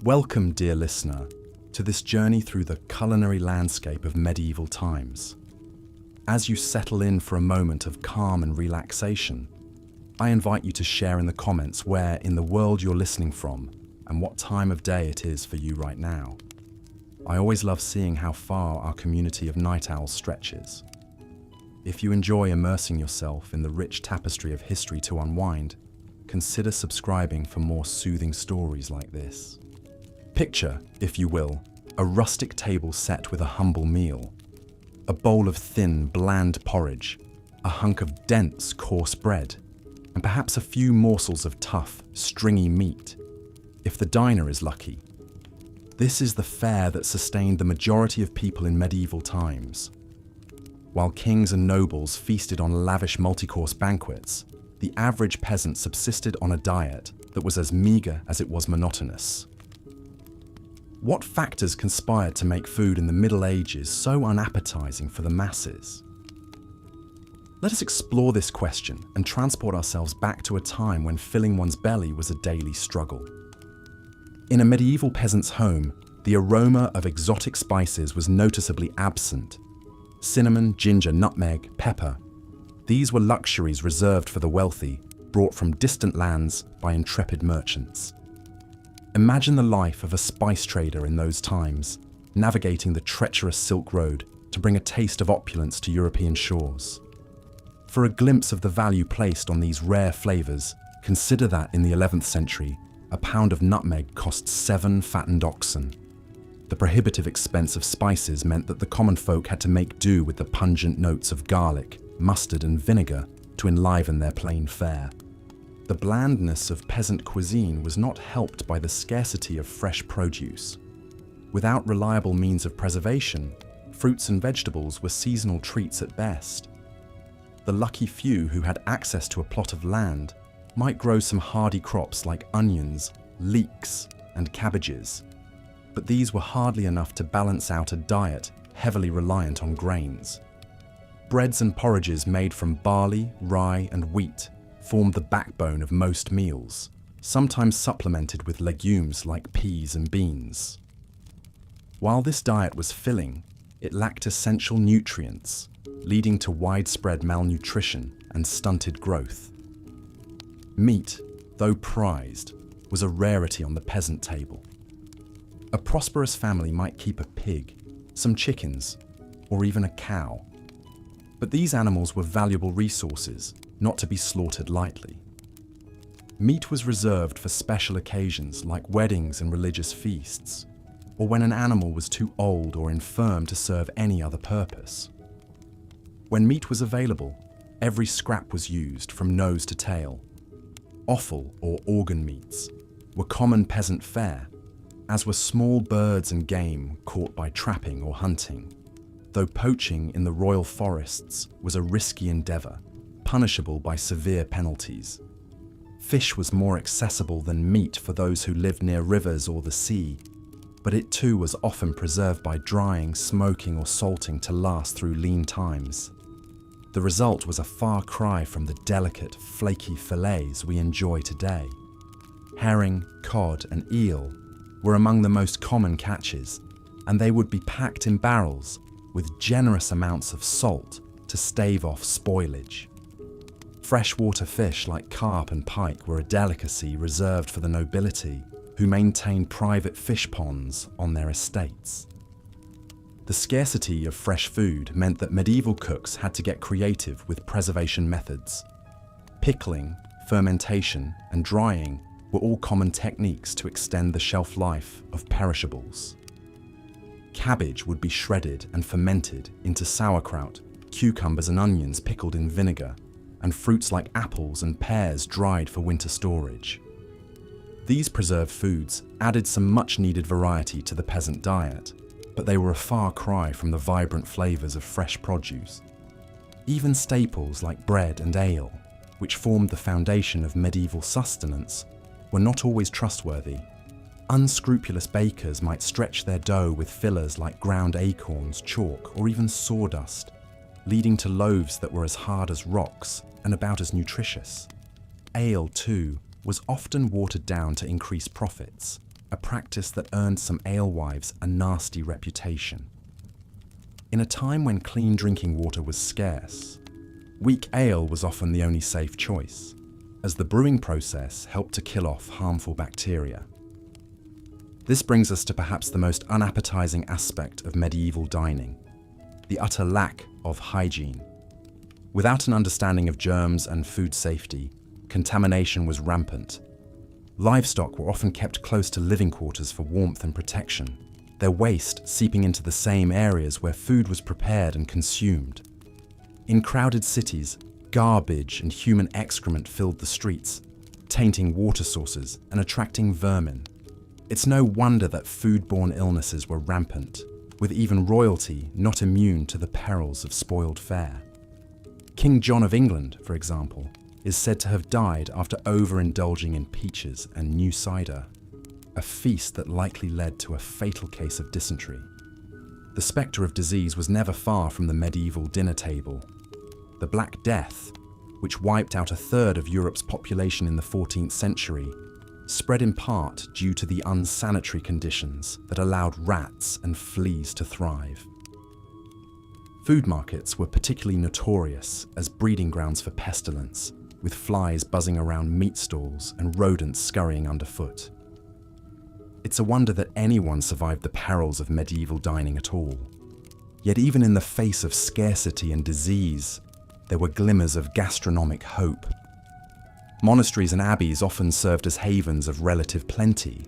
Welcome, dear listener, to this journey through the culinary landscape of medieval times. As you settle in for a moment of calm and relaxation, I invite you to share in the comments where in the world you're listening from and what time of day it is for you right now. I always love seeing how far our community of night owls stretches. If you enjoy immersing yourself in the rich tapestry of history to unwind, consider subscribing for more soothing stories like this. Picture, if you will, a rustic table set with a humble meal. A bowl of thin, bland porridge, a hunk of dense, coarse bread, and perhaps a few morsels of tough, stringy meat, if the diner is lucky. This is the fare that sustained the majority of people in medieval times. While kings and nobles feasted on lavish multi-course banquets, the average peasant subsisted on a diet that was as meagre as it was monotonous. What factors conspired to make food in the Middle Ages so unappetizing for the masses? Let us explore this question and transport ourselves back to a time when filling one's belly was a daily struggle. In a medieval peasant's home, the aroma of exotic spices was noticeably absent. Cinnamon, ginger, nutmeg, pepper. These were luxuries reserved for the wealthy, brought from distant lands by intrepid merchants. Imagine the life of a spice trader in those times, navigating the treacherous Silk Road to bring a taste of opulence to European shores. For a glimpse of the value placed on these rare flavors, consider that in the 11th century, a pound of nutmeg cost 7 fattened oxen. The prohibitive expense of spices meant that the common folk had to make do with the pungent notes of garlic, mustard, and vinegar to enliven their plain fare. The blandness of peasant cuisine was not helped by the scarcity of fresh produce. Without reliable means of preservation, fruits and vegetables were seasonal treats at best. The lucky few who had access to a plot of land might grow some hardy crops like onions, leeks, and cabbages, but these were hardly enough to balance out a diet heavily reliant on grains. Breads and porridges made from barley, rye, and wheat formed the backbone of most meals, sometimes supplemented with legumes like peas and beans. While this diet was filling, it lacked essential nutrients, leading to widespread malnutrition and stunted growth. Meat, though prized, was a rarity on the peasant table. A prosperous family might keep a pig, some chickens, or even a cow. But these animals were valuable resources, not to be slaughtered lightly. Meat was reserved for special occasions like weddings and religious feasts, or when an animal was too old or infirm to serve any other purpose. When meat was available, every scrap was used from nose to tail. Offal, or organ meats, were common peasant fare, as were small birds and game caught by trapping or hunting, though poaching in the royal forests was a risky endeavour, punishable by severe penalties. Fish was more accessible than meat for those who lived near rivers or the sea, but it too was often preserved by drying, smoking, or salting to last through lean times. The result was a far cry from the delicate, flaky fillets we enjoy today. Herring, cod, and eel were among the most common catches, and they would be packed in barrels with generous amounts of salt to stave off spoilage. Freshwater fish like carp and pike were a delicacy reserved for the nobility, who maintained private fish ponds on their estates. The scarcity of fresh food meant that medieval cooks had to get creative with preservation methods. Pickling, fermentation, and drying were all common techniques to extend the shelf life of perishables. Cabbage would be shredded and fermented into sauerkraut, cucumbers and onions pickled in vinegar, and fruits like apples and pears dried for winter storage. These preserved foods added some much-needed variety to the peasant diet, but they were a far cry from the vibrant flavours of fresh produce. Even staples like bread and ale, which formed the foundation of medieval sustenance, were not always trustworthy. Unscrupulous bakers might stretch their dough with fillers like ground acorns, chalk, or even sawdust, leading to loaves that were as hard as rocks and about as nutritious. Ale, too, was often watered down to increase profits, a practice that earned some alewives a nasty reputation. In a time when clean drinking water was scarce, weak ale was often the only safe choice, as the brewing process helped to kill off harmful bacteria. This brings us to perhaps the most unappetizing aspect of medieval dining, the utter lack of hygiene. Without an understanding of germs and food safety, contamination was rampant. Livestock were often kept close to living quarters for warmth and protection, their waste seeping into the same areas where food was prepared and consumed. In crowded cities, garbage and human excrement filled the streets, tainting water sources and attracting vermin. It's no wonder that foodborne illnesses were rampant, with even royalty not immune to the perils of spoiled fare. King John of England, for example, is said to have died after overindulging in peaches and new cider, a feast that likely led to a fatal case of dysentery. The spectre of disease was never far from the medieval dinner table. The Black Death, which wiped out a third of Europe's population in the 14th century, spread in part due to the unsanitary conditions that allowed rats and fleas to thrive. Food markets were particularly notorious as breeding grounds for pestilence, with flies buzzing around meat stalls and rodents scurrying underfoot. It's a wonder that anyone survived the perils of medieval dining at all. Yet even in the face of scarcity and disease, there were glimmers of gastronomic hope. Monasteries and abbeys often served as havens of relative plenty,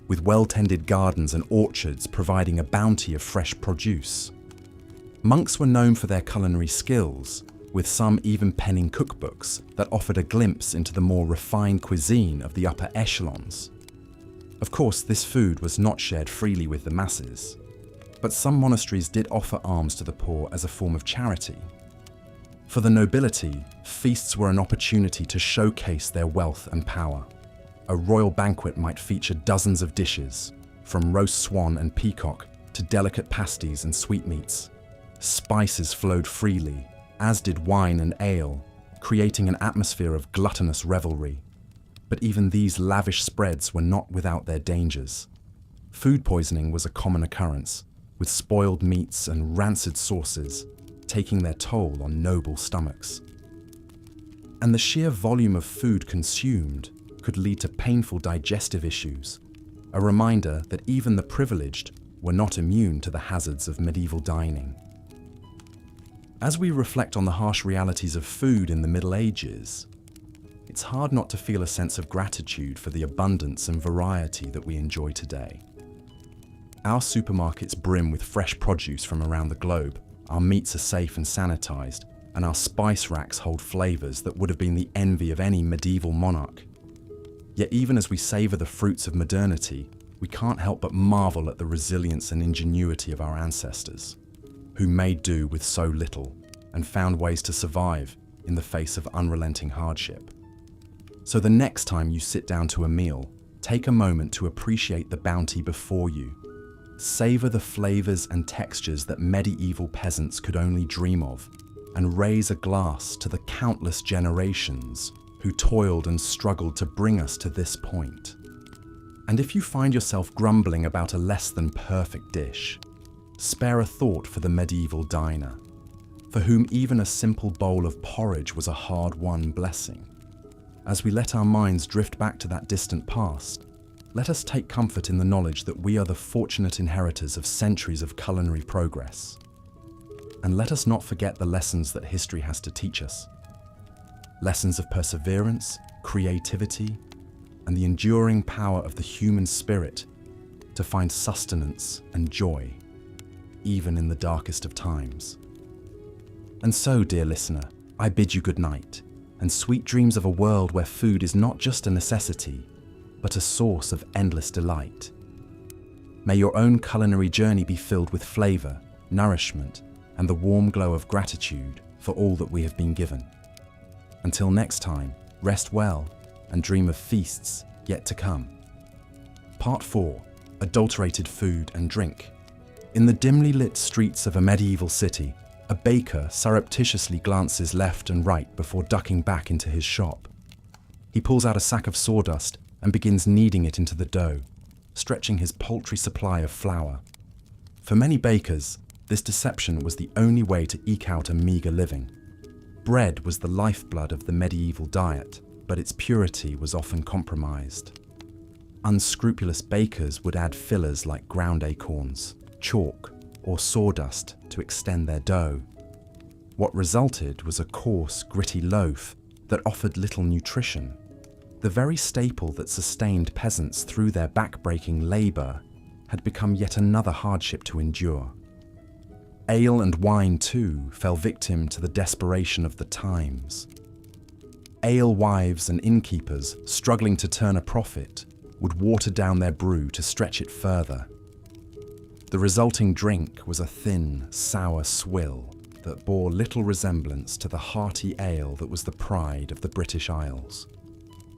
with well-tended gardens and orchards providing a bounty of fresh produce. Monks were known for their culinary skills, with some even penning cookbooks that offered a glimpse into the more refined cuisine of the upper echelons. Of course, this food was not shared freely with the masses, but some monasteries did offer alms to the poor as a form of charity. For the nobility, feasts were an opportunity to showcase their wealth and power. A royal banquet might feature dozens of dishes, from roast swan and peacock to delicate pasties and sweetmeats. Spices flowed freely, as did wine and ale, creating an atmosphere of gluttonous revelry. But even these lavish spreads were not without their dangers. Food poisoning was a common occurrence, with spoiled meats and rancid sauces taking their toll on noble stomachs. And the sheer volume of food consumed could lead to painful digestive issues, a reminder that even the privileged were not immune to the hazards of medieval dining. As we reflect on the harsh realities of food in the Middle Ages, it's hard not to feel a sense of gratitude for the abundance and variety that we enjoy today. Our supermarkets brim with fresh produce from around the globe, our meats are safe and sanitized, and our spice racks hold flavors that would have been the envy of any medieval monarch. Yet even as we savor the fruits of modernity, we can't help but marvel at the resilience and ingenuity of our ancestors, who made do with so little and found ways to survive in the face of unrelenting hardship. So the next time you sit down to a meal, take a moment to appreciate the bounty before you. Savor the flavors and textures that medieval peasants could only dream of, and raise a glass to the countless generations who toiled and struggled to bring us to this point. And if you find yourself grumbling about a less than perfect dish, spare a thought for the medieval diner, for whom even a simple bowl of porridge was a hard-won blessing. As we let our minds drift back to that distant past, let us take comfort in the knowledge that we are the fortunate inheritors of centuries of culinary progress. And let us not forget the lessons that history has to teach us. Lessons of perseverance, creativity, and the enduring power of the human spirit to find sustenance and joy, even in the darkest of times. And so, dear listener, I bid you good night, and sweet dreams of a world where food is not just a necessity, but a source of endless delight. May your own culinary journey be filled with flavor, nourishment, and the warm glow of gratitude for all that we have been given. Until next time, rest well and dream of feasts yet to come. Part 4. Adulterated food and drink. In the dimly lit streets of a medieval city, a baker surreptitiously glances left and right before ducking back into his shop. He pulls out a sack of sawdust and begins kneading it into the dough, stretching his paltry supply of flour. For many bakers, this deception was the only way to eke out a meager living. Bread was the lifeblood of the medieval diet, but its purity was often compromised. Unscrupulous bakers would add fillers like ground acorns, chalk, or sawdust to extend their dough. What resulted was a coarse, gritty loaf that offered little nutrition. The very staple that sustained peasants through their back-breaking labour had become yet another hardship to endure. Ale and wine, too, fell victim to the desperation of the times. Alewives and innkeepers, struggling to turn a profit, would water down their brew to stretch it further. The resulting drink was a thin, sour swill that bore little resemblance to the hearty ale that was the pride of the British Isles.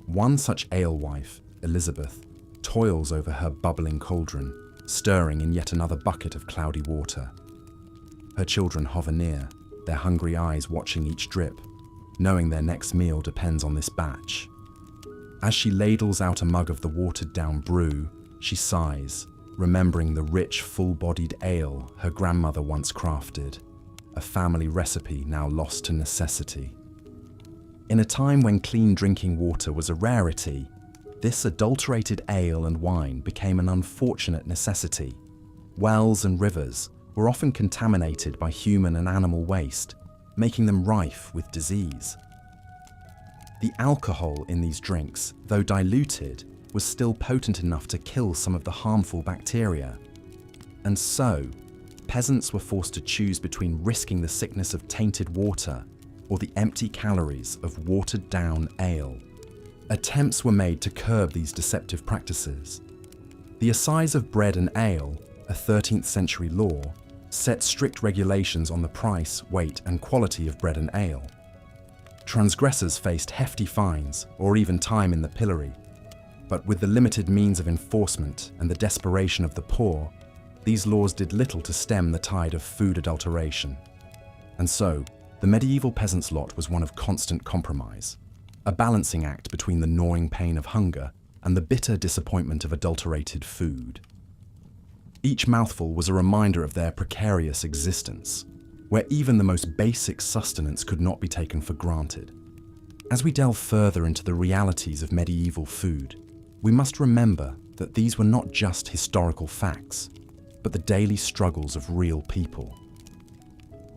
One such alewife, Elizabeth, toils over her bubbling cauldron, stirring in yet another bucket of cloudy water. Her children hover near, their hungry eyes watching each drip, knowing their next meal depends on this batch. As she ladles out a mug of the watered-down brew, she sighs, remembering the rich, full-bodied ale her grandmother once crafted, a family recipe now lost to necessity. In a time when clean drinking water was a rarity, this adulterated ale and wine became an unfortunate necessity. Wells and rivers were often contaminated by human and animal waste, making them rife with disease. The alcohol in these drinks, though diluted, was still potent enough to kill some of the harmful bacteria. And so, peasants were forced to choose between risking the sickness of tainted water or the empty calories of watered-down ale. Attempts were made to curb these deceptive practices. The Assize of Bread and Ale, a 13th century law, set strict regulations on the price, weight, and quality of bread and ale. Transgressors faced hefty fines or even time in the pillory. But with the limited means of enforcement and the desperation of the poor, these laws did little to stem the tide of food adulteration. And so, the medieval peasant's lot was one of constant compromise, a balancing act between the gnawing pain of hunger and the bitter disappointment of adulterated food. Each mouthful was a reminder of their precarious existence, where even the most basic sustenance could not be taken for granted. As we delve further into the realities of medieval food, we must remember that these were not just historical facts, but the daily struggles of real people.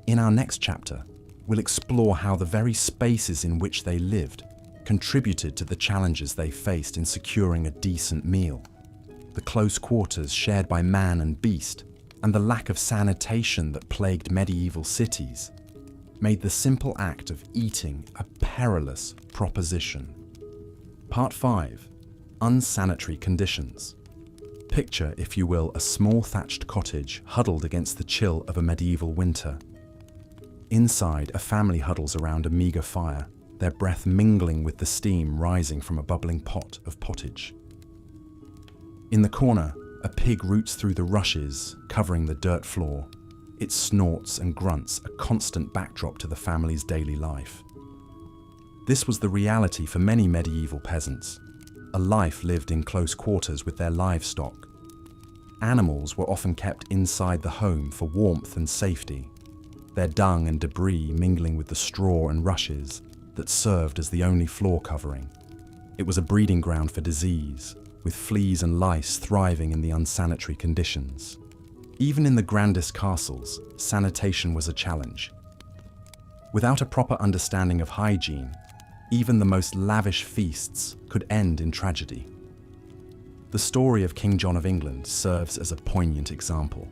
In our next chapter, we'll explore how the very spaces in which they lived contributed to the challenges they faced in securing a decent meal. The close quarters shared by man and beast, and the lack of sanitation that plagued medieval cities, made the simple act of eating a perilous proposition. Part 5. Unsanitary conditions. Picture, if you will, a small thatched cottage huddled against the chill of a medieval winter. Inside, a family huddles around a meagre fire, their breath mingling with the steam rising from a bubbling pot of pottage. In the corner, a pig roots through the rushes, covering the dirt floor. It snorts and grunts, a constant backdrop to the family's daily life. This was the reality for many medieval peasants, a life lived in close quarters with their livestock. Animals were often kept inside the home for warmth and safety, their dung and debris mingling with the straw and rushes that served as the only floor covering. It was a breeding ground for disease, with fleas and lice thriving in the unsanitary conditions. Even in the grandest castles, sanitation was a challenge. Without a proper understanding of hygiene, even the most lavish feasts could end in tragedy. The story of King John of England serves as a poignant example.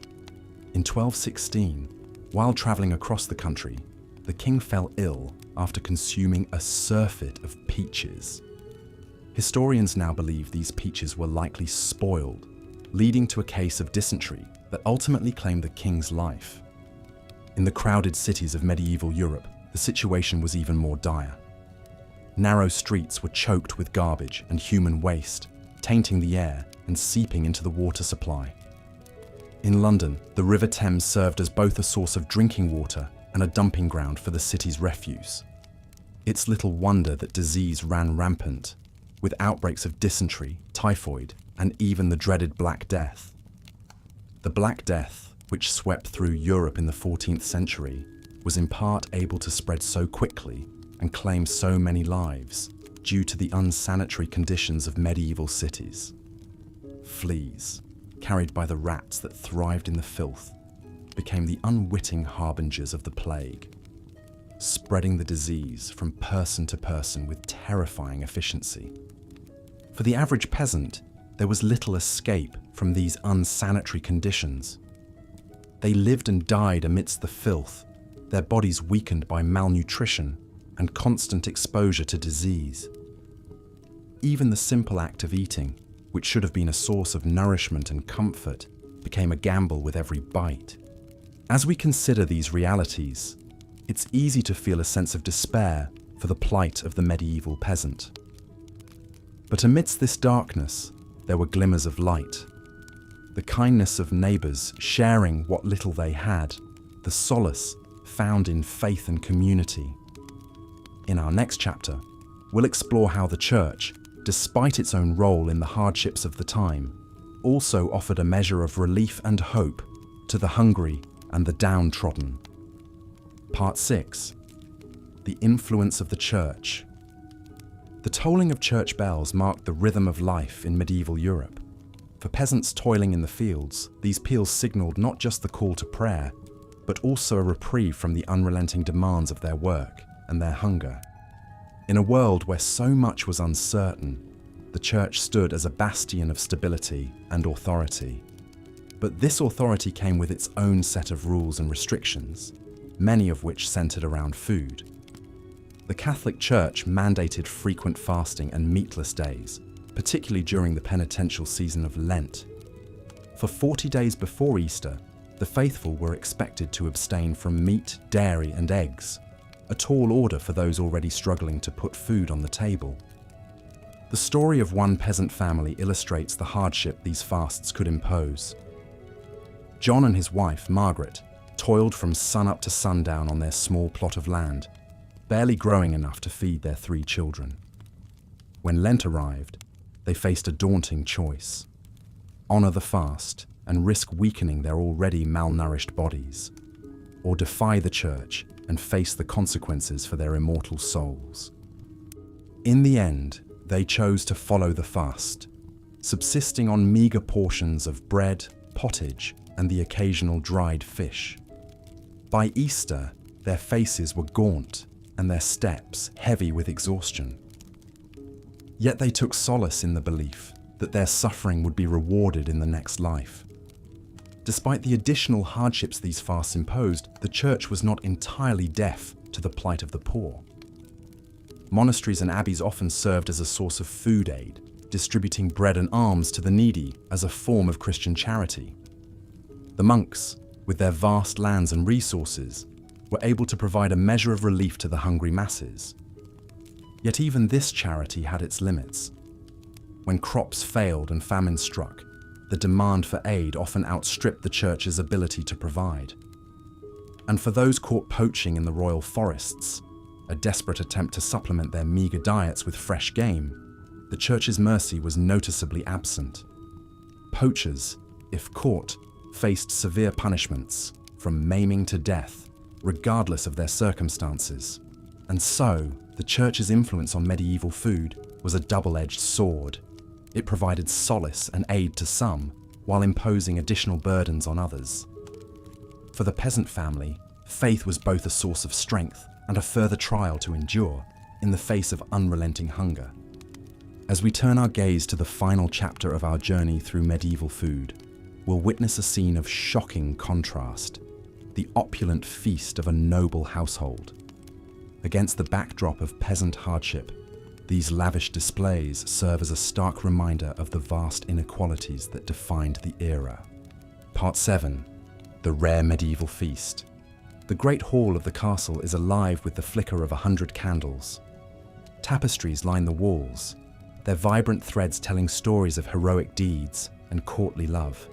In 1216, while travelling across the country, the king fell ill after consuming a surfeit of peaches. Historians now believe these peaches were likely spoiled, leading to a case of dysentery that ultimately claimed the king's life. In the crowded cities of medieval Europe, the situation was even more dire. Narrow streets were choked with garbage and human waste, tainting the air and seeping into the water supply. In London, the River Thames served as both a source of drinking water and a dumping ground for the city's refuse. It's little wonder that disease ran rampant, with outbreaks of dysentery, typhoid, and even the dreaded Black Death. The Black Death, which swept through Europe in the 14th century, was in part able to spread so quickly and claim so many lives due to the unsanitary conditions of medieval cities. Fleas, carried by the rats that thrived in the filth, became the unwitting harbingers of the plague, spreading the disease from person to person with terrifying efficiency. For the average peasant, there was little escape from these unsanitary conditions. They lived and died amidst the filth, their bodies weakened by malnutrition and constant exposure to disease. Even the simple act of eating, which should have been a source of nourishment and comfort, became a gamble with every bite. As we consider these realities, it's easy to feel a sense of despair for the plight of the medieval peasant. But amidst this darkness, there were glimmers of light. The kindness of neighbours sharing what little they had, the solace found in faith and community. In our next chapter, we'll explore how the church, despite its own role in the hardships of the time, also offered a measure of relief and hope to the hungry and the downtrodden. Part 6. The influence of the church. The tolling of church bells marked the rhythm of life in medieval Europe. For peasants toiling in the fields, these peals signalled not just the call to prayer, but also a reprieve from the unrelenting demands of their work and their hunger. In a world where so much was uncertain, the church stood as a bastion of stability and authority. But this authority came with its own set of rules and restrictions, many of which centered around food. The Catholic Church mandated frequent fasting and meatless days, particularly during the penitential season of Lent. For 40 days before Easter, the faithful were expected to abstain from meat, dairy, and eggs, a tall order for those already struggling to put food on the table. The story of one peasant family illustrates the hardship these fasts could impose. John and his wife, Margaret, toiled from sunup to sundown on their small plot of land, barely growing enough to feed their 3 children. When Lent arrived, they faced a daunting choice: honor the fast and risk weakening their already malnourished bodies, or defy the church and face the consequences for their immortal souls. In the end, they chose to follow the fast, subsisting on meager portions of bread, pottage, and the occasional dried fish. By Easter, their faces were gaunt and their steps heavy with exhaustion. Yet they took solace in the belief that their suffering would be rewarded in the next life. Despite the additional hardships these fasts imposed, the church was not entirely deaf to the plight of the poor. Monasteries and abbeys often served as a source of food aid, distributing bread and alms to the needy as a form of Christian charity. The monks, with their vast lands and resources, were able to provide a measure of relief to the hungry masses. Yet even this charity had its limits. When crops failed and famine struck, the demand for aid often outstripped the church's ability to provide. And for those caught poaching in the royal forests, a desperate attempt to supplement their meager diets with fresh game, the church's mercy was noticeably absent. Poachers, if caught, faced severe punishments, from maiming to death, regardless of their circumstances. And so, the church's influence on medieval food was a double-edged sword. It provided solace and aid to some, while imposing additional burdens on others. For the peasant family, faith was both a source of strength and a further trial to endure in the face of unrelenting hunger. As we turn our gaze to the final chapter of our journey through medieval food, we'll witness a scene of shocking contrast: the opulent feast of a noble household. Against the backdrop of peasant hardship, these lavish displays serve as a stark reminder of the vast inequalities that defined the era. Part 7. The rare medieval feast. The great hall of the castle is alive with the flicker of 100 candles. Tapestries line the walls, their vibrant threads telling stories of heroic deeds and courtly love.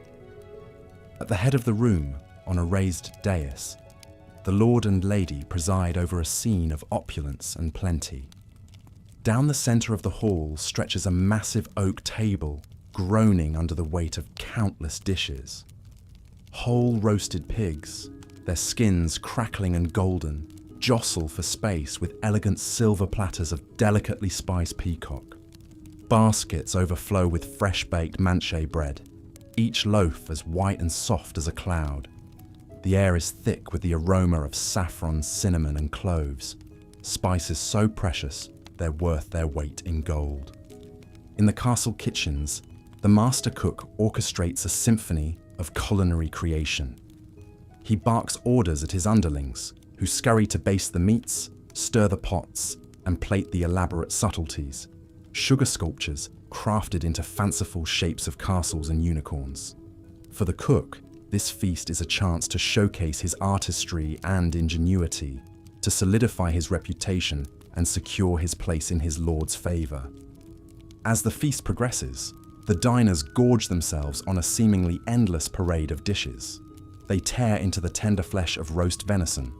At the head of the room, on a raised dais, the lord and lady preside over a scene of opulence and plenty. Down the center of the hall stretches a massive oak table groaning under the weight of countless dishes. Whole roasted pigs, their skins crackling and golden, jostle for space with elegant silver platters of delicately spiced peacock. Baskets overflow with fresh-baked manche bread, each loaf as white and soft as a cloud. The air is thick with the aroma of saffron, cinnamon, and cloves, spices so precious they're worth their weight in gold. In the castle kitchens, the master cook orchestrates a symphony of culinary creation. He barks orders at his underlings, who scurry to baste the meats, stir the pots, and plate the elaborate subtleties, sugar sculptures crafted into fanciful shapes of castles and unicorns. For the cook, this feast is a chance to showcase his artistry and ingenuity, to solidify his reputation and secure his place in his lord's favor. As the feast progresses, the diners gorge themselves on a seemingly endless parade of dishes. They tear into the tender flesh of roast venison,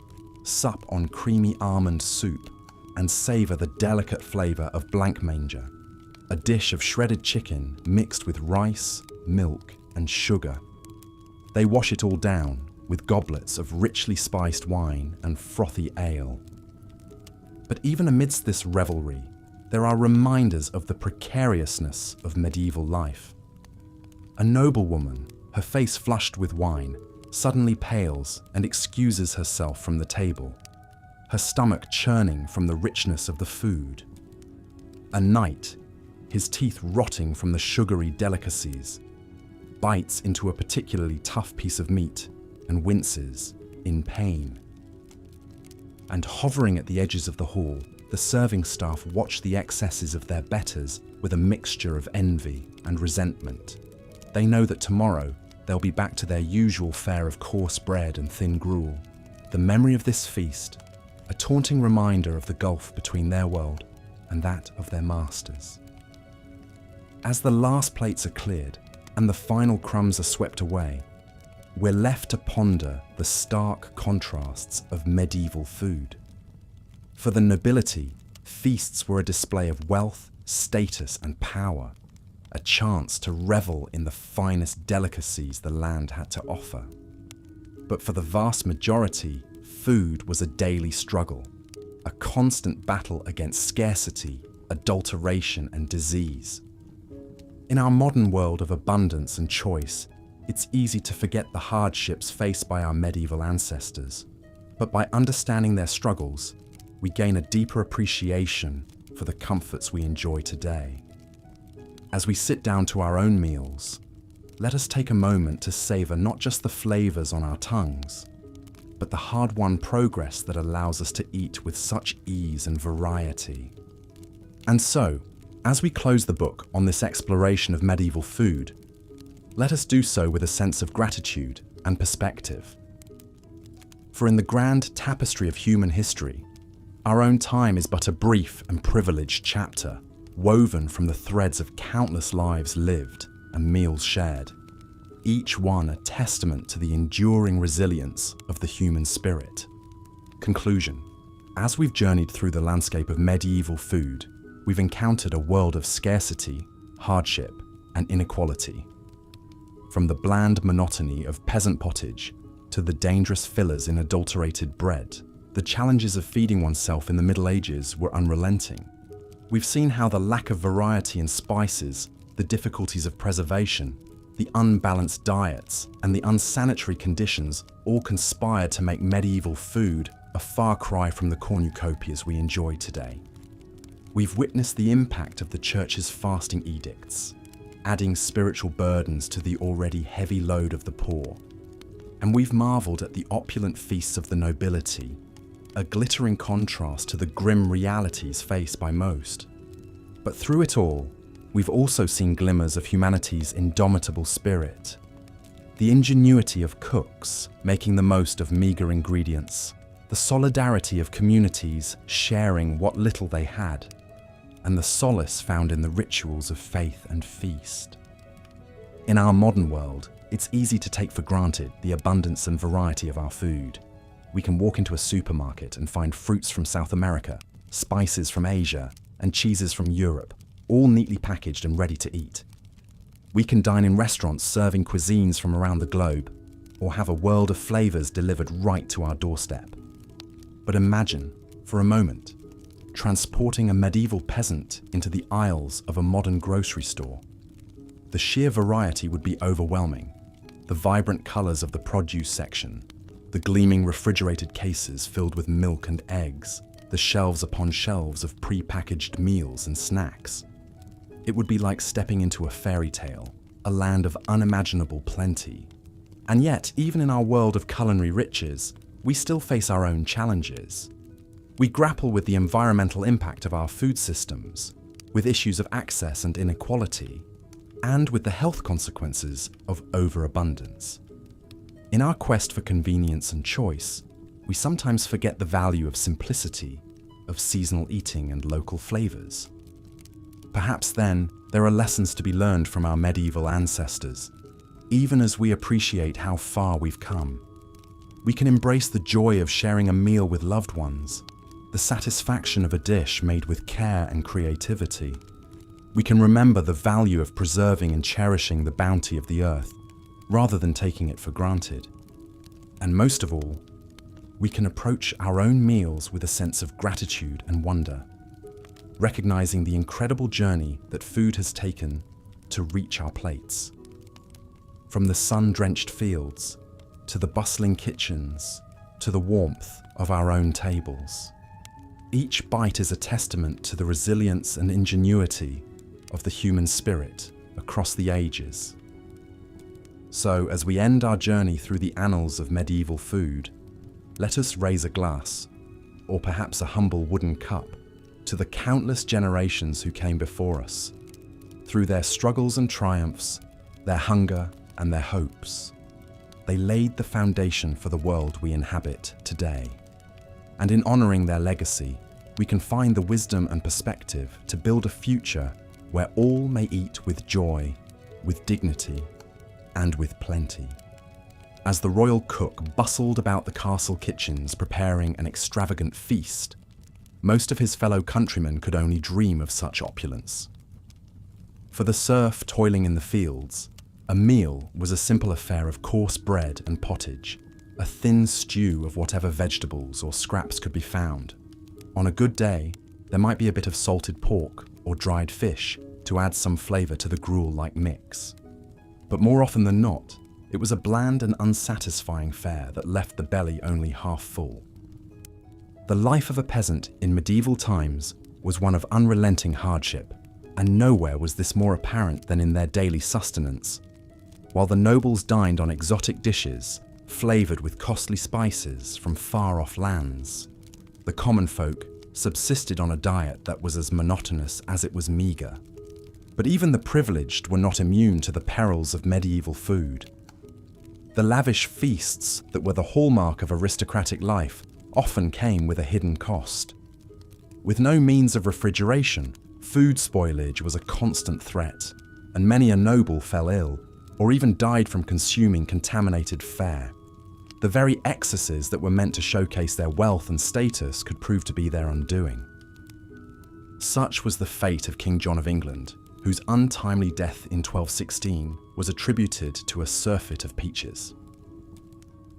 sup on creamy almond soup, and savor the delicate flavor of blanc manger, a dish of shredded chicken mixed with rice, milk, and sugar. They wash it all down with goblets of richly spiced wine and frothy ale. But even amidst this revelry, there are reminders of the precariousness of medieval life. A noblewoman, her face flushed with wine, suddenly pales and excuses herself from the table, her stomach churning from the richness of the food. A knight, his teeth rotting from the sugary delicacies, bites into a particularly tough piece of meat and winces in pain. And hovering at the edges of the hall, the serving staff watch the excesses of their betters with a mixture of envy and resentment. They know that tomorrow they'll be back to their usual fare of coarse bread and thin gruel. The memory of this feast, a taunting reminder of the gulf between their world and that of their masters. As the last plates are cleared and the final crumbs are swept away, we're left to ponder the stark contrasts of medieval food. For the nobility, feasts were a display of wealth, status, and power, a chance to revel in the finest delicacies the land had to offer. But for the vast majority, food was a daily struggle, a constant battle against scarcity, adulteration, and disease. In our modern world of abundance and choice, it's easy to forget the hardships faced by our medieval ancestors. But by understanding their struggles, we gain a deeper appreciation for the comforts we enjoy today. As we sit down to our own meals, let us take a moment to savor not just the flavors on our tongues, but the hard-won progress that allows us to eat with such ease and variety. And so, as we close the book on this exploration of medieval food, let us do so with a sense of gratitude and perspective. For in the grand tapestry of human history, our own time is but a brief and privileged chapter, woven from the threads of countless lives lived and meals shared, each one a testament to the enduring resilience of the human spirit. Conclusion: as we've journeyed through the landscape of medieval food, we've encountered a world of scarcity, hardship, and inequality. From the bland monotony of peasant pottage to the dangerous fillers in adulterated bread, the challenges of feeding oneself in the Middle Ages were unrelenting. We've seen how the lack of variety in spices, the difficulties of preservation, the unbalanced diets, and the unsanitary conditions all conspired to make medieval food a far cry from the cornucopias we enjoy today. We've witnessed the impact of the Church's fasting edicts, adding spiritual burdens to the already heavy load of the poor. And we've marveled at the opulent feasts of the nobility, a glittering contrast to the grim realities faced by most. But through it all, we've also seen glimmers of humanity's indomitable spirit. The ingenuity of cooks making the most of meager ingredients, the solidarity of communities sharing what little they had, and the solace found in the rituals of faith and feast. In our modern world, it's easy to take for granted the abundance and variety of our food. We can walk into a supermarket and find fruits from South America, spices from Asia, and cheeses from Europe, all neatly packaged and ready to eat. We can dine in restaurants serving cuisines from around the globe, or have a world of flavors delivered right to our doorstep. But imagine, for a moment, transporting a medieval peasant into the aisles of a modern grocery store. The sheer variety would be overwhelming. The vibrant colors of the produce section, the gleaming refrigerated cases filled with milk and eggs, the shelves upon shelves of pre-packaged meals and snacks. It would be like stepping into a fairy tale, a land of unimaginable plenty. And yet, even in our world of culinary riches, we still face our own challenges. We grapple with the environmental impact of our food systems, with issues of access and inequality, and with the health consequences of overabundance. In our quest for convenience and choice, we sometimes forget the value of simplicity, of seasonal eating and local flavors. Perhaps then, there are lessons to be learned from our medieval ancestors, even as we appreciate how far we've come. We can embrace the joy of sharing a meal with loved ones, the satisfaction of a dish made with care and creativity. We can remember the value of preserving and cherishing the bounty of the earth, rather than taking it for granted. And most of all, we can approach our own meals with a sense of gratitude and wonder, recognizing the incredible journey that food has taken to reach our plates. From the sun-drenched fields, to the bustling kitchens, to the warmth of our own tables. Each bite is a testament to the resilience and ingenuity of the human spirit across the ages. So, as we end our journey through the annals of medieval food, let us raise a glass, or perhaps a humble wooden cup, to the countless generations who came before us, through their struggles and triumphs, their hunger and their hopes. They laid the foundation for the world we inhabit today. And in honoring their legacy, we can find the wisdom and perspective to build a future where all may eat with joy, with dignity, and with plenty. As the royal cook bustled about the castle kitchens preparing an extravagant feast, most of his fellow countrymen could only dream of such opulence. For the serf toiling in the fields, a meal was a simple affair of coarse bread and pottage, a thin stew of whatever vegetables or scraps could be found. On a good day, there might be a bit of salted pork or dried fish to add some flavor to the gruel-like mix. But more often than not, it was a bland and unsatisfying fare that left the belly only half full. The life of a peasant in medieval times was one of unrelenting hardship, and nowhere was this more apparent than in their daily sustenance. While the nobles dined on exotic dishes, flavored with costly spices from far-off lands, the common folk subsisted on a diet that was as monotonous as it was meager. But even the privileged were not immune to the perils of medieval food. The lavish feasts that were the hallmark of aristocratic life often came with a hidden cost. With no means of refrigeration, food spoilage was a constant threat, and many a noble fell ill, or even died from consuming contaminated fare. The very excesses that were meant to showcase their wealth and status could prove to be their undoing. Such was the fate of King John of England, whose untimely death in 1216 was attributed to a surfeit of peaches.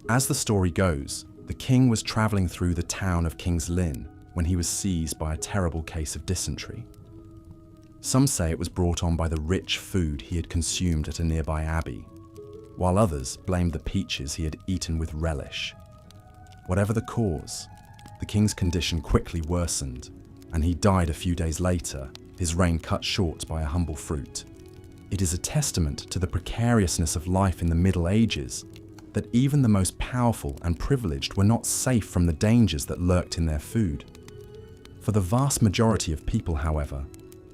As the story goes, the king was travelling through the town of King's Lynn when he was seized by a terrible case of dysentery. Some say it was brought on by the rich food he had consumed at a nearby abbey, while others blamed the peaches he had eaten with relish. Whatever the cause, the king's condition quickly worsened, and he died a few days later, his reign cut short by a humble fruit. It is a testament to the precariousness of life in the Middle Ages that even the most powerful and privileged were not safe from the dangers that lurked in their food. For the vast majority of people, however,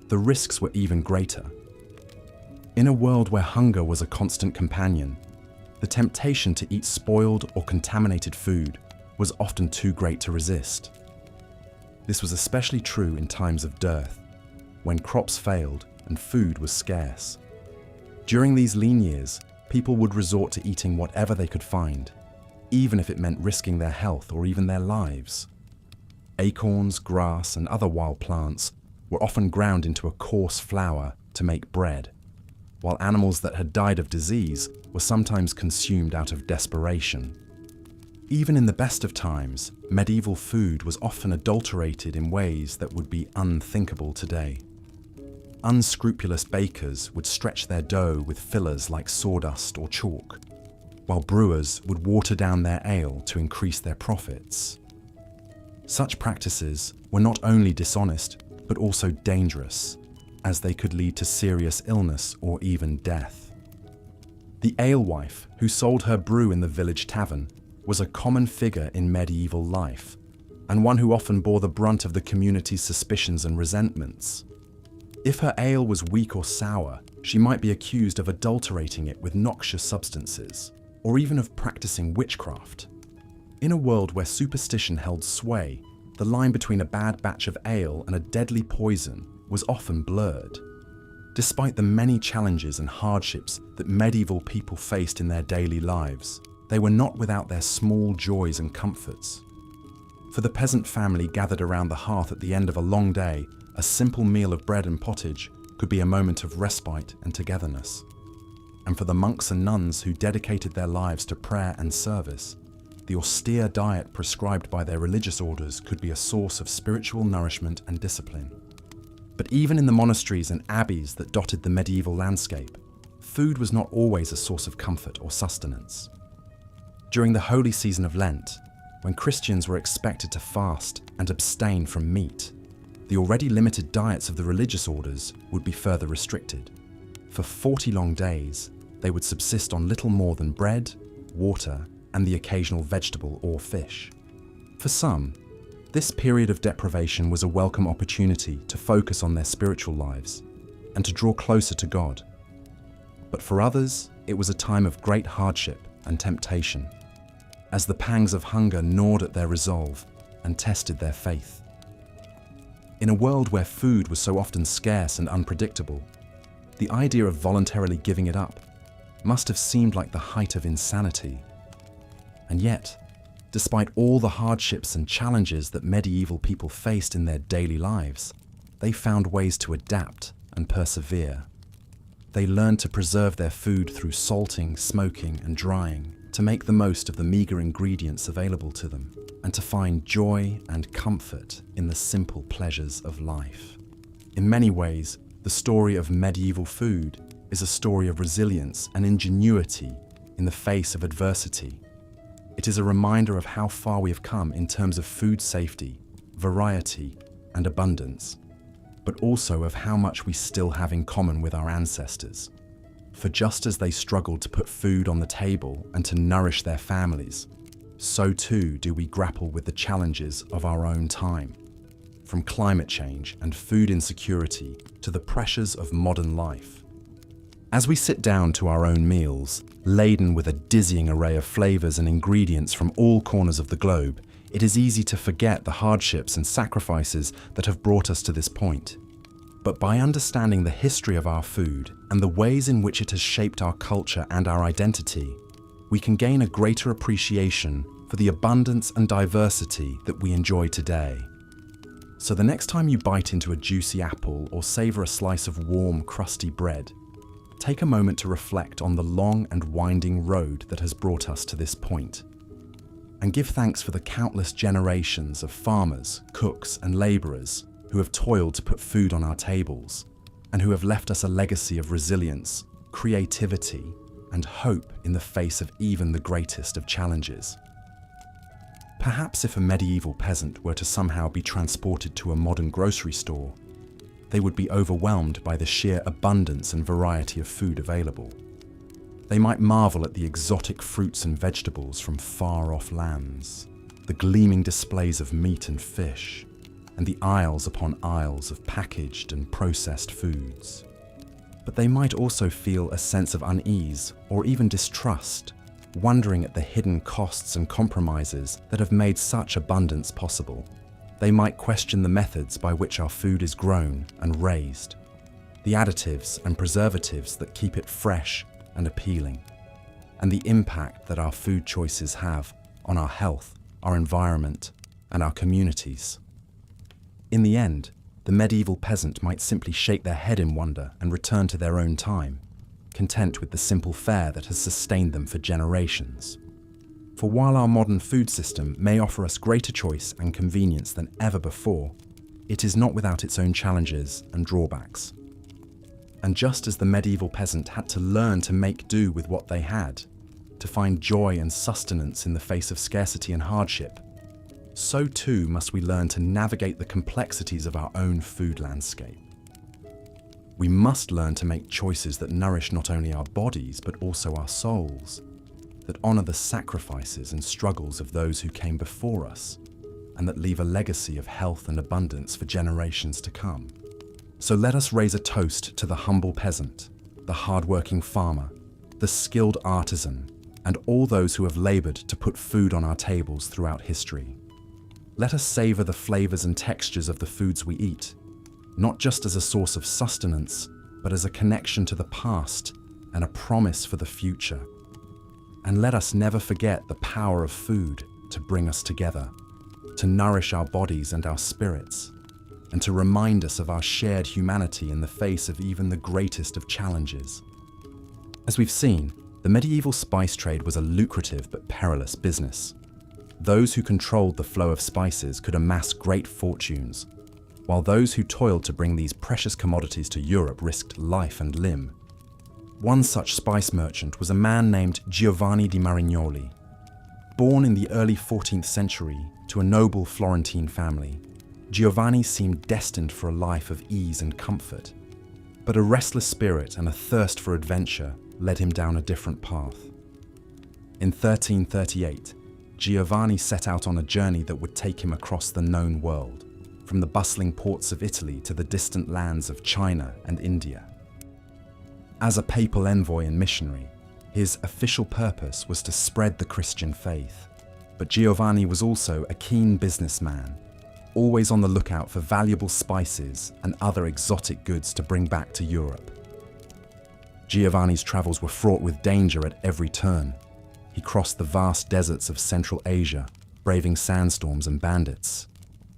the risks were even greater. In a world where hunger was a constant companion, the temptation to eat spoiled or contaminated food was often too great to resist. This was especially true in times of dearth, when crops failed and food was scarce. During these lean years, people would resort to eating whatever they could find, even if it meant risking their health or even their lives. Acorns, grass, and other wild plants were often ground into a coarse flour to make bread. while animals that had died of disease were sometimes consumed out of desperation. Even in the best of times, medieval food was often adulterated in ways that would be unthinkable today. Unscrupulous bakers would stretch their dough with fillers like sawdust or chalk, while brewers would water down their ale to increase their profits. Such practices were not only dishonest, but also dangerous, as they could lead to serious illness or even death. The alewife, who sold her brew in the village tavern, was a common figure in medieval life, and one who often bore the brunt of the community's suspicions and resentments. If her ale was weak or sour, she might be accused of adulterating it with noxious substances, or even of practicing witchcraft. In a world where superstition held sway, the line between a bad batch of ale and a deadly poison was often blurred. Despite the many challenges and hardships that medieval people faced in their daily lives, they were not without their small joys and comforts. For the peasant family gathered around the hearth at the end of a long day, a simple meal of bread and pottage could be a moment of respite and togetherness. And for the monks and nuns who dedicated their lives to prayer and service, the austere diet prescribed by their religious orders could be a source of spiritual nourishment and discipline. But even in the monasteries and abbeys that dotted the medieval landscape, food was not always a source of comfort or sustenance. During the holy season of Lent, when Christians were expected to fast and abstain from meat, the already limited diets of the religious orders would be further restricted. For 40 long days, they would subsist on little more than bread, water, and the occasional vegetable or fish. For some, this period of deprivation was a welcome opportunity to focus on their spiritual lives and to draw closer to God. But for others, it was a time of great hardship and temptation, as the pangs of hunger gnawed at their resolve and tested their faith. In a world where food was so often scarce and unpredictable, the idea of voluntarily giving it up must have seemed like the height of insanity. And yet, despite all the hardships and challenges that medieval people faced in their daily lives, they found ways to adapt and persevere. They learned to preserve their food through salting, smoking, and drying, to make the most of the meager ingredients available to them, and to find joy and comfort in the simple pleasures of life. In many ways, the story of medieval food is a story of resilience and ingenuity in the face of adversity. It is a reminder of how far we have come in terms of food safety, variety, and abundance, but also of how much we still have in common with our ancestors. For just as they struggled to put food on the table and to nourish their families, so too do we grapple with the challenges of our own time, from climate change and food insecurity to the pressures of modern life. As we sit down to our own meals, laden with a dizzying array of flavors and ingredients from all corners of the globe, it is easy to forget the hardships and sacrifices that have brought us to this point. But by understanding the history of our food and the ways in which it has shaped our culture and our identity, we can gain a greater appreciation for the abundance and diversity that we enjoy today. So the next time you bite into a juicy apple or savor a slice of warm, crusty bread, take a moment to reflect on the long and winding road that has brought us to this point, and give thanks for the countless generations of farmers, cooks, and laborers who have toiled to put food on our tables, and who have left us a legacy of resilience, creativity, and hope in the face of even the greatest of challenges. Perhaps if a medieval peasant were to somehow be transported to a modern grocery store, they would be overwhelmed by the sheer abundance and variety of food available. They might marvel at the exotic fruits and vegetables from far-off lands, the gleaming displays of meat and fish, and the aisles upon aisles of packaged and processed foods. But they might also feel a sense of unease or even distrust, wondering at the hidden costs and compromises that have made such abundance possible. They might question the methods by which our food is grown and raised, the additives and preservatives that keep it fresh and appealing, and the impact that our food choices have on our health, our environment, and our communities. In the end, the medieval peasant might simply shake their head in wonder and return to their own time, content with the simple fare that has sustained them for generations. For while our modern food system may offer us greater choice and convenience than ever before, it is not without its own challenges and drawbacks. And just as the medieval peasant had to learn to make do with what they had, to find joy and sustenance in the face of scarcity and hardship, so too must we learn to navigate the complexities of our own food landscape. We must learn to make choices that nourish not only our bodies but also our souls, that honor the sacrifices and struggles of those who came before us, and that leave a legacy of health and abundance for generations to come. So let us raise a toast to the humble peasant, the hard-working farmer, the skilled artisan, and all those who have labored to put food on our tables throughout history. Let us savor the flavors and textures of the foods we eat, not just as a source of sustenance, but as a connection to the past and a promise for the future. And let us never forget the power of food to bring us together, to nourish our bodies and our spirits, and to remind us of our shared humanity in the face of even the greatest of challenges. As we've seen, the medieval spice trade was a lucrative but perilous business. Those who controlled the flow of spices could amass great fortunes, while those who toiled to bring these precious commodities to Europe risked life and limb. One such spice merchant was a man named Giovanni di Marignoli. Born in the early 14th century to a noble Florentine family, Giovanni seemed destined for a life of ease and comfort. But a restless spirit and a thirst for adventure led him down a different path. In 1338, Giovanni set out on a journey that would take him across the known world, from the bustling ports of Italy to the distant lands of China and India. As a papal envoy and missionary, his official purpose was to spread the Christian faith. But Giovanni was also a keen businessman, always on the lookout for valuable spices and other exotic goods to bring back to Europe. Giovanni's travels were fraught with danger at every turn. He crossed the vast deserts of Central Asia, braving sandstorms and bandits.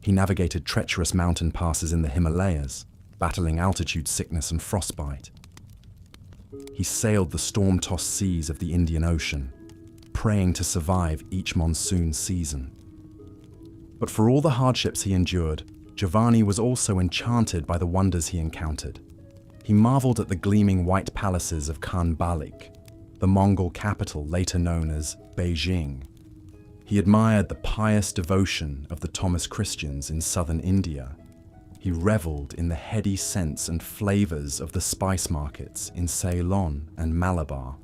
He navigated treacherous mountain passes in the Himalayas, battling altitude sickness and frostbite. He sailed the storm-tossed seas of the Indian Ocean, praying to survive each monsoon season. But for all the hardships he endured, Giovanni was also enchanted by the wonders he encountered. He marveled at the gleaming white palaces of Khan Balik, the Mongol capital later known as Beijing. He admired the pious devotion of the Thomas Christians in southern India. He reveled in the heady scents and flavors of the spice markets in Ceylon and Malabar.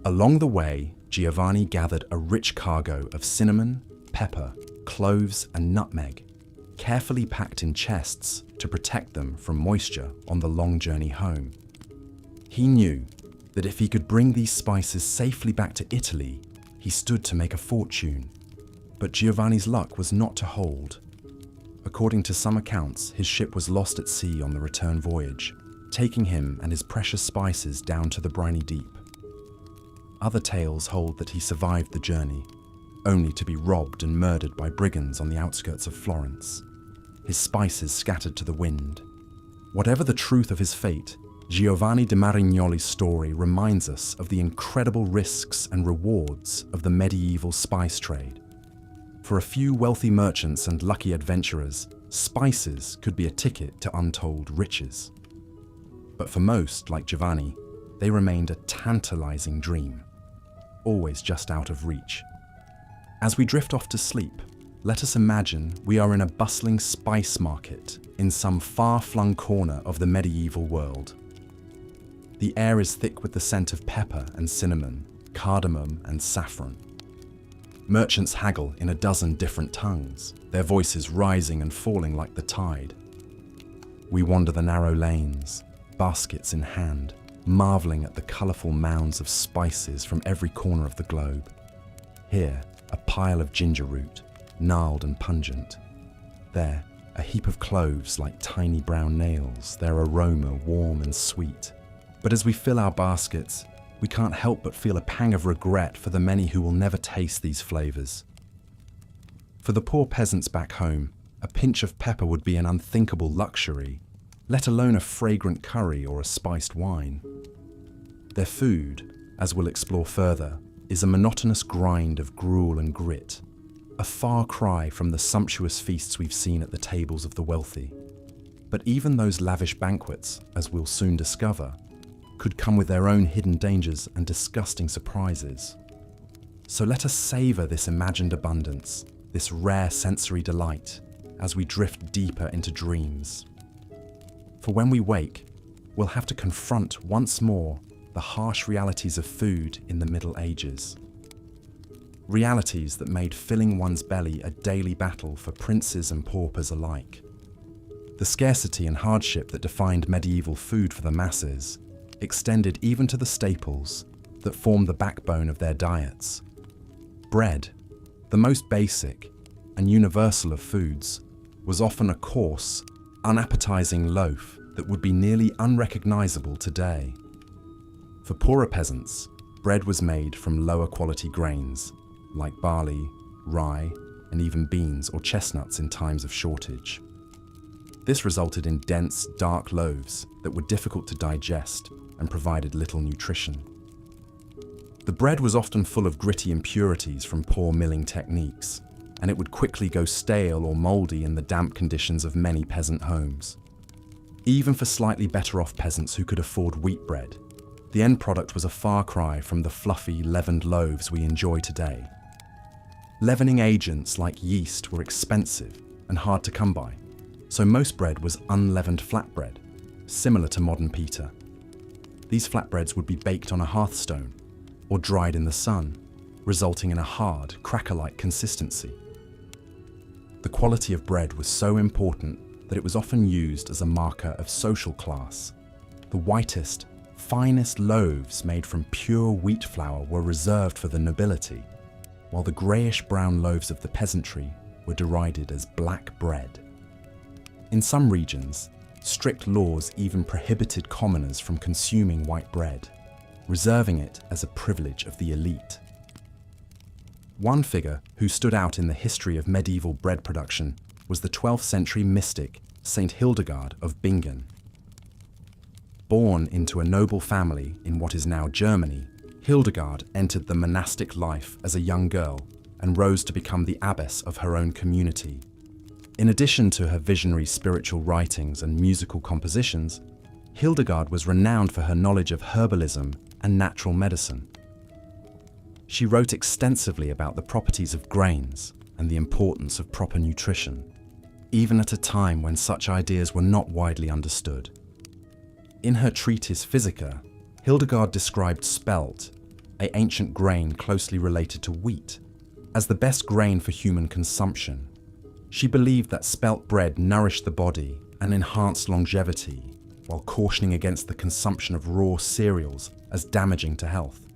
Along the way, Giovanni gathered a rich cargo of cinnamon, pepper, cloves, and nutmeg, carefully packed in chests to protect them from moisture on the long journey home. He knew that if he could bring these spices safely back to Italy, he stood to make a fortune. But Giovanni's luck was not to hold. According to some accounts, his ship was lost at sea on the return voyage, taking him and his precious spices down to the briny deep. Other tales hold that he survived the journey, only to be robbed and murdered by brigands on the outskirts of Florence, his spices scattered to the wind. Whatever the truth of his fate, Giovanni di Marignoli's story reminds us of the incredible risks and rewards of the medieval spice trade. For a few wealthy merchants and lucky adventurers, spices could be a ticket to untold riches. But for most, like Giovanni, they remained a tantalizing dream, always just out of reach. As we drift off to sleep, let us imagine we are in a bustling spice market in some far-flung corner of the medieval world. The air is thick with the scent of pepper and cinnamon, cardamom and saffron. Merchants haggle in a dozen different tongues, their voices rising and falling like the tide. We wander the narrow lanes, baskets in hand, marveling at the colourful mounds of spices from every corner of the globe. Here, a pile of ginger root, gnarled and pungent. There, a heap of cloves like tiny brown nails, their aroma warm and sweet. But as we fill our baskets, we can't help but feel a pang of regret for the many who will never taste these flavours. For the poor peasants back home, a pinch of pepper would be an unthinkable luxury, let alone a fragrant curry or a spiced wine. Their food, as we'll explore further, is a monotonous grind of gruel and grit, a far cry from the sumptuous feasts we've seen at the tables of the wealthy. But even those lavish banquets, as we'll soon discover, could come with their own hidden dangers and disgusting surprises. So let us savor this imagined abundance, this rare sensory delight, as we drift deeper into dreams. For when we wake, we'll have to confront once more the harsh realities of food in the Middle Ages. Realities that made filling one's belly a daily battle for princes and paupers alike. The scarcity and hardship that defined medieval food for the masses extended even to the staples that formed the backbone of their diets. Bread, the most basic and universal of foods, was often a coarse, unappetizing loaf that would be nearly unrecognizable today. For poorer peasants, bread was made from lower quality grains, like barley, rye, and even beans or chestnuts in times of shortage. This resulted in dense, dark loaves that were difficult to digest and provided little nutrition. The bread was often full of gritty impurities from poor milling techniques, and it would quickly go stale or mouldy in the damp conditions of many peasant homes. Even for slightly better off peasants who could afford wheat bread, the end product was a far cry from the fluffy, leavened loaves we enjoy today. Leavening agents like yeast were expensive and hard to come by, so most bread was unleavened flatbread, similar to modern pita. These flatbreads would be baked on a hearthstone or dried in the sun, resulting in a hard, cracker-like consistency. The quality of bread was so important that it was often used as a marker of social class. The whitest, finest loaves made from pure wheat flour were reserved for the nobility, while the greyish-brown loaves of the peasantry were derided as black bread. In some regions, strict laws even prohibited commoners from consuming white bread, reserving it as a privilege of the elite. One figure who stood out in the history of medieval bread production was the 12th century mystic Saint Hildegard of Bingen. Born into a noble family in what is now Germany, Hildegard entered the monastic life as a young girl and rose to become the abbess of her own community. In addition to her visionary spiritual writings and musical compositions, Hildegard was renowned for her knowledge of herbalism and natural medicine. She wrote extensively about the properties of grains and the importance of proper nutrition, even at a time when such ideas were not widely understood. In her treatise Physica, Hildegard described spelt, an ancient grain closely related to wheat, as the best grain for human consumption. She believed that spelt bread nourished the body and enhanced longevity, while cautioning against the consumption of raw cereals as damaging to health.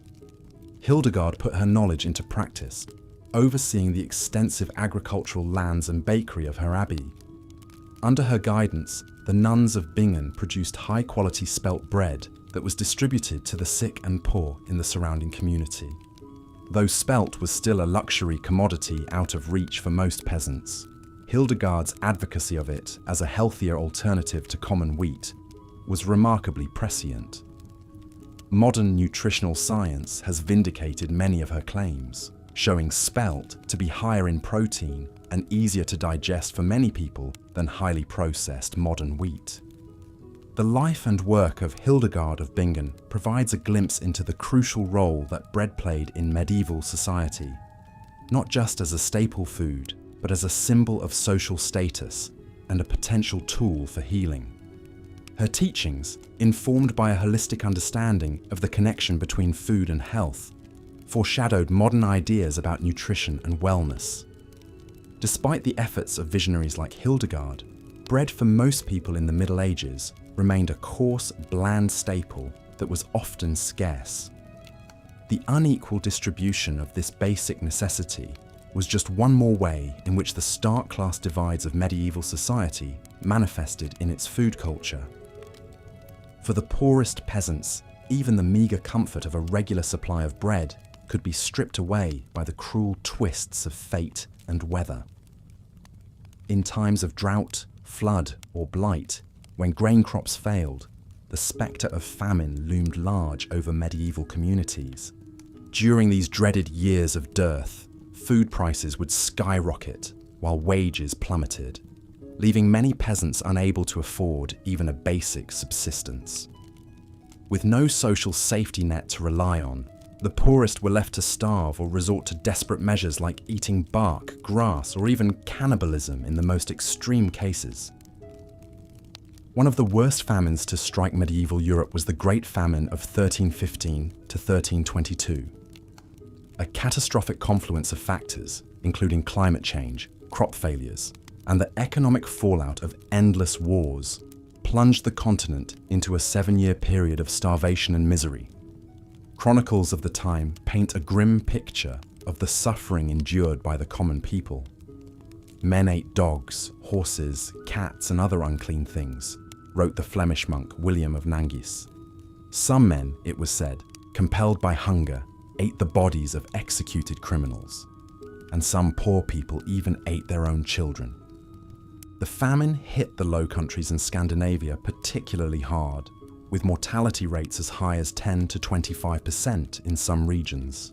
Hildegard put her knowledge into practice, overseeing the extensive agricultural lands and bakery of her abbey. Under her guidance, the nuns of Bingen produced high-quality spelt bread that was distributed to the sick and poor in the surrounding community. Though spelt was still a luxury commodity out of reach for most peasants, Hildegard's advocacy of it as a healthier alternative to common wheat was remarkably prescient. Modern nutritional science has vindicated many of her claims, showing spelt to be higher in protein and easier to digest for many people than highly processed modern wheat. The life and work of Hildegard of Bingen provides a glimpse into the crucial role that bread played in medieval society, not just as a staple food, but as a symbol of social status and a potential tool for healing. Her teachings, informed by a holistic understanding of the connection between food and health, foreshadowed modern ideas about nutrition and wellness. Despite the efforts of visionaries like Hildegard, bread for most people in the Middle Ages remained a coarse, bland staple that was often scarce. The unequal distribution of this basic necessity was just one more way in which the stark class divides of medieval society manifested in its food culture. For the poorest peasants, even the meagre comfort of a regular supply of bread could be stripped away by the cruel twists of fate and weather. In times of drought, flood, or blight, when grain crops failed, the spectre of famine loomed large over medieval communities. During these dreaded years of dearth, food prices would skyrocket while wages plummeted, leaving many peasants unable to afford even a basic subsistence. With no social safety net to rely on, the poorest were left to starve or resort to desperate measures like eating bark, grass, or even cannibalism in the most extreme cases. One of the worst famines to strike medieval Europe was the Great Famine of 1315 to 1322. A catastrophic confluence of factors, including climate change, crop failures, and the economic fallout of endless wars, plunged the continent into a 7-year period of starvation and misery. Chronicles of the time paint a grim picture of the suffering endured by the common people. Men ate dogs, horses, cats, and other unclean things, wrote the Flemish monk William of Nangis. Some men, it was said, compelled by hunger, ate the bodies of executed criminals, and some poor people even ate their own children. The famine hit the Low Countries and Scandinavia particularly hard, with mortality rates as high as 10 to 25% in some regions.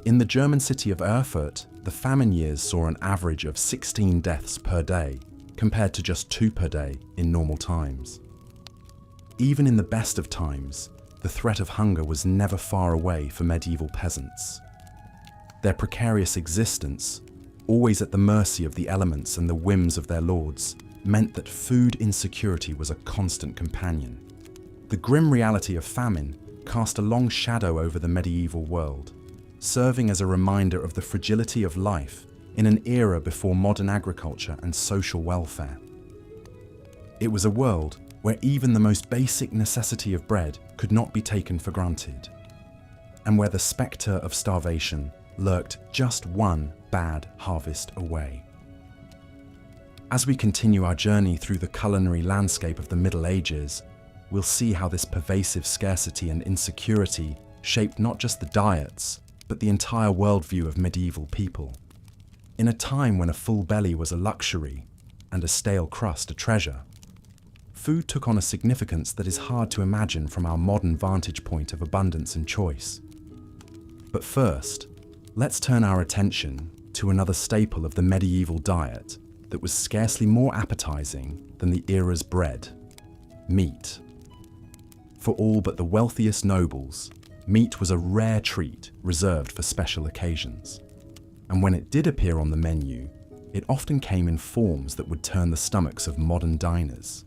In the German city of Erfurt, the famine years saw an average of 16 deaths per day, compared to just 2 per day in normal times. Even in the best of times, the threat of hunger was never far away for medieval peasants. Their precarious existence, always at the mercy of the elements and the whims of their lords, meant that food insecurity was a constant companion. The grim reality of famine cast a long shadow over the medieval world, serving as a reminder of the fragility of life in an era before modern agriculture and social welfare. It was a world where even the most basic necessity of bread could not be taken for granted, and where the spectre of starvation lurked just one bad harvest away. As we continue our journey through the culinary landscape of the Middle Ages, we'll see how this pervasive scarcity and insecurity shaped not just the diets, but the entire worldview of medieval people. In a time when a full belly was a luxury and a stale crust a treasure, food took on a significance that is hard to imagine from our modern vantage point of abundance and choice. But first, let's turn our attention to another staple of the medieval diet that was scarcely more appetizing than the era's bread: meat. For all but the wealthiest nobles, meat was a rare treat reserved for special occasions. And when it did appear on the menu, it often came in forms that would turn the stomachs of modern diners.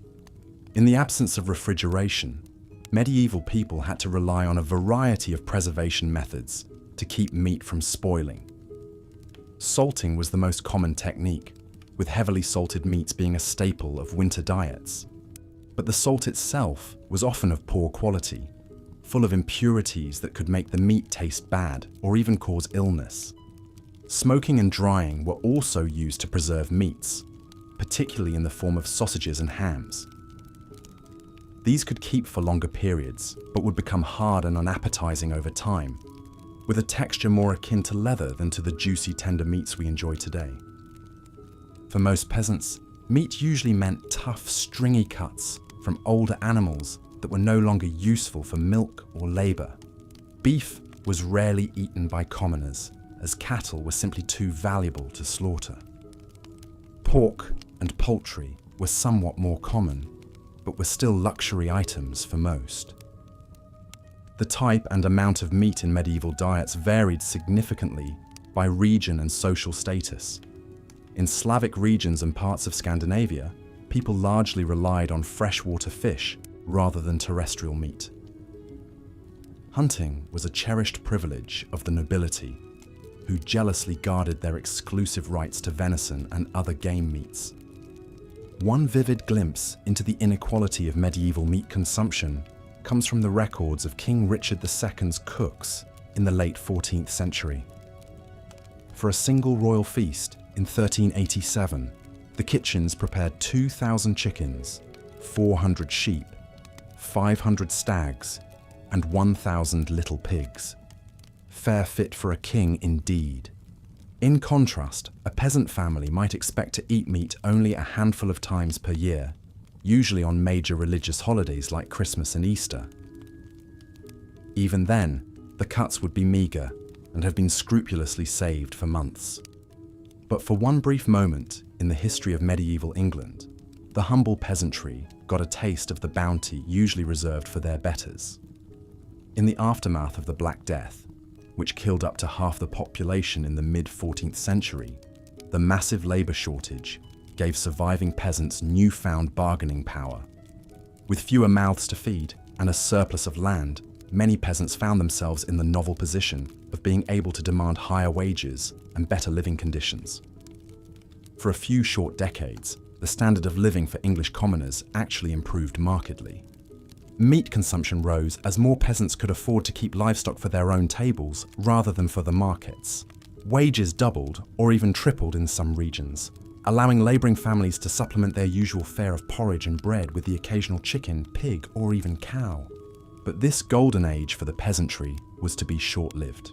In the absence of refrigeration, medieval people had to rely on a variety of preservation methods to keep meat from spoiling. Salting was the most common technique, with heavily salted meats being a staple of winter diets. But the salt itself was often of poor quality, full of impurities that could make the meat taste bad or even cause illness. Smoking and drying were also used to preserve meats, particularly in the form of sausages and hams. These could keep for longer periods, but would become hard and unappetizing over time, with a texture more akin to leather than to the juicy, tender meats we enjoy today. For most peasants, meat usually meant tough, stringy cuts from older animals that were no longer useful for milk or labor. Beef was rarely eaten by commoners, as cattle were simply too valuable to slaughter. Pork and poultry were somewhat more common, but were still luxury items for most. The type and amount of meat in medieval diets varied significantly by region and social status. In Slavic regions and parts of Scandinavia, people largely relied on freshwater fish rather than terrestrial meat. Hunting was a cherished privilege of the nobility, who jealously guarded their exclusive rights to venison and other game meats. One vivid glimpse into the inequality of medieval meat consumption comes from the records of King Richard II's cooks in the late 14th century. For a single royal feast in 1387, the kitchens prepared 2,000 chickens, 400 sheep, 500 stags, and 1,000 little pigs. Fare fit for a king indeed. In contrast, a peasant family might expect to eat meat only a handful of times per year, usually on major religious holidays like Christmas and Easter. Even then, the cuts would be meagre and have been scrupulously saved for months. But for one brief moment in the history of medieval England, the humble peasantry got a taste of the bounty usually reserved for their betters. In the aftermath of the Black Death, which killed up to half the population in the mid-14th century, the massive labour shortage gave surviving peasants newfound bargaining power. With fewer mouths to feed and a surplus of land, many peasants found themselves in the novel position of being able to demand higher wages and better living conditions. For a few short decades, the standard of living for English commoners actually improved markedly. Meat consumption rose as more peasants could afford to keep livestock for their own tables rather than for the markets. Wages doubled or even tripled in some regions, allowing labouring families to supplement their usual fare of porridge and bread with the occasional chicken, pig, or even cow. But this golden age for the peasantry was to be short-lived.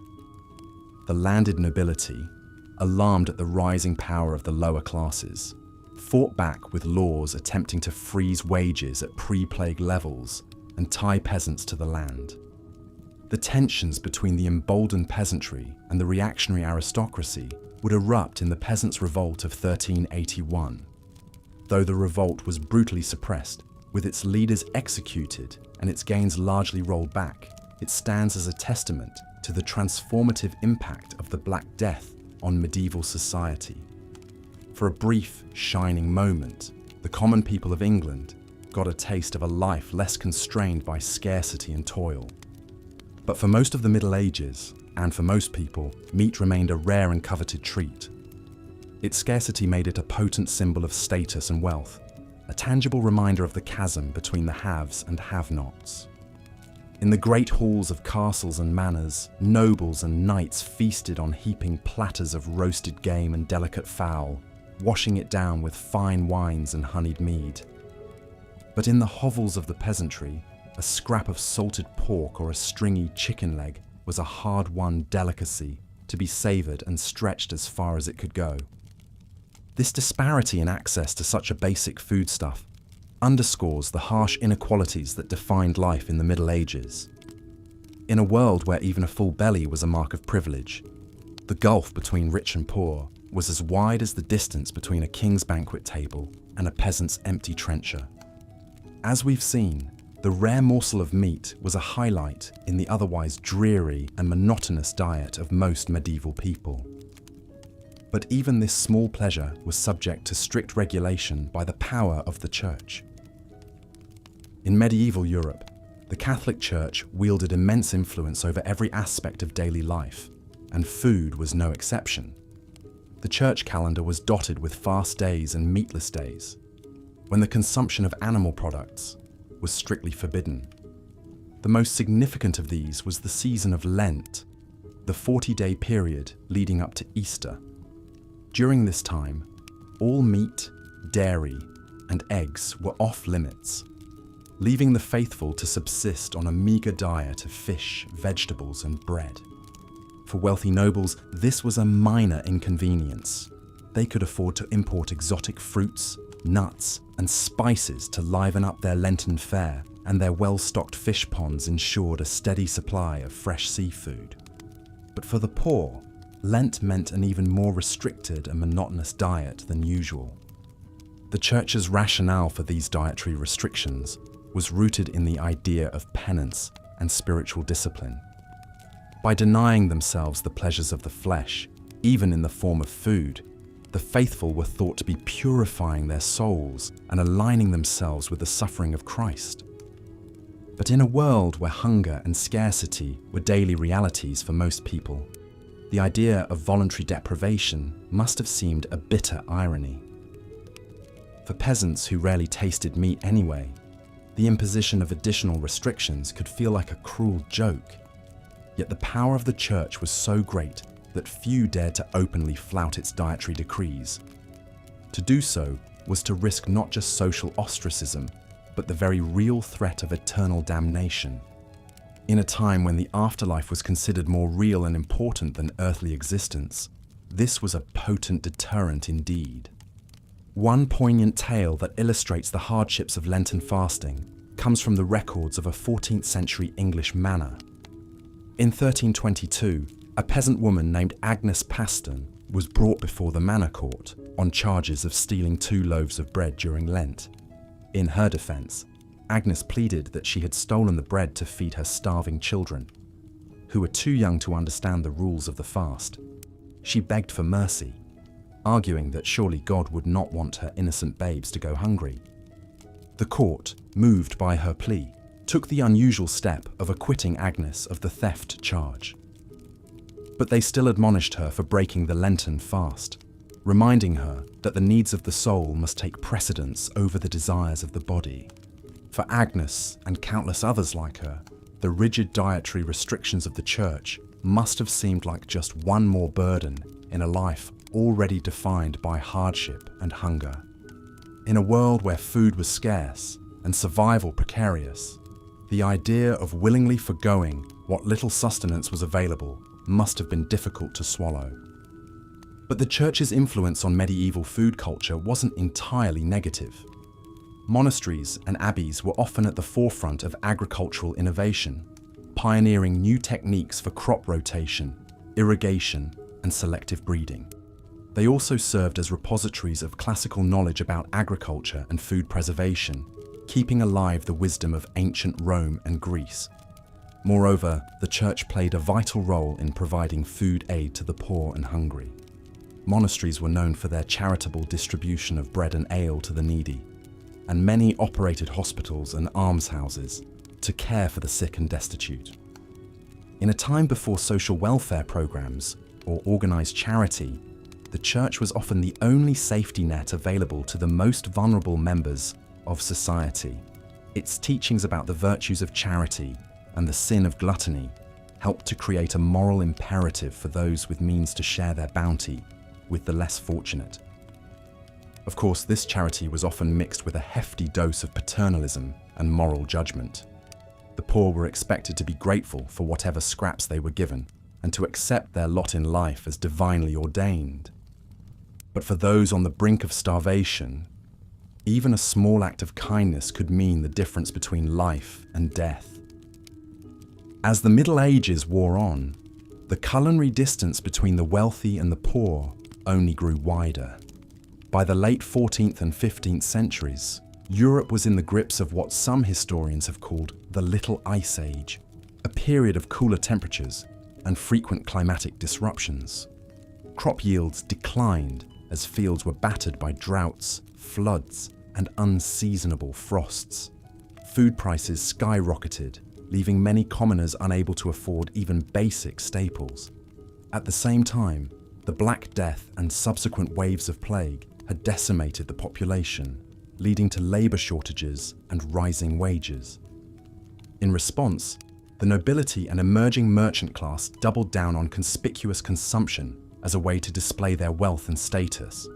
The landed nobility, alarmed at the rising power of the lower classes, fought back with laws attempting to freeze wages at pre-plague levels and tie peasants to the land. The tensions between the emboldened peasantry and the reactionary aristocracy would erupt in the Peasants' Revolt of 1381. Though the revolt was brutally suppressed, with its leaders executed and its gains largely rolled back, it stands as a testament to the transformative impact of the Black Death on medieval society. For a brief, shining moment, the common people of England got a taste of a life less constrained by scarcity and toil. But for most of the Middle Ages, and for most people, meat remained a rare and coveted treat. Its scarcity made it a potent symbol of status and wealth, a tangible reminder of the chasm between the haves and have-nots. In the great halls of castles and manors, nobles and knights feasted on heaping platters of roasted game and delicate fowl, washing it down with fine wines and honeyed mead. But in the hovels of the peasantry, a scrap of salted pork or a stringy chicken leg was a hard-won delicacy to be savoured and stretched as far as it could go. This disparity in access to such a basic foodstuff underscores the harsh inequalities that defined life in the Middle Ages. In a world where even a full belly was a mark of privilege, the gulf between rich and poor was as wide as the distance between a king's banquet table and a peasant's empty trencher. As we've seen, the rare morsel of meat was a highlight in the otherwise dreary and monotonous diet of most medieval people. But even this small pleasure was subject to strict regulation by the power of the Church. In medieval Europe, the Catholic Church wielded immense influence over every aspect of daily life, and food was no exception. The church calendar was dotted with fast days and meatless days, when the consumption of animal products was strictly forbidden. The most significant of these was the season of Lent, the 40-day period leading up to Easter. During this time, all meat, dairy, and eggs were off limits, leaving the faithful to subsist on a meagre diet of fish, vegetables, and bread. For wealthy nobles, this was a minor inconvenience. They could afford to import exotic fruits, nuts, and spices to liven up their Lenten fare, and their well-stocked fish ponds ensured a steady supply of fresh seafood. But for the poor, Lent meant an even more restricted and monotonous diet than usual. The Church's rationale for these dietary restrictions was rooted in the idea of penance and spiritual discipline. By denying themselves the pleasures of the flesh, even in the form of food, the faithful were thought to be purifying their souls and aligning themselves with the suffering of Christ. But in a world where hunger and scarcity were daily realities for most people, the idea of voluntary deprivation must have seemed a bitter irony. For peasants who rarely tasted meat anyway, the imposition of additional restrictions could feel like a cruel joke. Yet the power of the Church was so great that few dared to openly flout its dietary decrees. To do so was to risk not just social ostracism, but the very real threat of eternal damnation. In a time when the afterlife was considered more real and important than earthly existence, this was a potent deterrent indeed. One poignant tale that illustrates the hardships of Lenten fasting comes from the records of a 14th century English manor. In 1322, a peasant woman named Agnes Paston was brought before the manor court on charges of stealing 2 loaves of bread during Lent. In her defence, Agnes pleaded that she had stolen the bread to feed her starving children, who were too young to understand the rules of the fast. She begged for mercy, arguing that surely God would not want her innocent babes to go hungry. The court, moved by her plea, took the unusual step of acquitting Agnes of the theft charge. But they still admonished her for breaking the Lenten fast, reminding her that the needs of the soul must take precedence over the desires of the body. For Agnes and countless others like her, the rigid dietary restrictions of the church must have seemed like just one more burden in a life already defined by hardship and hunger. In a world where food was scarce and survival precarious, the idea of willingly forgoing what little sustenance was available must have been difficult to swallow. But the church's influence on medieval food culture wasn't entirely negative. Monasteries and abbeys were often at the forefront of agricultural innovation, pioneering new techniques for crop rotation, irrigation, and selective breeding. They also served as repositories of classical knowledge about agriculture and food preservation, keeping alive the wisdom of ancient Rome and Greece. Moreover, the church played a vital role in providing food aid to the poor and hungry. Monasteries were known for their charitable distribution of bread and ale to the needy, and many operated hospitals and almshouses to care for the sick and destitute. In a time before social welfare programs or organized charity, the church was often the only safety net available to the most vulnerable members of society. Its teachings about the virtues of charity and the sin of gluttony helped to create a moral imperative for those with means to share their bounty with the less fortunate. Of course, this charity was often mixed with a hefty dose of paternalism and moral judgment. The poor were expected to be grateful for whatever scraps they were given and to accept their lot in life as divinely ordained. But for those on the brink of starvation, even a small act of kindness could mean the difference between life and death. As the Middle Ages wore on, the culinary distance between the wealthy and the poor only grew wider. By the late 14th and 15th centuries, Europe was in the grips of what some historians have called the Little Ice Age, a period of cooler temperatures and frequent climatic disruptions. Crop yields declined as fields were battered by droughts, floods, and unseasonable frosts. Food prices skyrocketed, leaving many commoners unable to afford even basic staples. At the same time, the Black Death and subsequent waves of plague had decimated the population, leading to labor shortages and rising wages. In response, the nobility and emerging merchant class doubled down on conspicuous consumption as a way to display their wealth and status.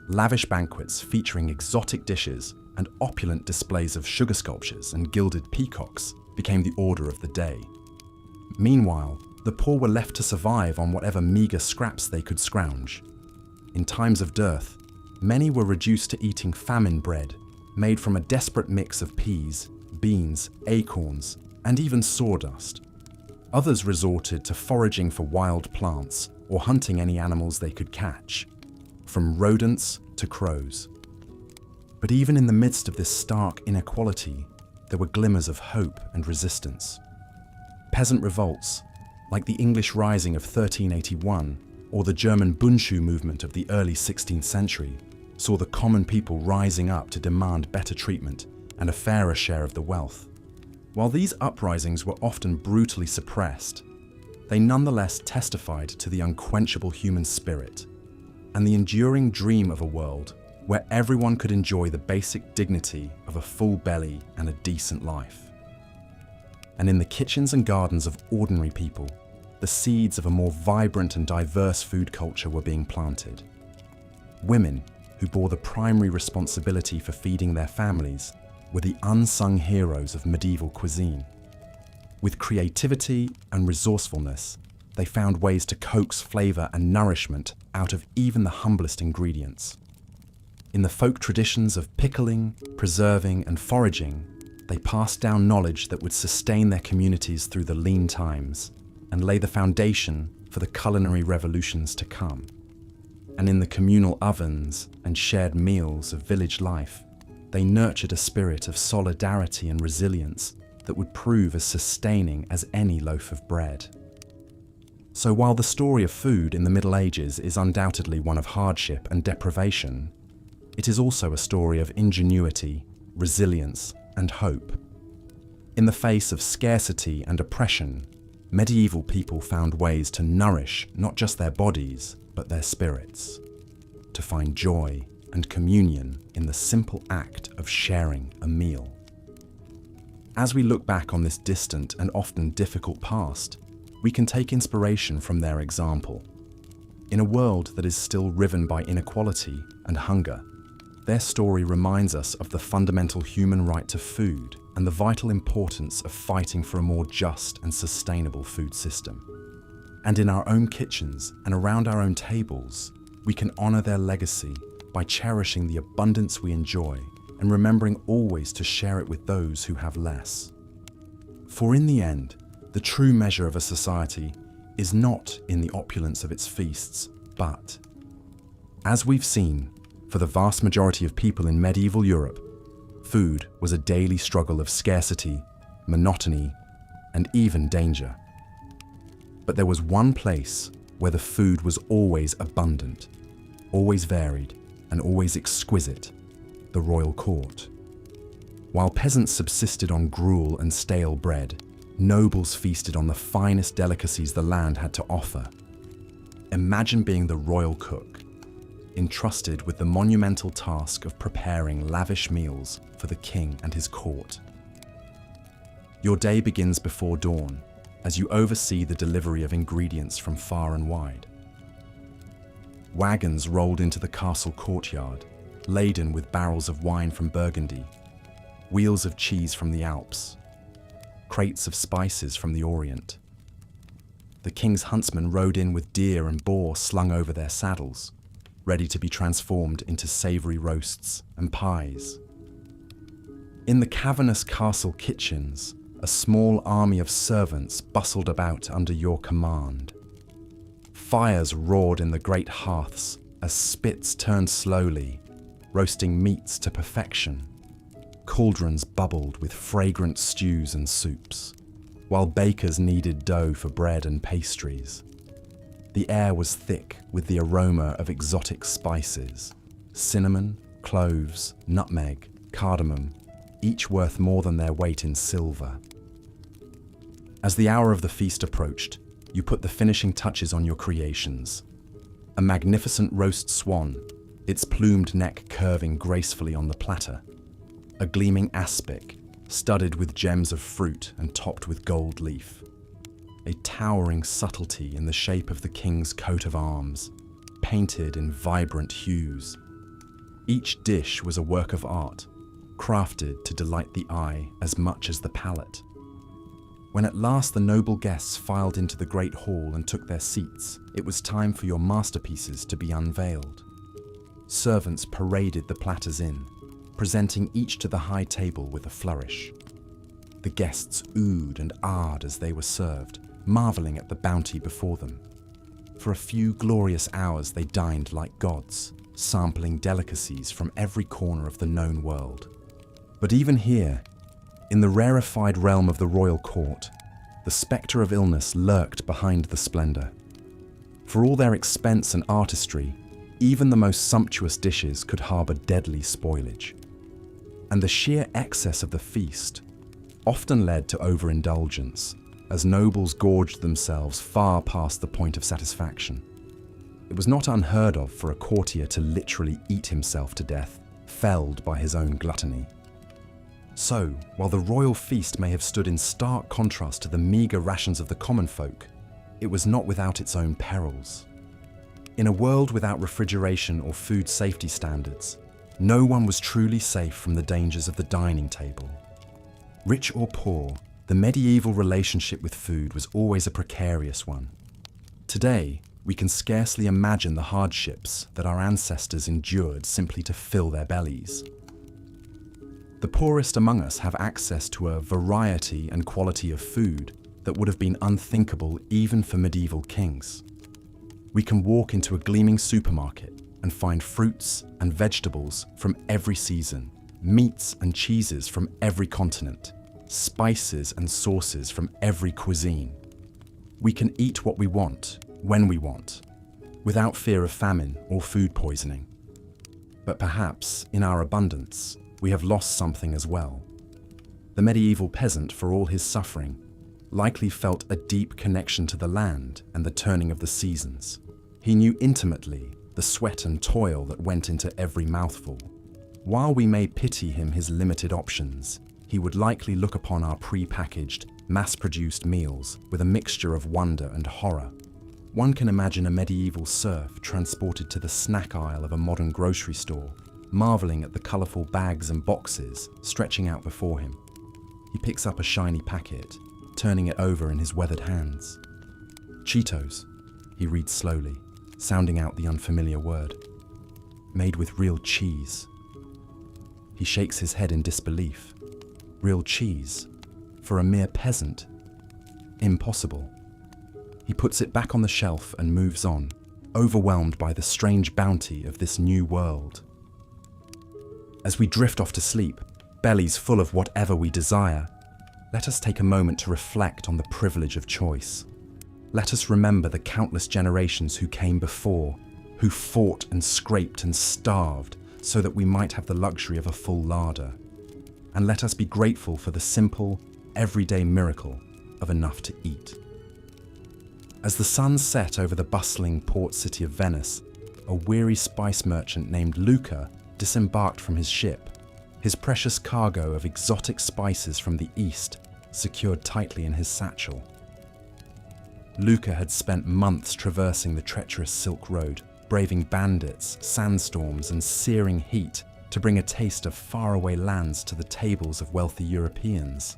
Lavish banquets featuring exotic dishes and opulent displays of sugar sculptures and gilded peacocks became the order of the day. Meanwhile, the poor were left to survive on whatever meager scraps they could scrounge. In times of dearth, many were reduced to eating famine bread, made from a desperate mix of peas, beans, acorns, and even sawdust. Others resorted to foraging for wild plants or hunting any animals they could catch, from rodents to crows. But even in the midst of this stark inequality, there were glimmers of hope and resistance. Peasant revolts, like the English Rising of 1381 or the German Bundschuh movement of the early 16th century, saw the common people rising up to demand better treatment and a fairer share of the wealth. While these uprisings were often brutally suppressed, they nonetheless testified to the unquenchable human spirit and the enduring dream of a world where everyone could enjoy the basic dignity of a full belly and a decent life. And in the kitchens and gardens of ordinary people, the seeds of a more vibrant and diverse food culture were being planted. Women, who bore the primary responsibility for feeding their families, were the unsung heroes of medieval cuisine. With creativity and resourcefulness, they found ways to coax flavor and nourishment out of even the humblest ingredients. In the folk traditions of pickling, preserving, and foraging, they passed down knowledge that would sustain their communities through the lean times and lay the foundation for the culinary revolutions to come. And in the communal ovens and shared meals of village life, they nurtured a spirit of solidarity and resilience that would prove as sustaining as any loaf of bread. So while the story of food in the Middle Ages is undoubtedly one of hardship and deprivation, it is also a story of ingenuity, resilience, and hope. In the face of scarcity and oppression, medieval people found ways to nourish not just their bodies, but their spirits, to find joy and communion in the simple act of sharing a meal. As we look back on this distant and often difficult past, we can take inspiration from their example. In a world that is still riven by inequality and hunger, their story reminds us of the fundamental human right to food and the vital importance of fighting for a more just and sustainable food system. And in our own kitchens and around our own tables, we can honor their legacy by cherishing the abundance we enjoy and remembering always to share it with those who have less. For in the end, the true measure of a society is not in the opulence of its feasts, but, as we've seen, for the vast majority of people in medieval Europe, food was a daily struggle of scarcity, monotony, and even danger. But there was one place where the food was always abundant, always varied, and always exquisite: the royal court. While peasants subsisted on gruel and stale bread, nobles feasted on the finest delicacies the land had to offer. Imagine being the royal cook, entrusted with the monumental task of preparing lavish meals for the king and his court. Your day begins before dawn as you oversee the delivery of ingredients from far and wide. Wagons rolled into the castle courtyard, laden with barrels of wine from Burgundy, wheels of cheese from the Alps, crates of spices from the Orient. The king's huntsmen rode in with deer and boar slung over their saddles, ready to be transformed into savory roasts and pies. In the cavernous castle kitchens, a small army of servants bustled about under your command. Fires roared in the great hearths as spits turned slowly, roasting meats to perfection. Cauldrons bubbled with fragrant stews and soups, while bakers kneaded dough for bread and pastries. The air was thick with the aroma of exotic spices: cinnamon, cloves, nutmeg, cardamom, each worth more than their weight in silver. As the hour of the feast approached, you put the finishing touches on your creations. A magnificent roast swan, its plumed neck curving gracefully on the platter. A gleaming aspic, studded with gems of fruit and topped with gold leaf. A towering subtlety in the shape of the king's coat of arms, painted in vibrant hues. Each dish was a work of art, crafted to delight the eye as much as the palate. When at last the noble guests filed into the great hall and took their seats, it was time for your masterpieces to be unveiled. Servants paraded the platters in, presenting each to the high table with a flourish. The guests oohed and ahed as they were served, marveling at the bounty before them. For a few glorious hours they dined like gods, sampling delicacies from every corner of the known world. But even here, in the rarefied realm of the royal court, the spectre of illness lurked behind the splendor. For all their expense and artistry, even the most sumptuous dishes could harbor deadly spoilage. And the sheer excess of the feast often led to overindulgence, as nobles gorged themselves far past the point of satisfaction. It was not unheard of for a courtier to literally eat himself to death, felled by his own gluttony. So, while the royal feast may have stood in stark contrast to the meagre rations of the common folk, it was not without its own perils. In a world without refrigeration or food safety standards, no one was truly safe from the dangers of the dining table. Rich or poor, the medieval relationship with food was always a precarious one. Today, we can scarcely imagine the hardships that our ancestors endured simply to fill their bellies. The poorest among us have access to a variety and quality of food that would have been unthinkable even for medieval kings. We can walk into a gleaming supermarket and find fruits and vegetables from every season, meats and cheeses from every continent, spices and sauces from every cuisine. We can eat what we want, when we want, without fear of famine or food poisoning. But perhaps, in our abundance, we have lost something as well. The medieval peasant, for all his suffering, likely felt a deep connection to the land and the turning of the seasons. He knew intimately the sweat and toil that went into every mouthful. While we may pity him his limited options, he would likely look upon our pre-packaged, mass-produced meals with a mixture of wonder and horror. One can imagine a medieval serf transported to the snack aisle of a modern grocery store, marveling at the colourful bags and boxes stretching out before him. He picks up a shiny packet, turning it over in his weathered hands. Cheetos, he reads slowly, sounding out the unfamiliar word. Made with real cheese. He shakes his head in disbelief. Real cheese? For a mere peasant? Impossible. He puts it back on the shelf and moves on, overwhelmed by the strange bounty of this new world. As we drift off to sleep, bellies full of whatever we desire, let us take a moment to reflect on the privilege of choice. Let us remember the countless generations who came before, who fought and scraped and starved so that we might have the luxury of a full larder. And let us be grateful for the simple, everyday miracle of enough to eat. As the sun set over the bustling port city of Venice, a weary spice merchant named Luca disembarked from his ship, his precious cargo of exotic spices from the east secured tightly in his satchel. Luca had spent months traversing the treacherous Silk Road, braving bandits, sandstorms, and searing heat to bring a taste of faraway lands to the tables of wealthy Europeans.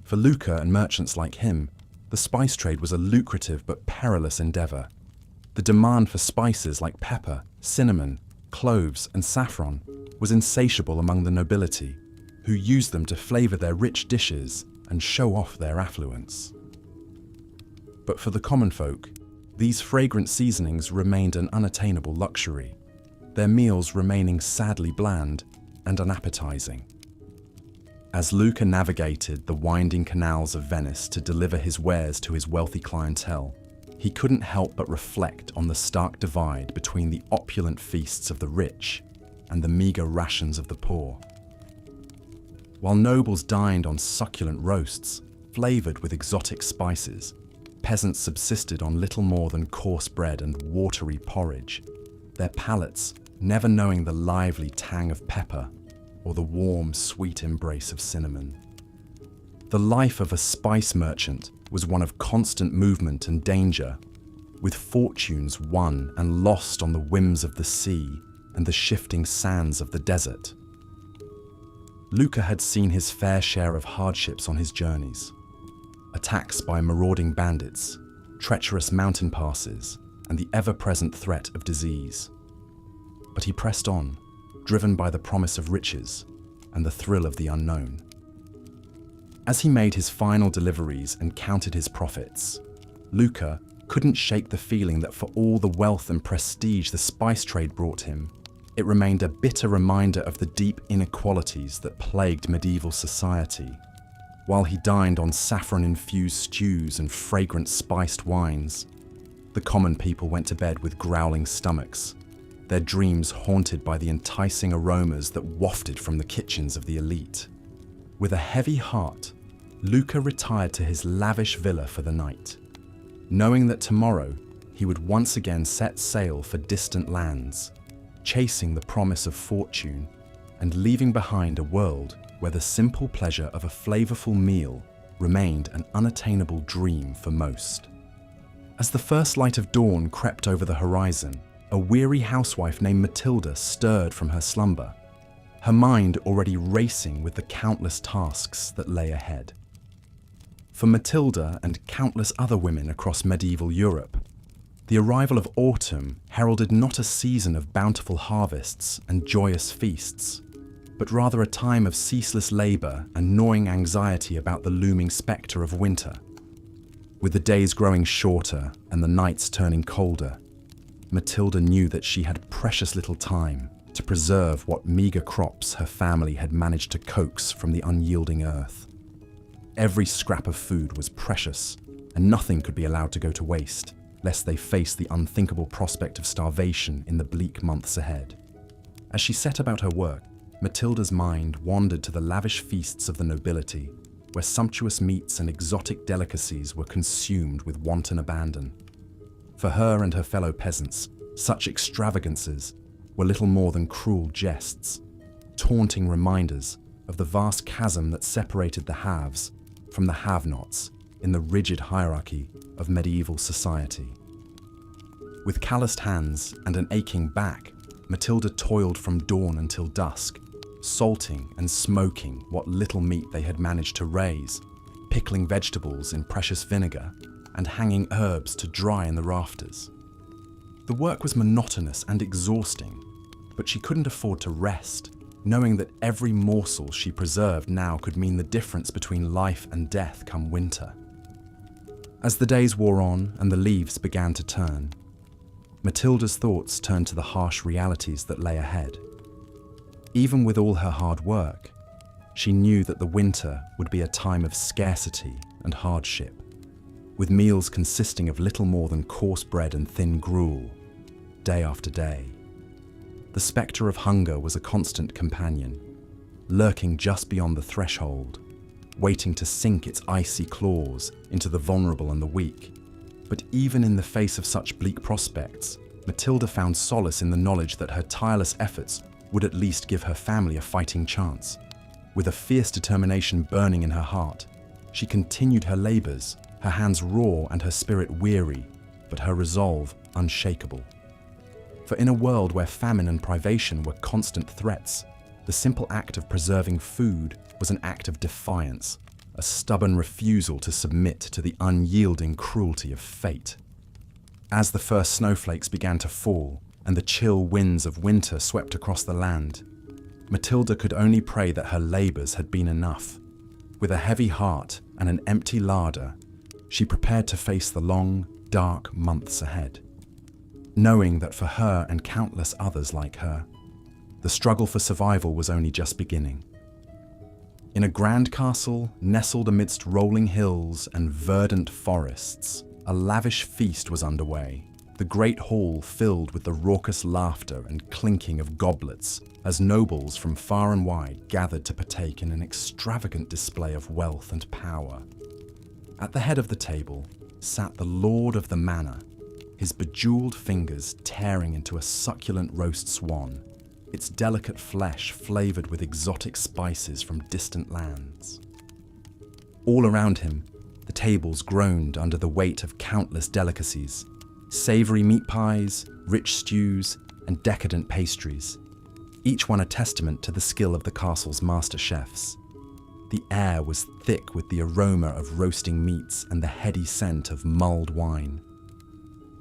For Luca and merchants like him, the spice trade was a lucrative but perilous endeavour. The demand for spices like pepper, cinnamon, cloves, and saffron was insatiable among the nobility, who used them to flavour their rich dishes and show off their affluence. But for the common folk, these fragrant seasonings remained an unattainable luxury, their meals remaining sadly bland and unappetizing. As Luca navigated the winding canals of Venice to deliver his wares to his wealthy clientele, he couldn't help but reflect on the stark divide between the opulent feasts of the rich and the meagre rations of the poor. While nobles dined on succulent roasts, flavoured with exotic spices, peasants subsisted on little more than coarse bread and watery porridge, their palates never knowing the lively tang of pepper or the warm, sweet embrace of cinnamon. The life of a spice merchant was one of constant movement and danger, with fortunes won and lost on the whims of the sea and the shifting sands of the desert. Luca had seen his fair share of hardships on his journeys. Attacks by marauding bandits, treacherous mountain passes, and the ever-present threat of disease. But he pressed on, driven by the promise of riches and the thrill of the unknown. As he made his final deliveries and counted his profits, Luca couldn't shake the feeling that for all the wealth and prestige the spice trade brought him, it remained a bitter reminder of the deep inequalities that plagued medieval society. While he dined on saffron-infused stews and fragrant spiced wines, the common people went to bed with growling stomachs, their dreams haunted by the enticing aromas that wafted from the kitchens of the elite. With a heavy heart, Luca retired to his lavish villa for the night, knowing that tomorrow he would once again set sail for distant lands, chasing the promise of fortune and leaving behind a world where the simple pleasure of a flavorful meal remained an unattainable dream for most. As the first light of dawn crept over the horizon, a weary housewife named Matilda stirred from her slumber, her mind already racing with the countless tasks that lay ahead. For Matilda and countless other women across medieval Europe, The arrival of autumn heralded not a season of bountiful harvests and joyous feasts, but rather a time of ceaseless labour and gnawing anxiety about the looming spectre of winter. With the days growing shorter and the nights turning colder, Matilda knew that she had precious little time to preserve what meagre crops her family had managed to coax from the unyielding earth. Every scrap of food was precious, and nothing could be allowed to go to waste, lest they face the unthinkable prospect of starvation in the bleak months ahead. As she set about her work, Matilda's mind wandered to the lavish feasts of the nobility, where sumptuous meats and exotic delicacies were consumed with wanton abandon. For her and her fellow peasants, such extravagances were little more than cruel jests, taunting reminders of the vast chasm that separated the haves from the have-nots in the rigid hierarchy of medieval society. With calloused hands and an aching back, Matilda toiled from dawn until dusk, salting and smoking what little meat they had managed to raise, pickling vegetables in precious vinegar, and hanging herbs to dry in the rafters. The work was monotonous and exhausting, but she couldn't afford to rest, knowing that every morsel she preserved now could mean the difference between life and death come winter. As the days wore on and the leaves began to turn, Matilda's thoughts turned to the harsh realities that lay ahead. Even with all her hard work, she knew that the winter would be a time of scarcity and hardship, with meals consisting of little more than coarse bread and thin gruel, day after day. The spectre of hunger was a constant companion, lurking just beyond the threshold, waiting to sink its icy claws into the vulnerable and the weak. But even in the face of such bleak prospects, Matilda found solace in the knowledge that her tireless efforts would at least give her family a fighting chance. With a fierce determination burning in her heart, she continued her labours, her hands raw and her spirit weary, but her resolve unshakable. For in a world where famine and privation were constant threats, the simple act of preserving food was an act of defiance, a stubborn refusal to submit to the unyielding cruelty of fate. As the first snowflakes began to fall and the chill winds of winter swept across the land, Matilda could only pray that her labours had been enough. With a heavy heart and an empty larder, she prepared to face the long, dark months ahead, knowing that for her and countless others like her, the struggle for survival was only just beginning. In a grand castle nestled amidst rolling hills and verdant forests, a lavish feast was underway, the great hall filled with the raucous laughter and clinking of goblets as nobles from far and wide gathered to partake in an extravagant display of wealth and power. At the head of the table sat the lord of the manor, his bejeweled fingers tearing into a succulent roast swan, its delicate flesh flavoured with exotic spices from distant lands. All around him, the tables groaned under the weight of countless delicacies, savoury meat pies, rich stews, and decadent pastries, each one a testament to the skill of the castle's master chefs. The air was thick with the aroma of roasting meats and the heady scent of mulled wine,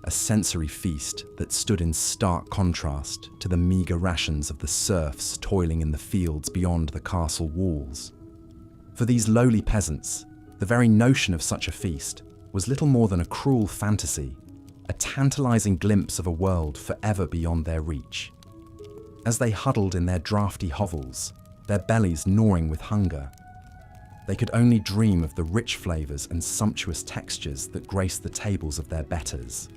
a sensory feast that stood in stark contrast to the meagre rations of the serfs toiling in the fields beyond the castle walls. For these lowly peasants, the very notion of such a feast was little more than a cruel fantasy, a tantalizing glimpse of a world forever beyond their reach. As they huddled in their draughty hovels, their bellies gnawing with hunger, they could only dream of the rich flavors and sumptuous textures that graced the tables of their betters.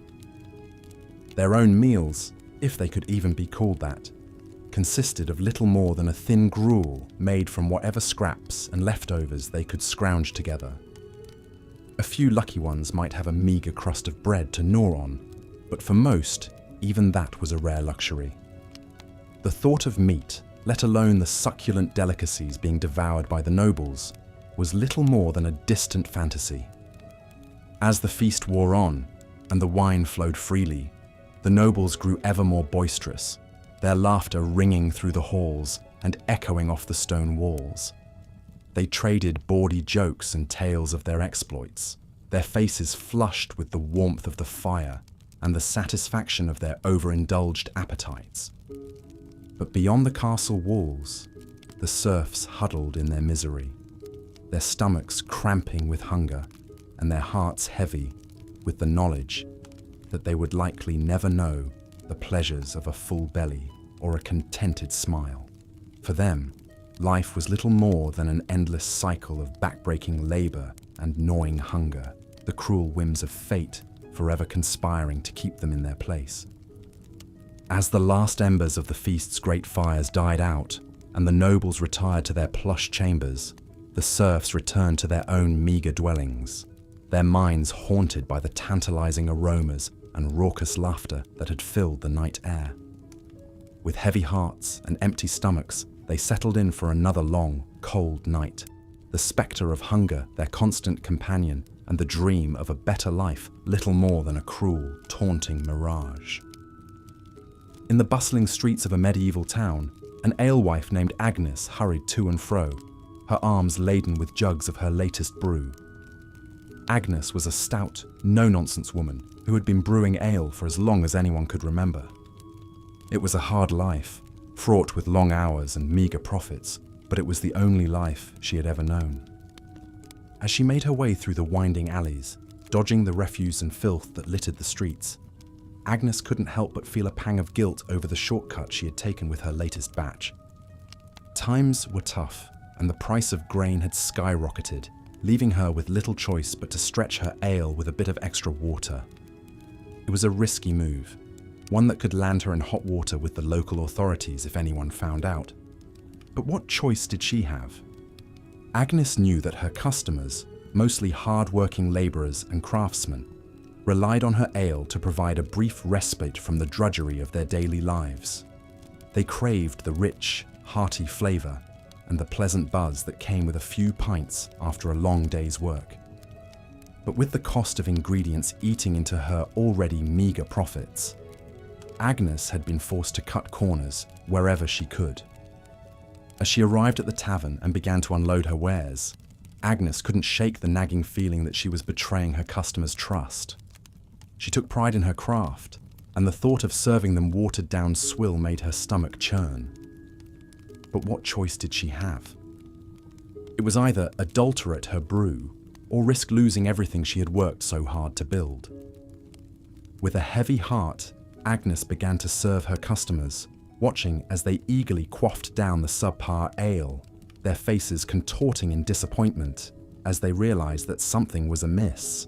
Their own meals, if they could even be called that, consisted of little more than a thin gruel made from whatever scraps and leftovers they could scrounge together. A few lucky ones might have a meagre crust of bread to gnaw on, but for most, even that was a rare luxury. The thought of meat, let alone the succulent delicacies being devoured by the nobles, was little more than a distant fantasy. As the feast wore on, and the wine flowed freely, the nobles grew ever more boisterous, their laughter ringing through the halls and echoing off the stone walls. They traded bawdy jokes and tales of their exploits, their faces flushed with the warmth of the fire, and the satisfaction of their overindulged appetites. But beyond the castle walls, the serfs huddled in their misery, their stomachs cramping with hunger and their hearts heavy with the knowledge that they would likely never know the pleasures of a full belly or a contented smile. For them, life was little more than an endless cycle of backbreaking labor and gnawing hunger, the cruel whims of fate forever conspiring to keep them in their place. As the last embers of the feast's great fires died out and the nobles retired to their plush chambers, the serfs returned to their own meager dwellings, their minds haunted by the tantalizing aromas and raucous laughter that had filled the night air. With heavy hearts and empty stomachs, they settled in for another long, cold night, the spectre of hunger their constant companion and the dream of a better life little more than a cruel, taunting mirage. In the bustling streets of a medieval town, an alewife named Agnes hurried to and fro, her arms laden with jugs of her latest brew. Agnes was a stout, no-nonsense woman who had been brewing ale for as long as anyone could remember. It was a hard life, fraught with long hours and meager profits, but it was the only life she had ever known. As she made her way through the winding alleys, dodging the refuse and filth that littered the streets, Agnes couldn't help but feel a pang of guilt over the shortcut she had taken with her latest batch. Times were tough, and the price of grain had skyrocketed, leaving her with little choice but to stretch her ale with a bit of extra water. It was a risky move, one that could land her in hot water with the local authorities if anyone found out. But what choice did she have? Agnes knew that her customers, mostly hard-working labourers and craftsmen, relied on her ale to provide a brief respite from the drudgery of their daily lives. They craved the rich, hearty flavour and the pleasant buzz that came with a few pints after a long day's work. But with the cost of ingredients eating into her already meagre profits, Agnes had been forced to cut corners wherever she could. As she arrived at the tavern and began to unload her wares, Agnes couldn't shake the nagging feeling that she was betraying her customers' trust. She took pride in her craft, and the thought of serving them watered-down swill made her stomach churn. But what choice did she have? It was either adulterate her brew or risk losing everything she had worked so hard to build. With a heavy heart, Agnes began to serve her customers, watching as they eagerly quaffed down the subpar ale, their faces contorting in disappointment as they realized that something was amiss.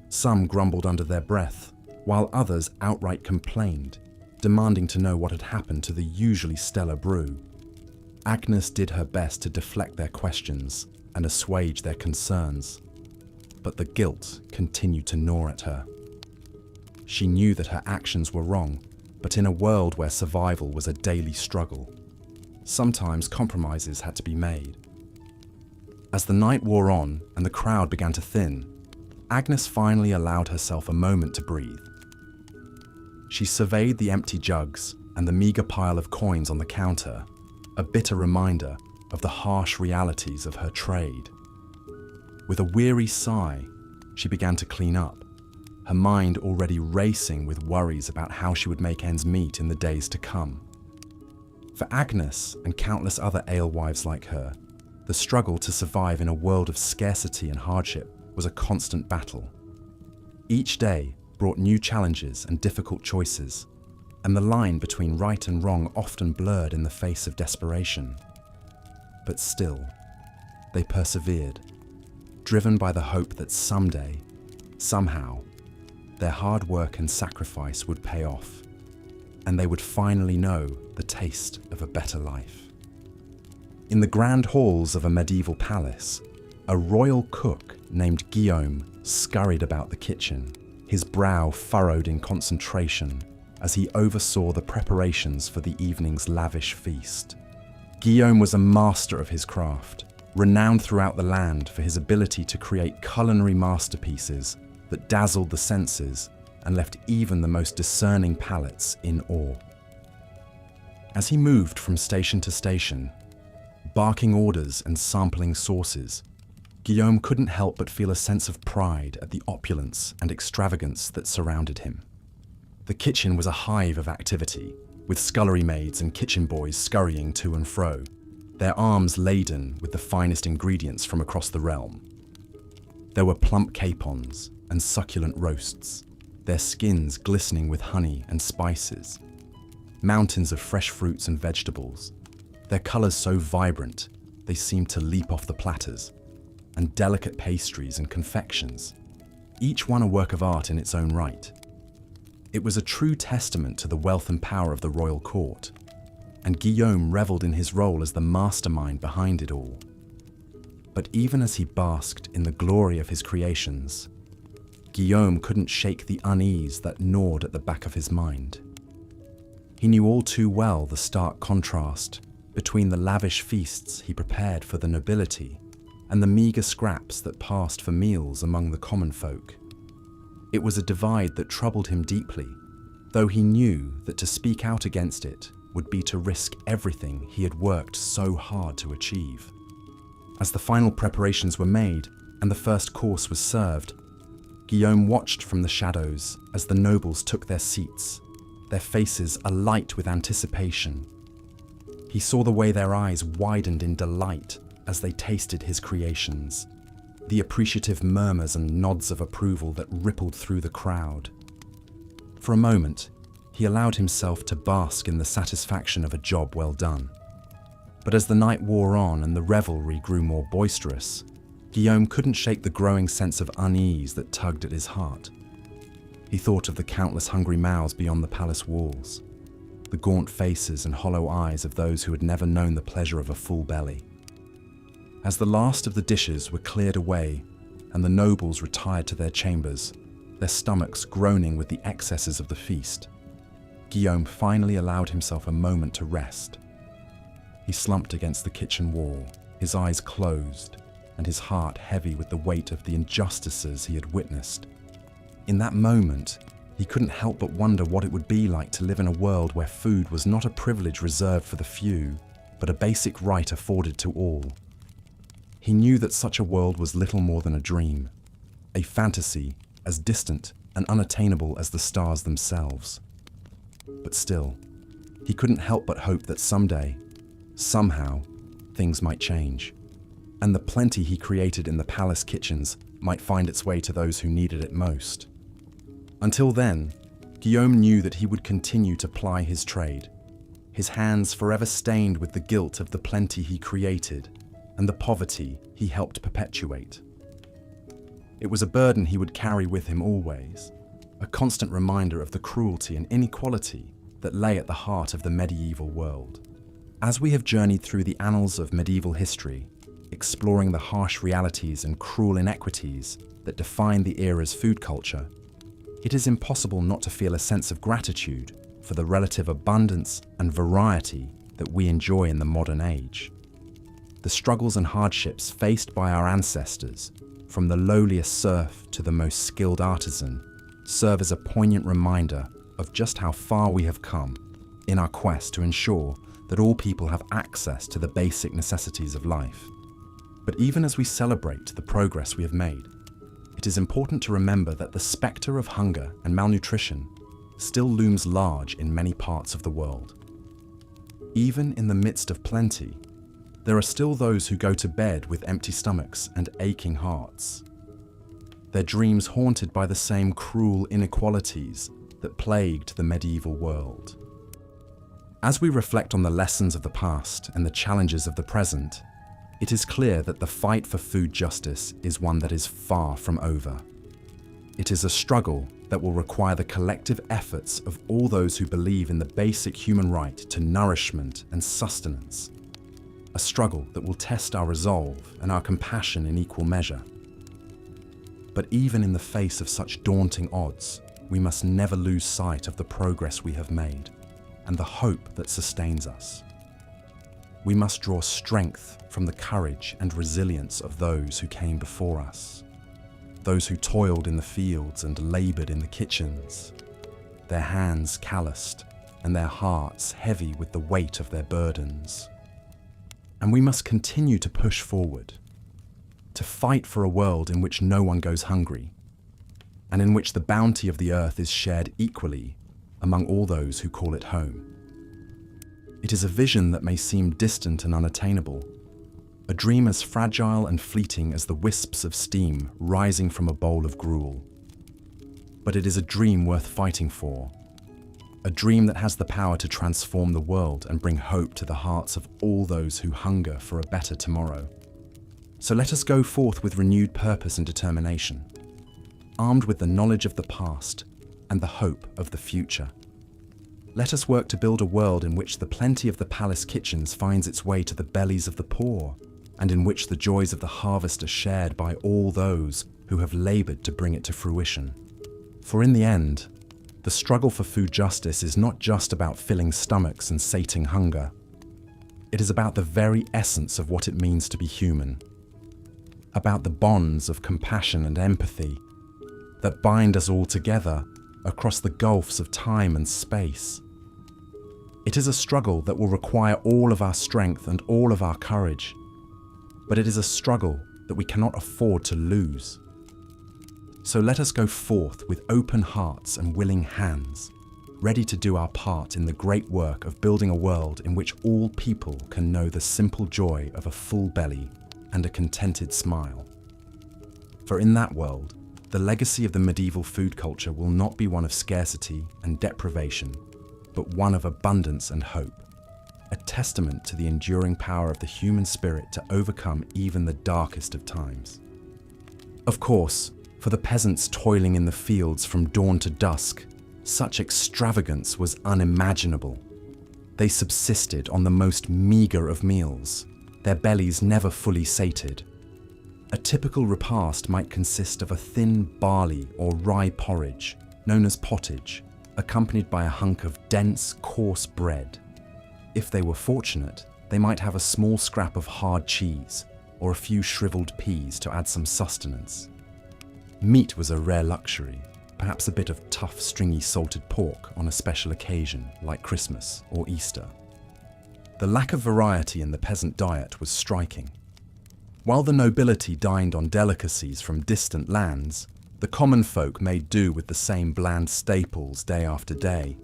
Some grumbled under their breath, while others outright complained, demanding to know what had happened to the usually stellar brew. Agnes did her best to deflect their questions and assuage their concerns, but the guilt continued to gnaw at her. She knew that her actions were wrong, but in a world where survival was a daily struggle, sometimes compromises had to be made. As the night wore on and the crowd began to thin, Agnes finally allowed herself a moment to breathe. She surveyed the empty jugs and the meager pile of coins on the counter, a bitter reminder of the harsh realities of her trade. With a weary sigh, she began to clean up, her mind already racing with worries about how she would make ends meet in the days to come. For Agnes and countless other alewives like her, the struggle to survive in a world of scarcity and hardship was a constant battle. Each day brought new challenges and difficult choices, and the line between right and wrong often blurred in the face of desperation. But still, they persevered, driven by the hope that someday, somehow, their hard work and sacrifice would pay off, and they would finally know the taste of a better life. In the grand halls of a medieval palace, a royal cook named Guillaume scurried about the kitchen, his brow furrowed in concentration as he oversaw the preparations for the evening's lavish feast. Guillaume was a master of his craft, renowned throughout the land for his ability to create culinary masterpieces that dazzled the senses and left even the most discerning palates in awe. As he moved from station to station, barking orders and sampling sauces, Guillaume couldn't help but feel a sense of pride at the opulence and extravagance that surrounded him. The kitchen was a hive of activity, with scullery maids and kitchen boys scurrying to and fro, their arms laden with the finest ingredients from across the realm. There were plump capons and succulent roasts, their skins glistening with honey and spices, mountains of fresh fruits and vegetables, their colours so vibrant they seemed to leap off the platters, and delicate pastries and confections, each one a work of art in its own right. It was a true testament to the wealth and power of the royal court, and Guillaume revelled in his role as the mastermind behind it all. But even as he basked in the glory of his creations, Guillaume couldn't shake the unease that gnawed at the back of his mind. He knew all too well the stark contrast between the lavish feasts he prepared for the nobility and the meagre scraps that passed for meals among the common folk. It was a divide that troubled him deeply, though he knew that to speak out against it would be to risk everything he had worked so hard to achieve. As the final preparations were made and the first course was served, Guillaume watched from the shadows as the nobles took their seats, their faces alight with anticipation. He saw the way their eyes widened in delight as they tasted his creations, the appreciative murmurs and nods of approval that rippled through the crowd. For a moment, he allowed himself to bask in the satisfaction of a job well done. But as the night wore on and the revelry grew more boisterous, Guillaume couldn't shake the growing sense of unease that tugged at his heart. He thought of the countless hungry mouths beyond the palace walls, the gaunt faces and hollow eyes of those who had never known the pleasure of a full belly. As the last of the dishes were cleared away and the nobles retired to their chambers, their stomachs groaning with the excesses of the feast, Guillaume finally allowed himself a moment to rest. He slumped against the kitchen wall, his eyes closed, and his heart heavy with the weight of the injustices he had witnessed. In that moment, he couldn't help but wonder what it would be like to live in a world where food was not a privilege reserved for the few, but a basic right afforded to all. He knew that such a world was little more than a dream, a fantasy as distant and unattainable as the stars themselves. But still, he couldn't help but hope that someday, somehow, things might change, and the plenty he created in the palace kitchens might find its way to those who needed it most. Until then, Guillaume knew that he would continue to ply his trade, his hands forever stained with the guilt of the plenty he created and the poverty he helped perpetuate. It was a burden he would carry with him always, a constant reminder of the cruelty and inequality that lay at the heart of the medieval world. As we have journeyed through the annals of medieval history, exploring the harsh realities and cruel inequities that define the era's food culture, it is impossible not to feel a sense of gratitude for the relative abundance and variety that we enjoy in the modern age. The struggles and hardships faced by our ancestors, from the lowliest serf to the most skilled artisan, serve as a poignant reminder of just how far we have come in our quest to ensure that all people have access to the basic necessities of life. But even as we celebrate the progress we have made, it is important to remember that the spectre of hunger and malnutrition still looms large in many parts of the world. Even in the midst of plenty, there are still those who go to bed with empty stomachs and aching hearts, their dreams haunted by the same cruel inequalities that plagued the medieval world. As we reflect on the lessons of the past and the challenges of the present, it is clear that the fight for food justice is one that is far from over. It is a struggle that will require the collective efforts of all those who believe in the basic human right to nourishment and sustenance. A struggle that will test our resolve and our compassion in equal measure. But even in the face of such daunting odds, we must never lose sight of the progress we have made and the hope that sustains us. We must draw strength from the courage and resilience of those who came before us, those who toiled in the fields and labored in the kitchens, their hands calloused and their hearts heavy with the weight of their burdens. And we must continue to push forward, to fight for a world in which no one goes hungry, and in which the bounty of the earth is shared equally among all those who call it home. It is a vision that may seem distant and unattainable, a dream as fragile and fleeting as the wisps of steam rising from a bowl of gruel. But it is a dream worth fighting for, a dream that has the power to transform the world and bring hope to the hearts of all those who hunger for a better tomorrow. So let us go forth with renewed purpose and determination, armed with the knowledge of the past and the hope of the future. Let us work to build a world in which the plenty of the palace kitchens finds its way to the bellies of the poor, and in which the joys of the harvest are shared by all those who have labored to bring it to fruition. For in the end, the struggle for food justice is not just about filling stomachs and sating hunger. It is about the very essence of what it means to be human, about the bonds of compassion and empathy that bind us all together across the gulfs of time and space. It is a struggle that will require all of our strength and all of our courage, but it is a struggle that we cannot afford to lose. So let us go forth with open hearts and willing hands, ready to do our part in the great work of building a world in which all people can know the simple joy of a full belly and a contented smile. For in that world, the legacy of the medieval food culture will not be one of scarcity and deprivation, but one of abundance and hope, a testament to the enduring power of the human spirit to overcome even the darkest of times. Of course, for the peasants toiling in the fields from dawn to dusk, such extravagance was unimaginable. They subsisted on the most meagre of meals, their bellies never fully sated. A typical repast might consist of a thin barley or rye porridge, known as pottage, accompanied by a hunk of dense, coarse bread. If they were fortunate, they might have a small scrap of hard cheese or a few shriveled peas to add some sustenance. Meat was a rare luxury, perhaps a bit of tough, stringy salted pork on a special occasion like Christmas or Easter. The lack of variety in the peasant diet was striking. While the nobility dined on delicacies from distant lands, the common folk made do with the same bland staples day after day.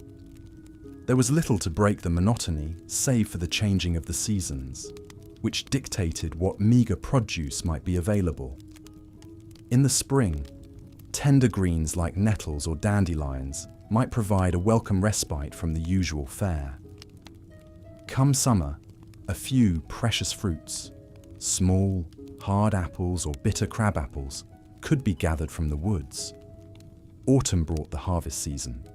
There was little to break the monotony save for the changing of the seasons, which dictated what meagre produce might be available. In the spring, tender greens like nettles or dandelions might provide a welcome respite from the usual fare. Come summer, a few precious fruits, small, hard apples or bitter crab apples, could be gathered from the woods. Autumn brought the harvest season,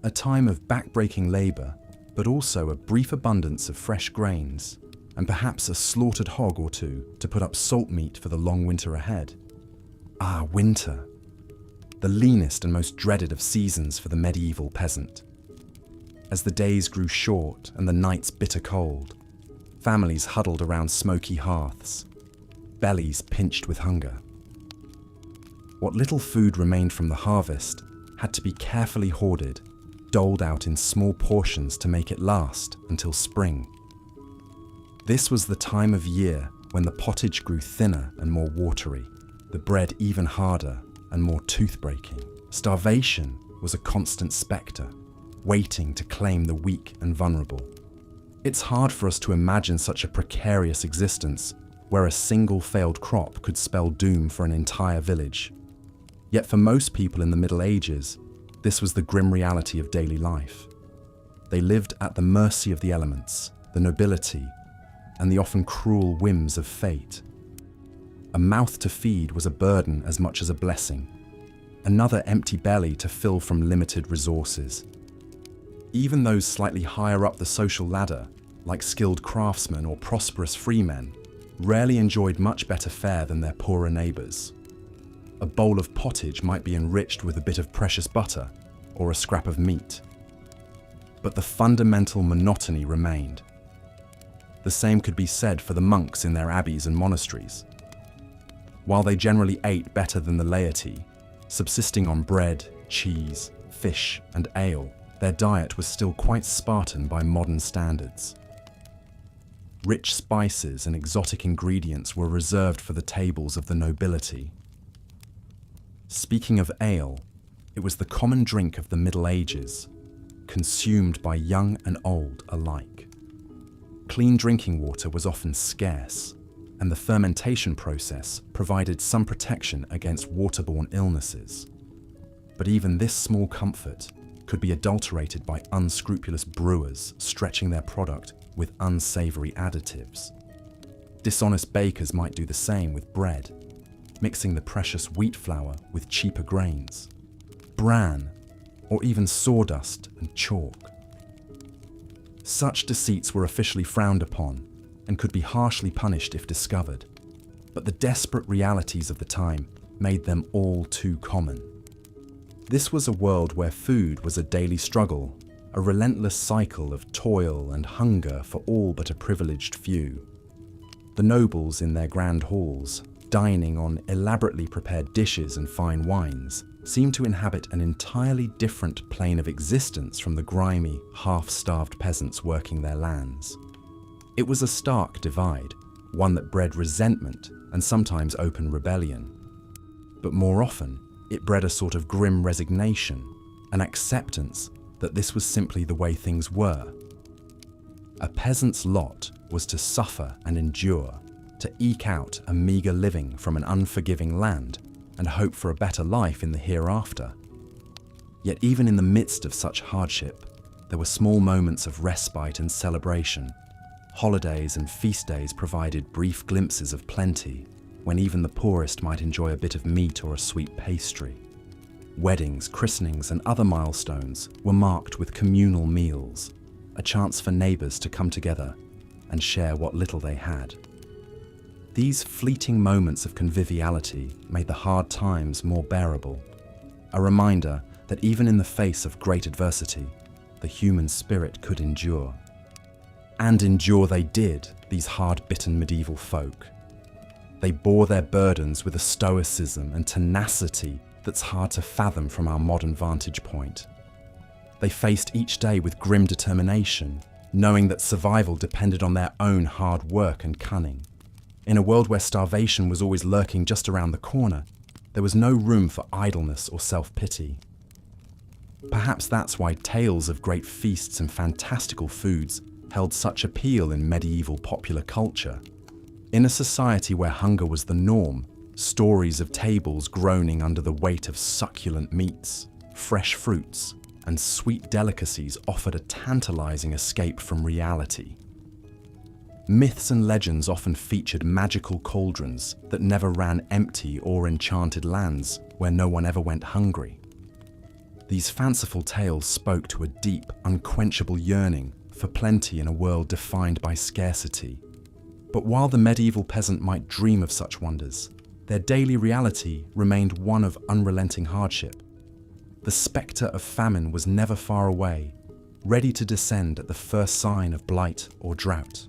a time of back-breaking labour, but also a brief abundance of fresh grains, and perhaps a slaughtered hog or two to put up salt meat for the long winter ahead. Ah, winter, the leanest and most dreaded of seasons for the medieval peasant. As the days grew short and the nights bitter cold, families huddled around smoky hearths, bellies pinched with hunger. What little food remained from the harvest had to be carefully hoarded, doled out in small portions to make it last until spring. This was the time of year when the pottage grew thinner and more watery, the bread even harder and more tooth-breaking. Starvation was a constant spectre, waiting to claim the weak and vulnerable. It's hard for us to imagine such a precarious existence where a single failed crop could spell doom for an entire village. Yet for most people in the Middle Ages, this was the grim reality of daily life. They lived at the mercy of the elements, the nobility, and the often cruel whims of fate. A mouth to feed was a burden as much as a blessing, another empty belly to fill from limited resources. Even those slightly higher up the social ladder, like skilled craftsmen or prosperous freemen, rarely enjoyed much better fare than their poorer neighbours. A bowl of pottage might be enriched with a bit of precious butter or a scrap of meat. But the fundamental monotony remained. The same could be said for the monks in their abbeys and monasteries. While they generally ate better than the laity, subsisting on bread, cheese, fish, and ale, their diet was still quite Spartan by modern standards. Rich spices and exotic ingredients were reserved for the tables of the nobility. Speaking of ale, it was the common drink of the Middle Ages, consumed by young and old alike. Clean drinking water was often scarce, and the fermentation process provided some protection against waterborne illnesses. But even this small comfort could be adulterated by unscrupulous brewers stretching their product with unsavory additives. Dishonest bakers might do the same with bread, mixing the precious wheat flour with cheaper grains, bran, or even sawdust and chalk. Such deceits were officially frowned upon and could be harshly punished if discovered, but the desperate realities of the time made them all too common. This was a world where food was a daily struggle, a relentless cycle of toil and hunger for all but a privileged few. The nobles in their grand halls, dining on elaborately prepared dishes and fine wines, seemed to inhabit an entirely different plane of existence from the grimy, half-starved peasants working their lands. It was a stark divide, one that bred resentment and sometimes open rebellion. But more often, it bred a sort of grim resignation, an acceptance that this was simply the way things were. A peasant's lot was to suffer and endure, to eke out a meagre living from an unforgiving land and hope for a better life in the hereafter. Yet even in the midst of such hardship, there were small moments of respite and celebration. Holidays and feast days provided brief glimpses of plenty, when even the poorest might enjoy a bit of meat or a sweet pastry. Weddings, christenings, and other milestones were marked with communal meals, a chance for neighbours to come together and share what little they had. These fleeting moments of conviviality made the hard times more bearable, a reminder that even in the face of great adversity, the human spirit could endure. And endure they did, these hard-bitten medieval folk. They bore their burdens with a stoicism and tenacity that's hard to fathom from our modern vantage point. They faced each day with grim determination, knowing that survival depended on their own hard work and cunning. In a world where starvation was always lurking just around the corner, there was no room for idleness or self-pity. Perhaps that's why tales of great feasts and fantastical foods held such appeal in medieval popular culture. In a society where hunger was the norm, stories of tables groaning under the weight of succulent meats, fresh fruits, and sweet delicacies offered a tantalizing escape from reality. Myths and legends often featured magical cauldrons that never ran empty or enchanted lands where no one ever went hungry. These fanciful tales spoke to a deep, unquenchable yearning for plenty in a world defined by scarcity. But while the medieval peasant might dream of such wonders, their daily reality remained one of unrelenting hardship. The spectre of famine was never far away, ready to descend at the first sign of blight or drought.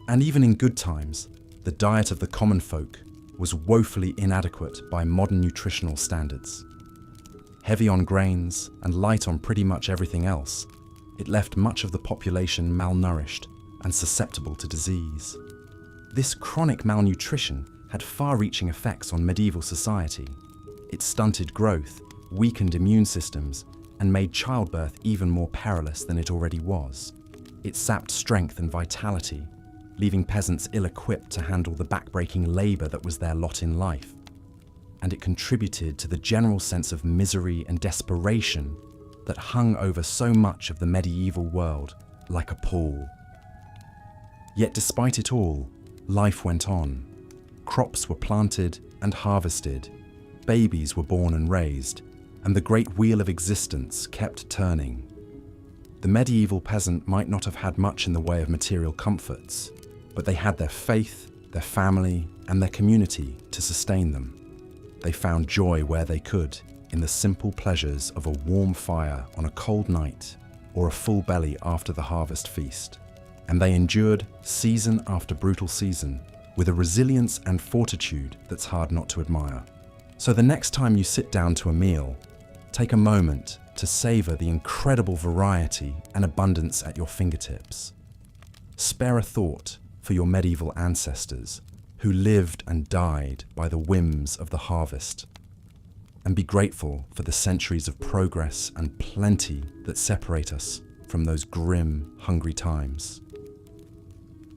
And even in good times, the diet of the common folk was woefully inadequate by modern nutritional standards. Heavy on grains and light on pretty much everything else, it left much of the population malnourished and susceptible to disease. This chronic malnutrition had far-reaching effects on medieval society. It stunted growth, weakened immune systems, and made childbirth even more perilous than it already was. It sapped strength and vitality, leaving peasants ill-equipped to handle the backbreaking labour that was their lot in life. And it contributed to the general sense of misery and desperation that hung over so much of the medieval world like a pall. Yet despite it all, life went on. Crops were planted and harvested, babies were born and raised, and the great wheel of existence kept turning. The medieval peasant might not have had much in the way of material comforts, but they had their faith, their family, and their community to sustain them. They found joy where they could, in the simple pleasures of a warm fire on a cold night or a full belly after the harvest feast. And they endured season after brutal season with a resilience and fortitude that's hard not to admire. So the next time you sit down to a meal, take a moment to savor the incredible variety and abundance at your fingertips. Spare a thought for your medieval ancestors who lived and died by the whims of the harvest. and be grateful for the centuries of progress and plenty that separate us from those grim, hungry times.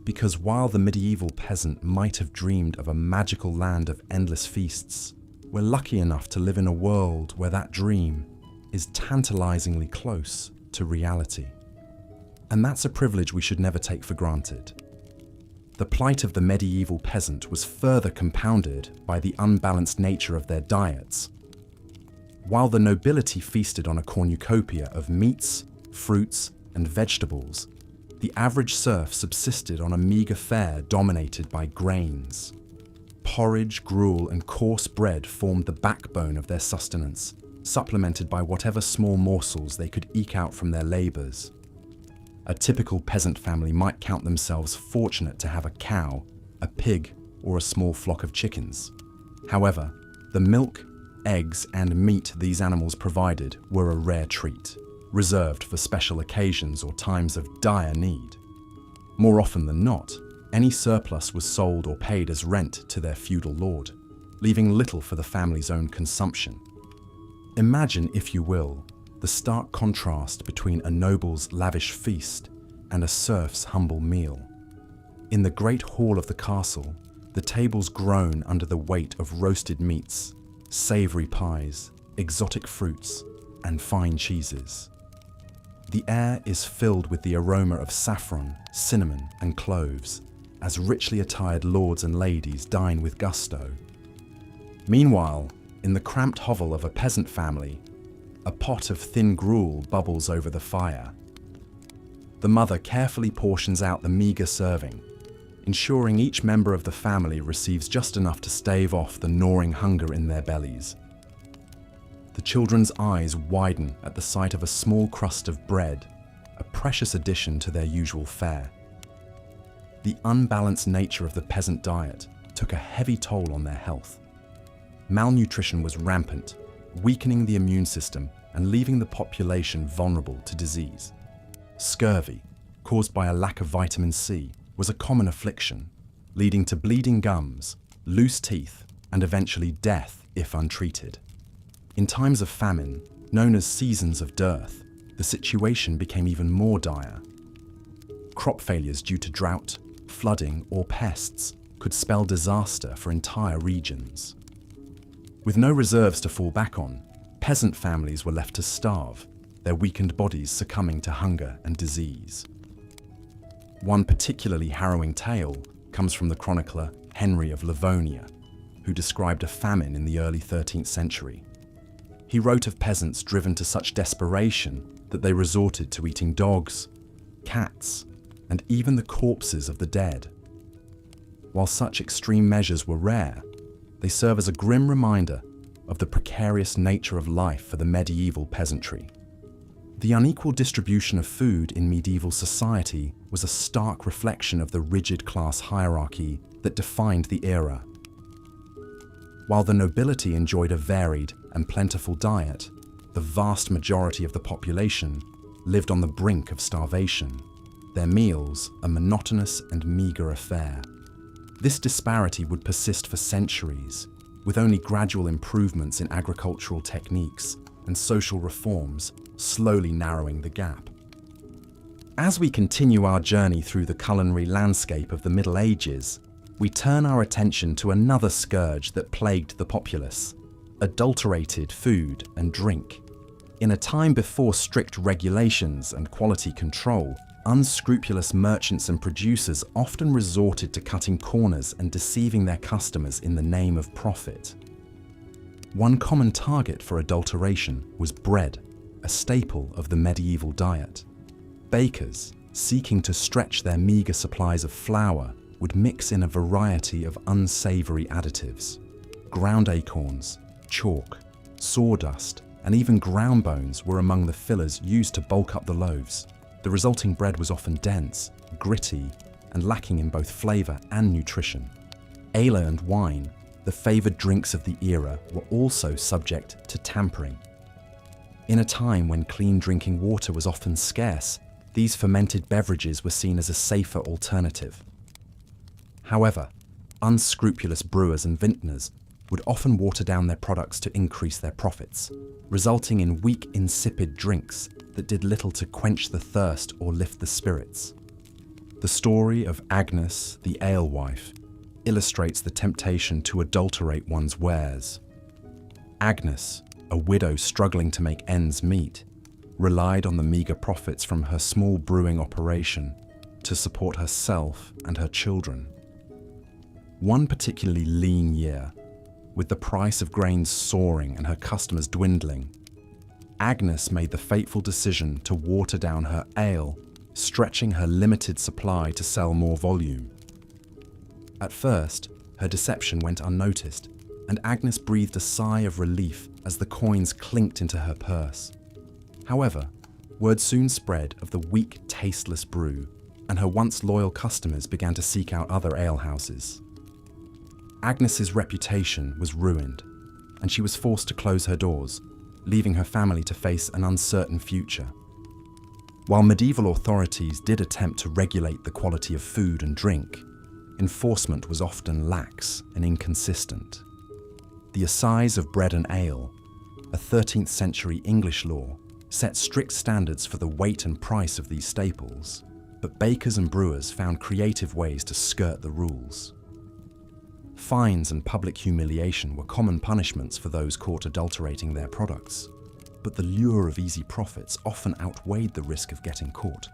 Because while the medieval peasant might have dreamed of a magical land of endless feasts, we're lucky enough to live in a world where that dream is tantalizingly close to reality. And that's a privilege we should never take for granted. The plight of the medieval peasant was further compounded by the unbalanced nature of their diets. While the nobility feasted on a cornucopia of meats, fruits, and vegetables, the average serf subsisted on a meagre fare dominated by grains. Porridge, gruel, and coarse bread formed the backbone of their sustenance, supplemented by whatever small morsels they could eke out from their labours. A typical peasant family might count themselves fortunate to have a cow, a pig, or a small flock of chickens. However, the milk, eggs, and meat these animals provided were a rare treat, reserved for special occasions or times of dire need. More often than not, any surplus was sold or paid as rent to their feudal lord, leaving little for the family's own consumption. Imagine, if you will, the stark contrast between a noble's lavish feast and a serf's humble meal. In the great hall of the castle, the tables groan under the weight of roasted meats, savoury pies, exotic fruits, and fine cheeses. The air is filled with the aroma of saffron, cinnamon, and cloves, as richly attired lords and ladies dine with gusto. Meanwhile, in the cramped hovel of a peasant family, a pot of thin gruel bubbles over the fire. The mother carefully portions out the meagre serving, ensuring each member of the family receives just enough to stave off the gnawing hunger in their bellies. The children's eyes widen at the sight of a small crust of bread, a precious addition to their usual fare. The unbalanced nature of the peasant diet took a heavy toll on their health. Malnutrition was rampant, weakening the immune system and leaving the population vulnerable to disease. Scurvy, caused by a lack of vitamin C, was a common affliction, leading to bleeding gums, loose teeth, and eventually death if untreated. In times of famine, known as seasons of dearth, the situation became even more dire. Crop failures due to drought, flooding, or pests could spell disaster for entire regions. With no reserves to fall back on, peasant families were left to starve, their weakened bodies succumbing to hunger and disease. One particularly harrowing tale comes from the chronicler Henry of Livonia, who described a famine in the early 13th century. He wrote of peasants driven to such desperation that they resorted to eating dogs, cats, and even the corpses of the dead. While such extreme measures were rare, they serve as a grim reminder of the precarious nature of life for the medieval peasantry. The unequal distribution of food in medieval society was a stark reflection of the rigid class hierarchy that defined the era. While the nobility enjoyed a varied and plentiful diet, the vast majority of the population lived on the brink of starvation, their meals a monotonous and meagre affair. This disparity would persist for centuries, with only gradual improvements in agricultural techniques and social reforms slowly narrowing the gap. As we continue our journey through the culinary landscape of the Middle Ages, we turn our attention to another scourge that plagued the populace: adulterated food and drink. In a time before strict regulations and quality control, unscrupulous merchants and producers often resorted to cutting corners and deceiving their customers in the name of profit. One common target for adulteration was bread, a staple of the medieval diet. Bakers, seeking to stretch their meagre supplies of flour, would mix in a variety of unsavory additives. Ground acorns, chalk, sawdust, and even ground bones were among the fillers used to bulk up the loaves. The resulting bread was often dense, gritty, and lacking in both flavour and nutrition. Ale and wine, the favoured drinks of the era, were also subject to tampering. In a time when clean drinking water was often scarce, these fermented beverages were seen as a safer alternative. However, unscrupulous brewers and vintners would often water down their products to increase their profits, resulting in weak, insipid drinks that did little to quench the thirst or lift the spirits. The story of Agnes, the alewife, illustrates the temptation to adulterate one's wares. Agnes, a widow struggling to make ends meet, relied on the meagre profits from her small brewing operation to support herself and her children. One particularly lean year, with the price of grains soaring and her customers dwindling, Agnes made the fateful decision to water down her ale, stretching her limited supply to sell more volume. At first, her deception went unnoticed, and Agnes breathed a sigh of relief as the coins clinked into her purse. However, word soon spread of the weak, tasteless brew, and her once loyal customers began to seek out other alehouses. Agnes's reputation was ruined, and she was forced to close her doors, leaving her family to face an uncertain future. While medieval authorities did attempt to regulate the quality of food and drink, enforcement was often lax and inconsistent. The Assize of Bread and Ale, a 13th century English law, set strict standards for the weight and price of these staples, but bakers and brewers found creative ways to skirt the rules. Fines and public humiliation were common punishments for those caught adulterating their products, but the lure of easy profits often outweighed the risk of getting caught.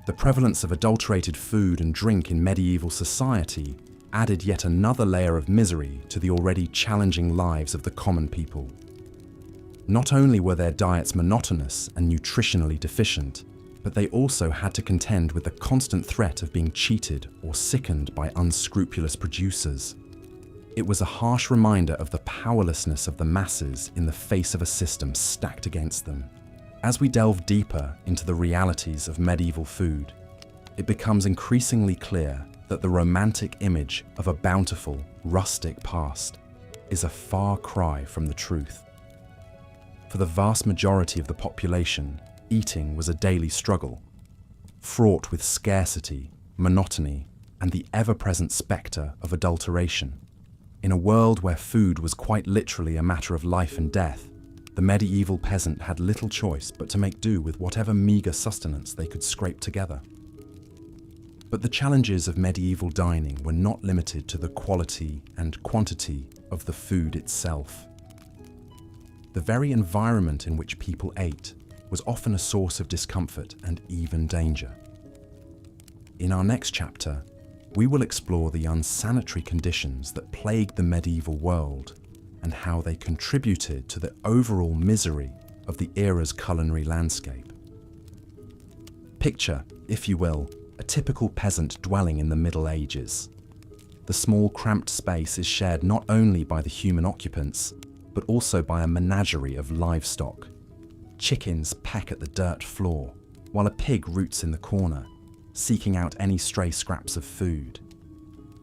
The prevalence of adulterated food and drink in medieval society added yet another layer of misery to the already challenging lives of the common people. Not only were their diets monotonous and nutritionally deficient, but they also had to contend with the constant threat of being cheated or sickened by unscrupulous producers. It was a harsh reminder of the powerlessness of the masses in the face of a system stacked against them. As we delve deeper into the realities of medieval food, it becomes increasingly clear that the romantic image of a bountiful, rustic past is a far cry from the truth. For the vast majority of the population, eating was a daily struggle, fraught with scarcity, monotony, and the ever-present spectre of adulteration. In a world where food was quite literally a matter of life and death, the medieval peasant had little choice but to make do with whatever meagre sustenance they could scrape together. But the challenges of medieval dining were not limited to the quality and quantity of the food itself. The very environment in which people ate was often a source of discomfort and even danger. In our next chapter, we will explore the unsanitary conditions that plagued the medieval world and how they contributed to the overall misery of the era's culinary landscape. Picture, if you will, a typical peasant dwelling in the Middle Ages. The small, cramped space is shared not only by the human occupants, but also by a menagerie of livestock. Chickens peck at the dirt floor, while a pig roots in the corner, seeking out any stray scraps of food.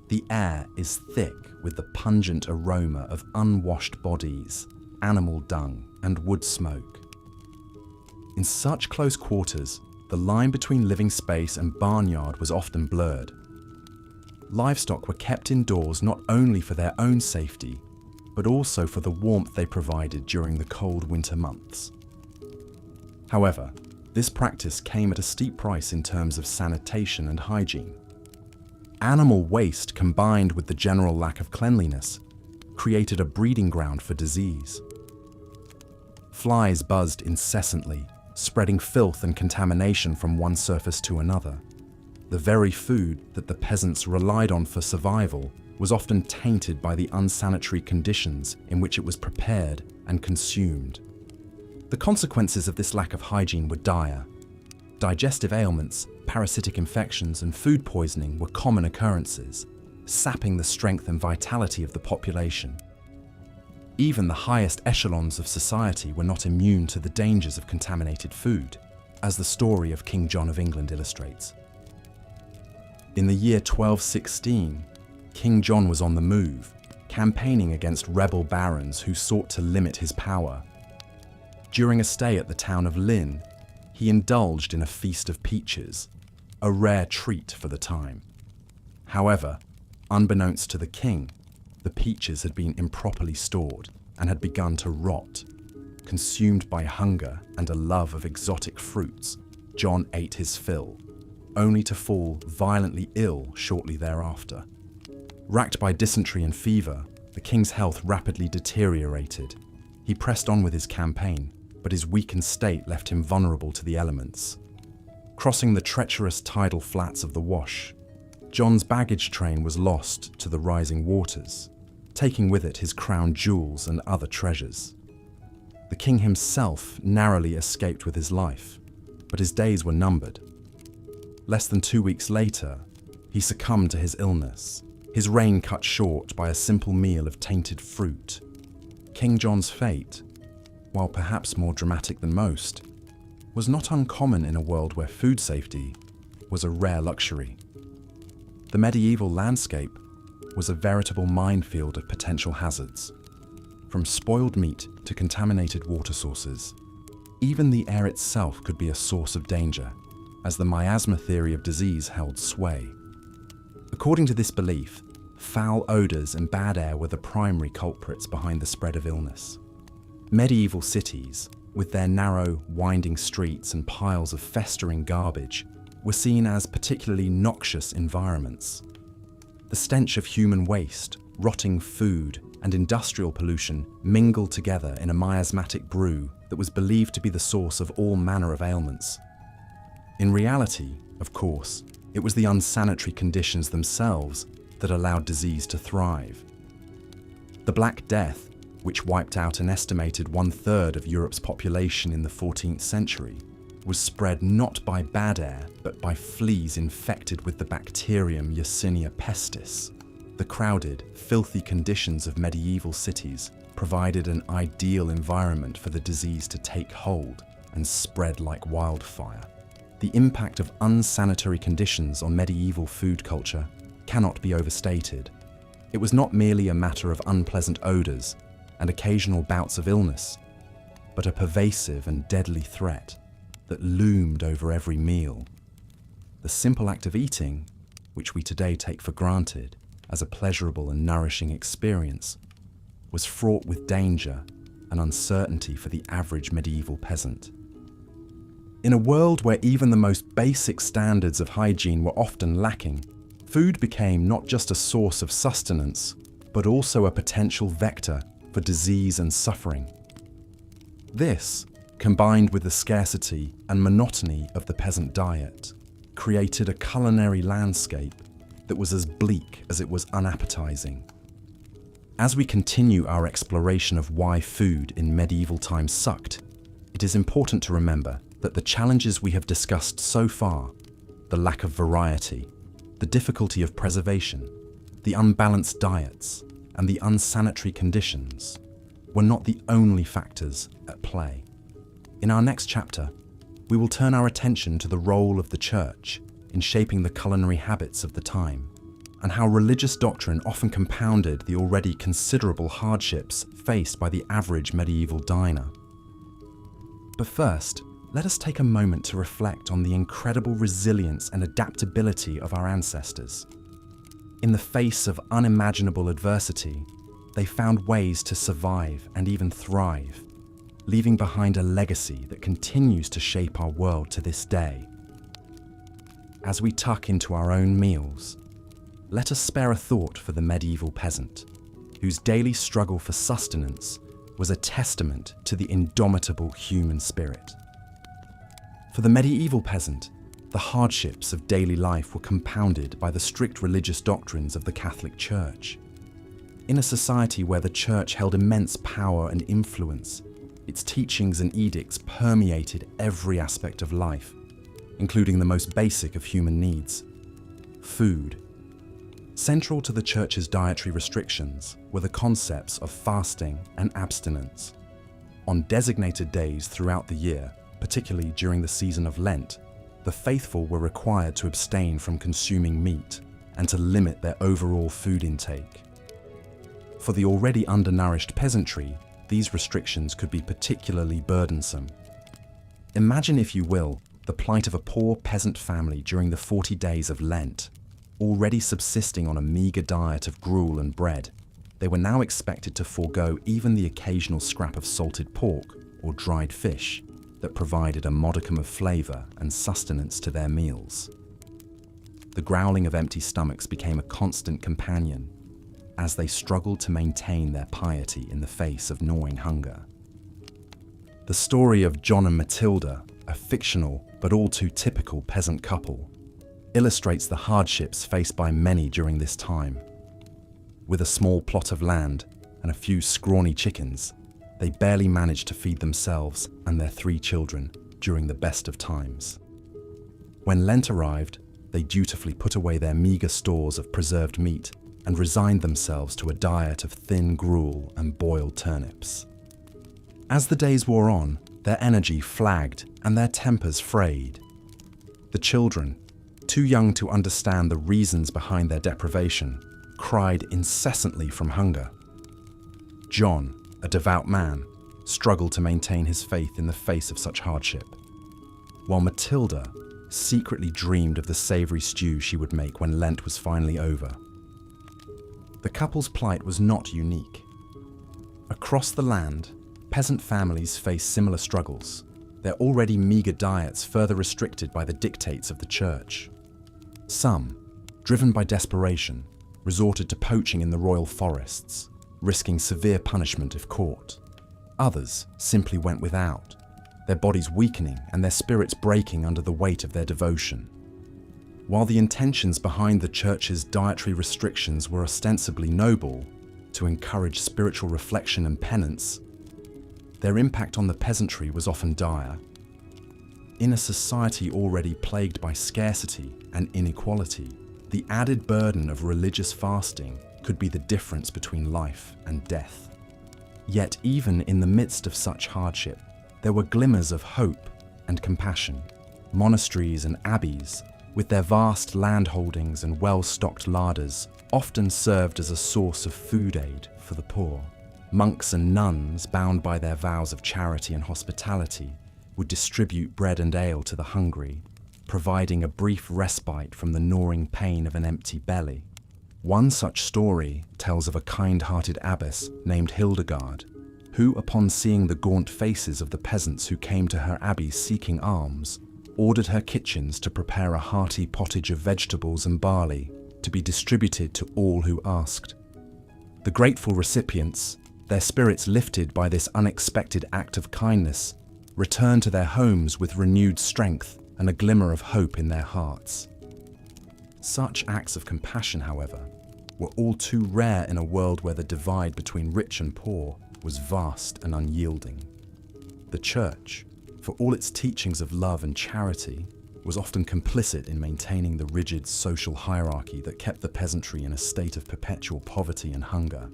The air is thick with the pungent aroma of unwashed bodies, animal dung, and wood smoke. In such close quarters, the line between living space and barnyard was often blurred. Livestock were kept indoors not only for their own safety, but also for the warmth they provided during the cold winter months. However, this practice came at a steep price in terms of sanitation and hygiene. Animal waste combined with the general lack of cleanliness created a breeding ground for disease. Flies buzzed incessantly, spreading filth and contamination from one surface to another. The very food that the peasants relied on for survival was often tainted by the unsanitary conditions in which it was prepared and consumed. The consequences of this lack of hygiene were dire. Digestive ailments, parasitic infections, and food poisoning were common occurrences, sapping the strength and vitality of the population. Even the highest echelons of society were not immune to the dangers of contaminated food, as the story of King John of England illustrates. In the year 1216, King John was on the move, campaigning against rebel barons who sought to limit his power. During a stay at the town of Lynn, he indulged in a feast of peaches, a rare treat for the time. However, unbeknownst to the king, The peaches had been improperly stored and had begun to rot. Consumed by hunger and a love of exotic fruits, John ate his fill, only to fall violently ill shortly thereafter. Racked by dysentery and fever, the king's health rapidly deteriorated. He pressed on with his campaign, but his weakened state left him vulnerable to the elements. Crossing the treacherous tidal flats of the Wash, John's baggage train was lost to the rising waters, taking with it his crown jewels and other treasures. The king himself narrowly escaped with his life, but his days were numbered. Less than 2 weeks later, he succumbed to his illness, his reign cut short by a simple meal of tainted fruit. King John's fate, while perhaps more dramatic than most, was not uncommon in a world where food safety was a rare luxury. The medieval landscape was a veritable minefield of potential hazards, from spoiled meat to contaminated water sources. Even the air itself could be a source of danger, as the miasma theory of disease held sway. According to this belief, foul odours and bad air were the primary culprits behind the spread of illness. Medieval cities, with their narrow, winding streets and piles of festering garbage, were seen as particularly noxious environments. The stench of human waste, rotting food, and industrial pollution mingled together in a miasmatic brew that was believed to be the source of all manner of ailments. In reality, of course, it was the unsanitary conditions themselves that allowed disease to thrive. The Black Death, which wiped out an estimated 1/3 of Europe's population in the 14th century, was spread not by bad air, but by fleas infected with the bacterium Yersinia pestis. The crowded, filthy conditions of medieval cities provided an ideal environment for the disease to take hold and spread like wildfire. The impact of unsanitary conditions on medieval food culture cannot be overstated. It was not merely a matter of unpleasant odours and occasional bouts of illness, but a pervasive and deadly threat that loomed over every meal. The simple act of eating, which we today take for granted as a pleasurable and nourishing experience, was fraught with danger and uncertainty for the average medieval peasant. In a world where even the most basic standards of hygiene were often lacking, food became not just a source of sustenance, but also a potential vector for disease and suffering. This, combined with the scarcity and monotony of the peasant diet, created a culinary landscape that was as bleak as it was unappetizing. As we continue our exploration of why food in medieval times sucked, it is important to remember that the challenges we have discussed so far, the lack of variety, the difficulty of preservation, the unbalanced diets, and the unsanitary conditions, were not the only factors at play. In our next chapter, we will turn our attention to the role of the church in shaping the culinary habits of the time, and how religious doctrine often compounded the already considerable hardships faced by the average medieval diner. But first, let us take a moment to reflect on the incredible resilience and adaptability of our ancestors. In the face of unimaginable adversity, they found ways to survive and even thrive, leaving behind a legacy that continues to shape our world to this day. As we tuck into our own meals, let us spare a thought for the medieval peasant, whose daily struggle for sustenance was a testament to the indomitable human spirit. For the medieval peasant, the hardships of daily life were compounded by the strict religious doctrines of the Catholic Church. In a society where the Church held immense power and influence, its teachings and edicts permeated every aspect of life, including the most basic of human needs: food. Central to the Church's dietary restrictions were the concepts of fasting and abstinence. On designated days throughout the year, particularly during the season of Lent, the faithful were required to abstain from consuming meat and to limit their overall food intake. For the already undernourished peasantry, these restrictions could be particularly burdensome. Imagine, if you will, the plight of a poor peasant family during the 40 days of Lent, already subsisting on a meagre diet of gruel and bread. they were now expected to forego even the occasional scrap of salted pork or dried fish that provided a modicum of flavor and sustenance to their meals. The growling of empty stomachs became a constant companion as they struggled to maintain their piety in the face of gnawing hunger. The story of John and Matilda, a fictional but all too typical peasant couple, illustrates the hardships faced by many during this time. With a small plot of land and a few scrawny chickens, they barely managed to feed themselves and their 3 children during the best of times. When Lent arrived, they dutifully put away their meagre stores of preserved meat and resigned themselves to a diet of thin gruel and boiled turnips. As the days wore on, their energy flagged and their tempers frayed. The children, too young to understand the reasons behind their deprivation, cried incessantly from hunger. John, a devout man, struggled to maintain his faith in the face of such hardship, while Matilda secretly dreamed of the savoury stew she would make when Lent was finally over. The couple's plight was not unique. Across the land, peasant families face similar struggles, their already meagre diets further restricted by the dictates of the church. Some, driven by desperation, resorted to poaching in the royal forests, risking severe punishment if caught. Others simply went without, their bodies weakening and their spirits breaking under the weight of their devotion. While the intentions behind the church's dietary restrictions were ostensibly noble, to encourage spiritual reflection and penance, their impact on the peasantry was often dire. In a society already plagued by scarcity and inequality, the added burden of religious fasting could be the difference between life and death. Yet even in the midst of such hardship, there were glimmers of hope and compassion. Monasteries and abbeys, with their vast landholdings and well-stocked larders, often served as a source of food aid for the poor. Monks and nuns, bound by their vows of charity and hospitality, would distribute bread and ale to the hungry, providing a brief respite from the gnawing pain of an empty belly. One such story tells of a kind-hearted abbess named Hildegard, who, upon seeing the gaunt faces of the peasants who came to her abbey seeking alms, ordered her kitchens to prepare a hearty pottage of vegetables and barley to be distributed to all who asked. The grateful recipients, their spirits lifted by this unexpected act of kindness, returned to their homes with renewed strength and a glimmer of hope in their hearts. Such acts of compassion, however, were all too rare in a world where the divide between rich and poor was vast and unyielding. The church, for all its teachings of love and charity, was often complicit in maintaining the rigid social hierarchy that kept the peasantry in a state of perpetual poverty and hunger.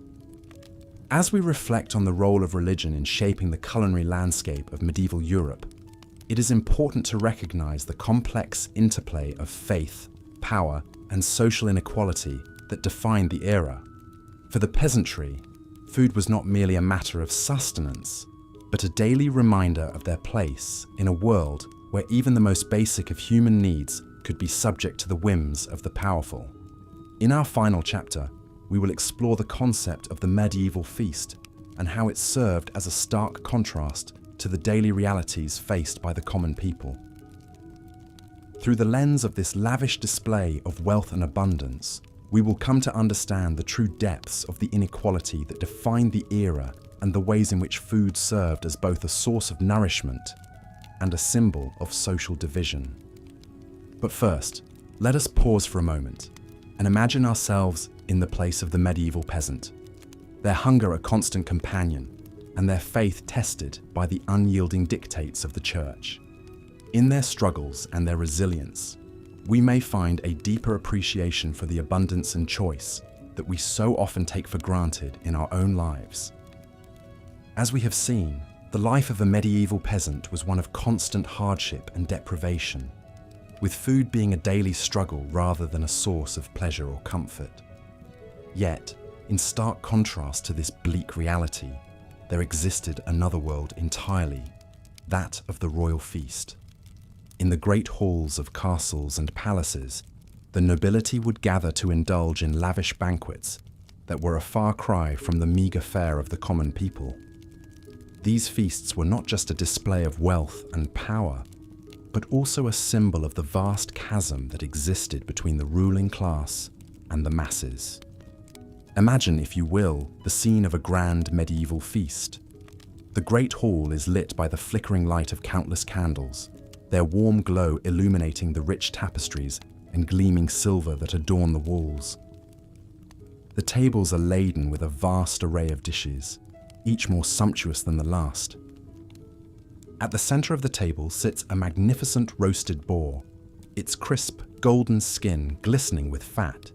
As we reflect on the role of religion in shaping the culinary landscape of medieval Europe, it is important to recognize the complex interplay of faith, power, and social inequality that defined the era. For the peasantry, food was not merely a matter of sustenance, but a daily reminder of their place in a world where even the most basic of human needs could be subject to the whims of the powerful. In our final chapter, we will explore the concept of the medieval feast and how it served as a stark contrast to the daily realities faced by the common people. Through the lens of this lavish display of wealth and abundance, we will come to understand the true depths of the inequality that defined the era and the ways in which food served as both a source of nourishment and a symbol of social division. But first, let us pause for a moment and imagine ourselves in the place of the medieval peasant, their hunger a constant companion, and their faith tested by the unyielding dictates of the church. In their struggles and their resilience, we may find a deeper appreciation for the abundance and choice that we so often take for granted in our own lives. As we have seen, the life of a medieval peasant was one of constant hardship and deprivation, with food being a daily struggle rather than a source of pleasure or comfort. Yet, in stark contrast to this bleak reality, there existed another world entirely, that of the royal feast. In the great halls of castles and palaces, the nobility would gather to indulge in lavish banquets, that were a far cry from the meagre fare of the common people. These feasts were not just a display of wealth and power, but also a symbol of the vast chasm that existed between the ruling class and the masses. Imagine, if you will, the scene of a grand medieval feast. The great hall is lit by the flickering light of countless candles, their warm glow illuminating the rich tapestries and gleaming silver that adorn the walls. The tables are laden with a vast array of dishes, each more sumptuous than the last. At the center of the table sits a magnificent roasted boar, its crisp, golden skin glistening with fat.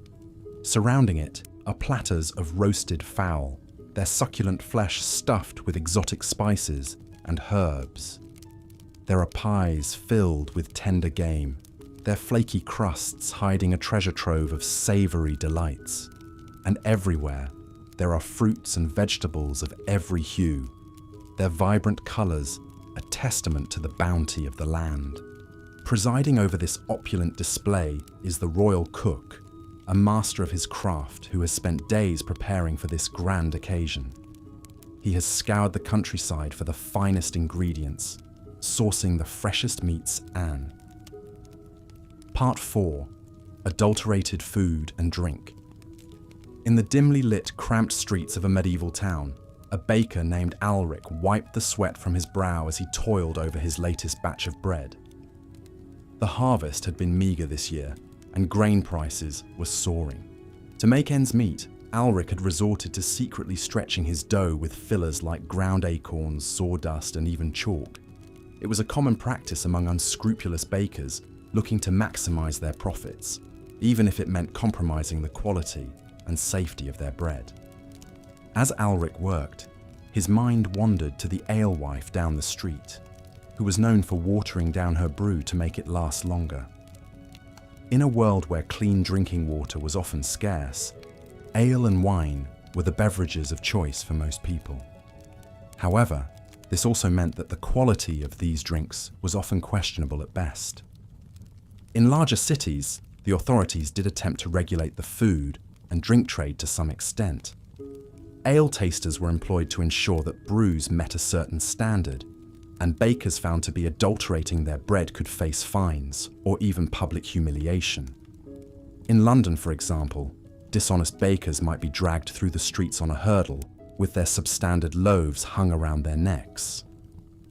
Surrounding it are platters of roasted fowl, their succulent flesh stuffed with exotic spices and herbs. There are pies filled with tender game, their flaky crusts hiding a treasure trove of savory delights. And everywhere, there are fruits and vegetables of every hue, their vibrant colors a testament to the bounty of the land. Presiding over this opulent display is the royal cook, a master of his craft who has spent days preparing for this grand occasion. He has scoured the countryside for the finest ingredients, sourcing the freshest meats and... Part 4. Adulterated food and drink. In the dimly lit, cramped streets of a medieval town, a baker named Alric wiped the sweat from his brow as he toiled over his latest batch of bread. The harvest had been meagre this year, and grain prices were soaring. To make ends meet, Alric had resorted to secretly stretching his dough with fillers like ground acorns, sawdust, and even chalk. It was a common practice among unscrupulous bakers looking to maximize their profits, even if it meant compromising the quality and safety of their bread. As Alric worked, his mind wandered to the alewife down the street, who was known for watering down her brew to make it last longer. In a world where clean drinking water was often scarce, ale and wine were the beverages of choice for most people. However, this also meant that the quality of these drinks was often questionable at best. In larger cities, the authorities did attempt to regulate the food and drink trade to some extent. Ale tasters were employed to ensure that brews met a certain standard, and bakers found to be adulterating their bread could face fines or even public humiliation. In London, for example, dishonest bakers might be dragged through the streets on a hurdle with their substandard loaves hung around their necks.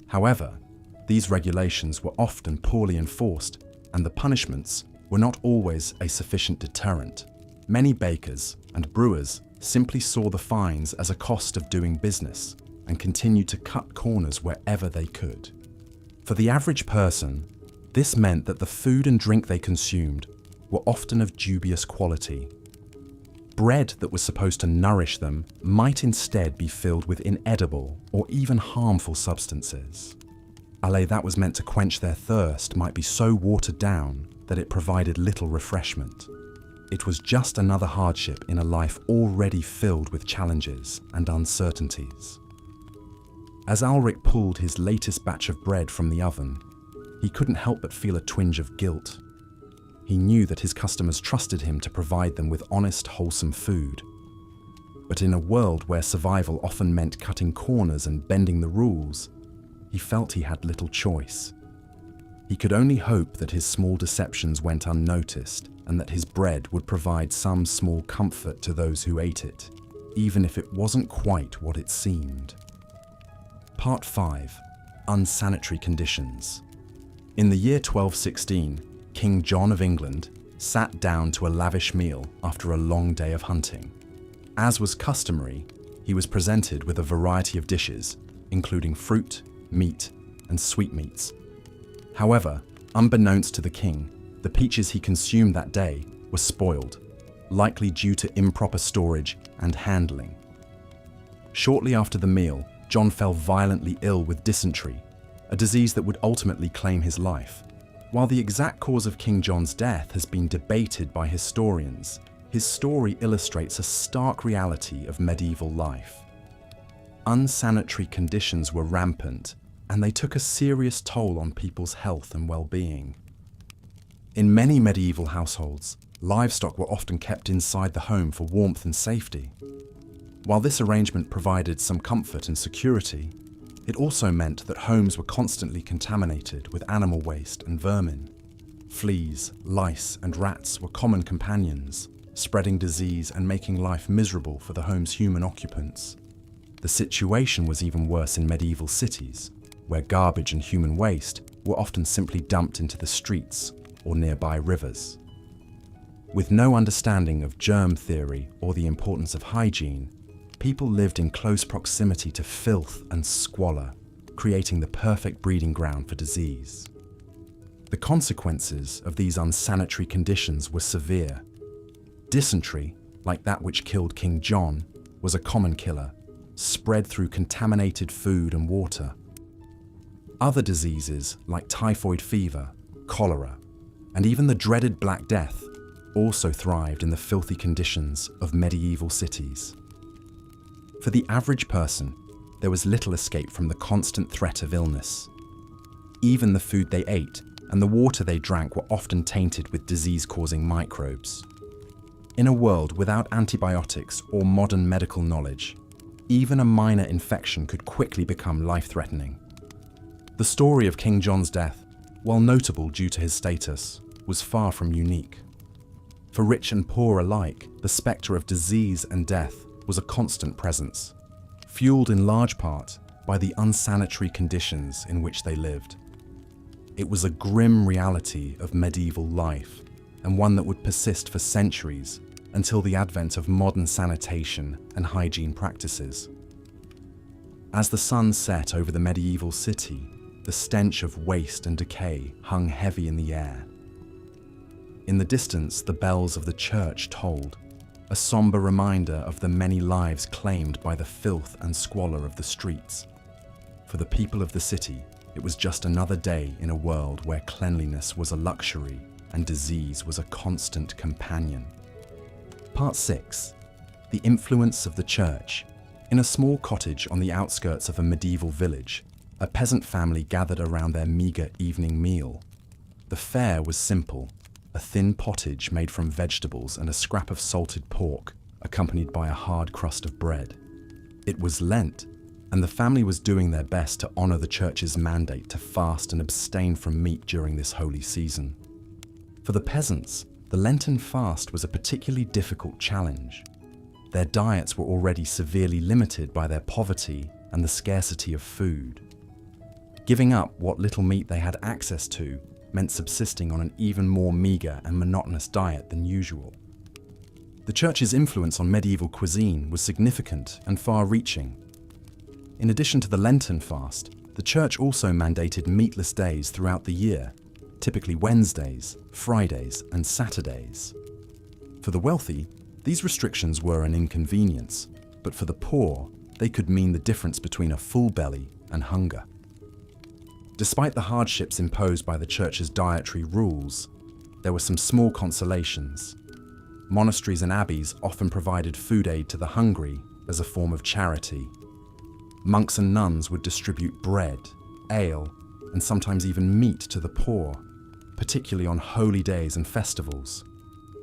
However, these regulations were often poorly enforced, and the punishments were not always a sufficient deterrent. Many bakers and brewers simply saw the fines as a cost of doing business and continued to cut corners wherever they could. For the average person, this meant that the food and drink they consumed were often of dubious quality. Bread that was supposed to nourish them might instead be filled with inedible or even harmful substances. Ale that was meant to quench their thirst might be so watered down that it provided little refreshment. It was just another hardship in a life already filled with challenges and uncertainties. As Alric pulled his latest batch of bread from the oven, he couldn't help but feel a twinge of guilt. He knew that his customers trusted him to provide them with honest, wholesome food. But in a world where survival often meant cutting corners and bending the rules, he felt he had little choice. He could only hope that his small deceptions went unnoticed and that his bread would provide some small comfort to those who ate it, even if it wasn't quite what it seemed. Part 5. Unsanitary conditions. In the year 1216, King John of England sat down to a lavish meal after a long day of hunting. As was customary, he was presented with a variety of dishes, including fruit, meat, and sweetmeats. However, unbeknownst to the king, the peaches he consumed that day were spoiled, likely due to improper storage and handling. Shortly after the meal, John fell violently ill with dysentery, a disease that would ultimately claim his life. While the exact cause of King John's death has been debated by historians, his story illustrates a stark reality of medieval life. Unsanitary conditions were rampant, and they took a serious toll on people's health and well-being. In many medieval households, livestock were often kept inside the home for warmth and safety. While this arrangement provided some comfort and security, it also meant that homes were constantly contaminated with animal waste and vermin. Fleas, lice, and rats were common companions, spreading disease and making life miserable for the home's human occupants. The situation was even worse in medieval cities, where garbage and human waste were often simply dumped into the streets or nearby rivers. With no understanding of germ theory or the importance of hygiene, people lived in close proximity to filth and squalor, creating the perfect breeding ground for disease. The consequences of these unsanitary conditions were severe. Dysentery, like that which killed King John, was a common killer, spread through contaminated food and water. Other diseases like typhoid fever, cholera, and even the dreaded Black Death also thrived in the filthy conditions of medieval cities. For the average person, there was little escape from the constant threat of illness. Even the food they ate and the water they drank were often tainted with disease-causing microbes. In a world without antibiotics or modern medical knowledge, even a minor infection could quickly become life-threatening. The story of King John's death, while notable due to his status, was far from unique. For rich and poor alike, the spectre of disease and death was a constant presence, fueled in large part by the unsanitary conditions in which they lived. It was a grim reality of medieval life, and one that would persist for centuries until the advent of modern sanitation and hygiene practices. As the sun set over the medieval city, the stench of waste and decay hung heavy in the air. In the distance, the bells of the church tolled, a somber reminder of the many lives claimed by the filth and squalor of the streets. For the people of the city, it was just another day in a world where cleanliness was a luxury and disease was a constant companion. Part 6. The influence of the church. In a small cottage on the outskirts of a medieval village, a peasant family gathered around their meager evening meal. The fare was simple, a thin pottage made from vegetables and a scrap of salted pork, accompanied by a hard crust of bread. It was Lent, and the family was doing their best to honor the church's mandate to fast and abstain from meat during this holy season. For the peasants, the Lenten fast was a particularly difficult challenge. Their diets were already severely limited by their poverty and the scarcity of food. Giving up what little meat they had access to meant subsisting on an even more meager and monotonous diet than usual. The church's influence on medieval cuisine was significant and far-reaching. In addition to the Lenten fast, the church also mandated meatless days throughout the year, typically Wednesdays, Fridays, and Saturdays. For the wealthy, these restrictions were an inconvenience, but for the poor, they could mean the difference between a full belly and hunger. Despite the hardships imposed by the church's dietary rules, there were some small consolations. Monasteries and abbeys often provided food aid to the hungry as a form of charity. Monks and nuns would distribute bread, ale, and sometimes even meat to the poor, particularly on holy days and festivals.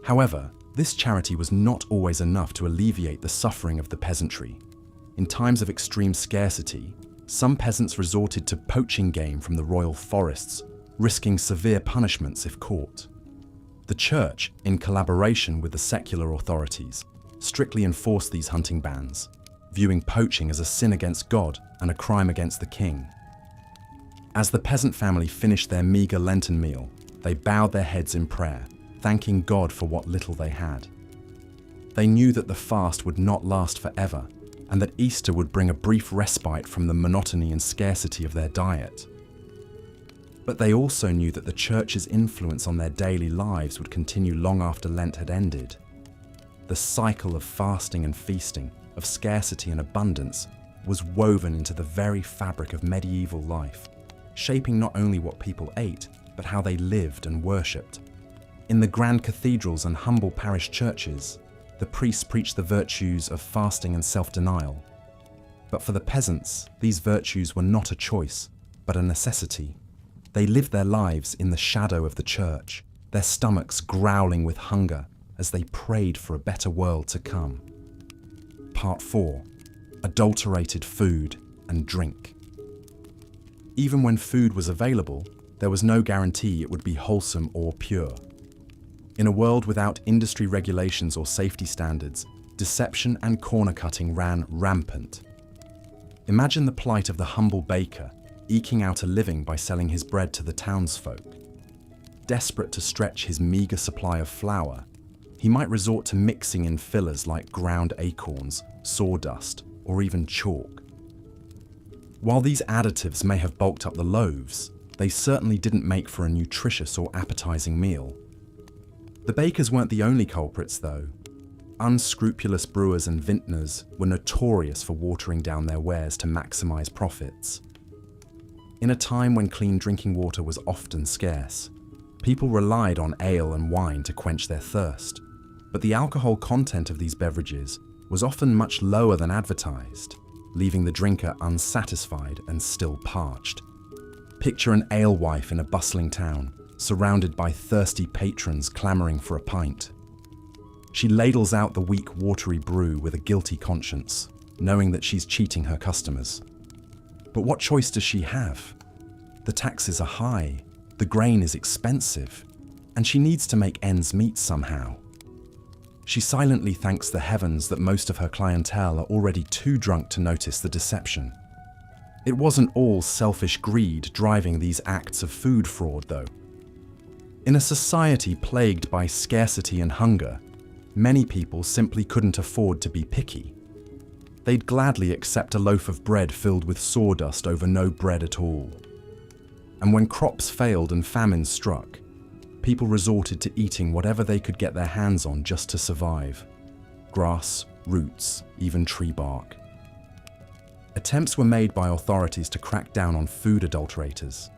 However, this charity was not always enough to alleviate the suffering of the peasantry. In times of extreme scarcity, some peasants resorted to poaching game from the royal forests, risking severe punishments if caught. The church, in collaboration with the secular authorities, strictly enforced these hunting bans, viewing poaching as a sin against God and a crime against the king. As the peasant family finished their meager Lenten meal, they bowed their heads in prayer, thanking God for what little they had. They knew that the fast would not last forever, and that Easter would bring a brief respite from the monotony and scarcity of their diet. But they also knew that the church's influence on their daily lives would continue long after Lent had ended. The cycle of fasting and feasting, of scarcity and abundance, was woven into the very fabric of medieval life, shaping not only what people ate, but how they lived and worshipped. In the grand cathedrals and humble parish churches, the priests preached the virtues of fasting and self-denial. But for the peasants, these virtues were not a choice, but a necessity. They lived their lives in the shadow of the church, their stomachs growling with hunger as they prayed for a better world to come. Part 4. Adulterated food and drink. Even when food was available, there was no guarantee it would be wholesome or pure. In a world without industry regulations or safety standards, deception and corner cutting ran rampant. Imagine the plight of the humble baker, eking out a living by selling his bread to the townsfolk. Desperate to stretch his meager supply of flour, he might resort to mixing in fillers like ground acorns, sawdust, or even chalk. While these additives may have bulked up the loaves, they certainly didn't make for a nutritious or appetizing meal. The bakers weren't the only culprits, though. Unscrupulous brewers and vintners were notorious for watering down their wares to maximize profits. In a time when clean drinking water was often scarce, people relied on ale and wine to quench their thirst, but the alcohol content of these beverages was often much lower than advertised, leaving the drinker unsatisfied and still parched. Picture an alewife in a bustling town, surrounded by thirsty patrons clamoring for a pint. She ladles out the weak, watery brew with a guilty conscience, knowing that she's cheating her customers. But what choice does she have? The taxes are high, the grain is expensive, and she needs to make ends meet somehow. She silently thanks the heavens that most of her clientele are already too drunk to notice the deception. It wasn't all selfish greed driving these acts of food fraud, though. In a society plagued by scarcity and hunger, many people simply couldn't afford to be picky. They'd gladly accept a loaf of bread filled with sawdust over no bread at all. And when crops failed and famine struck, people resorted to eating whatever they could get their hands on just to survive. Grass, roots, even tree bark. Attempts were made by authorities to crack down on food adulterators.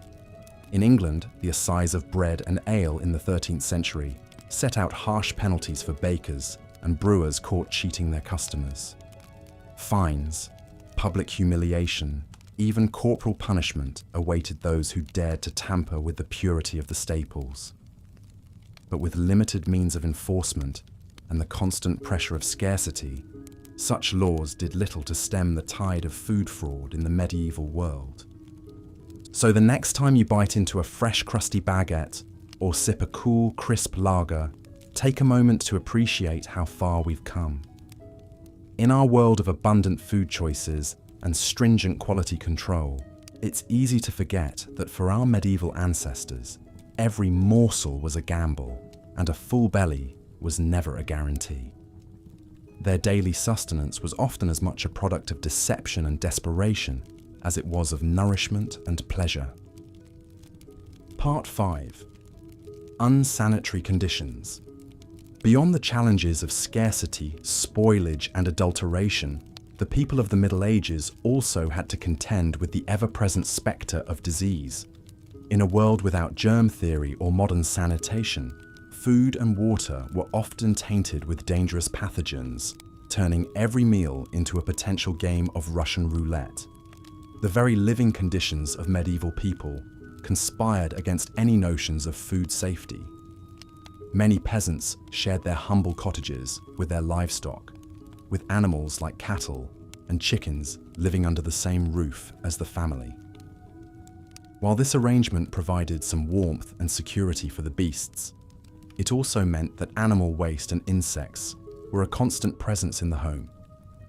In England, the Assize of Bread and Ale in the 13th century set out harsh penalties for bakers and brewers caught cheating their customers. Fines, public humiliation, even corporal punishment awaited those who dared to tamper with the purity of the staples. But with limited means of enforcement and the constant pressure of scarcity, such laws did little to stem the tide of food fraud in the medieval world. So the next time you bite into a fresh, crusty baguette or sip a cool, crisp lager, take a moment to appreciate how far we've come. In our world of abundant food choices and stringent quality control, it's easy to forget that for our medieval ancestors, every morsel was a gamble, and a full belly was never a guarantee. Their daily sustenance was often as much a product of deception and desperation as it was of nourishment and pleasure. Part 5. Unsanitary conditions. Beyond the challenges of scarcity, spoilage, and adulteration, the people of the Middle Ages also had to contend with the ever-present spectre of disease. In a world without germ theory or modern sanitation, food and water were often tainted with dangerous pathogens, turning every meal into a potential game of Russian roulette. The very living conditions of medieval people conspired against any notions of food safety. Many peasants shared their humble cottages with their livestock, with animals like cattle and chickens living under the same roof as the family. While this arrangement provided some warmth and security for the beasts, it also meant that animal waste and insects were a constant presence in the home,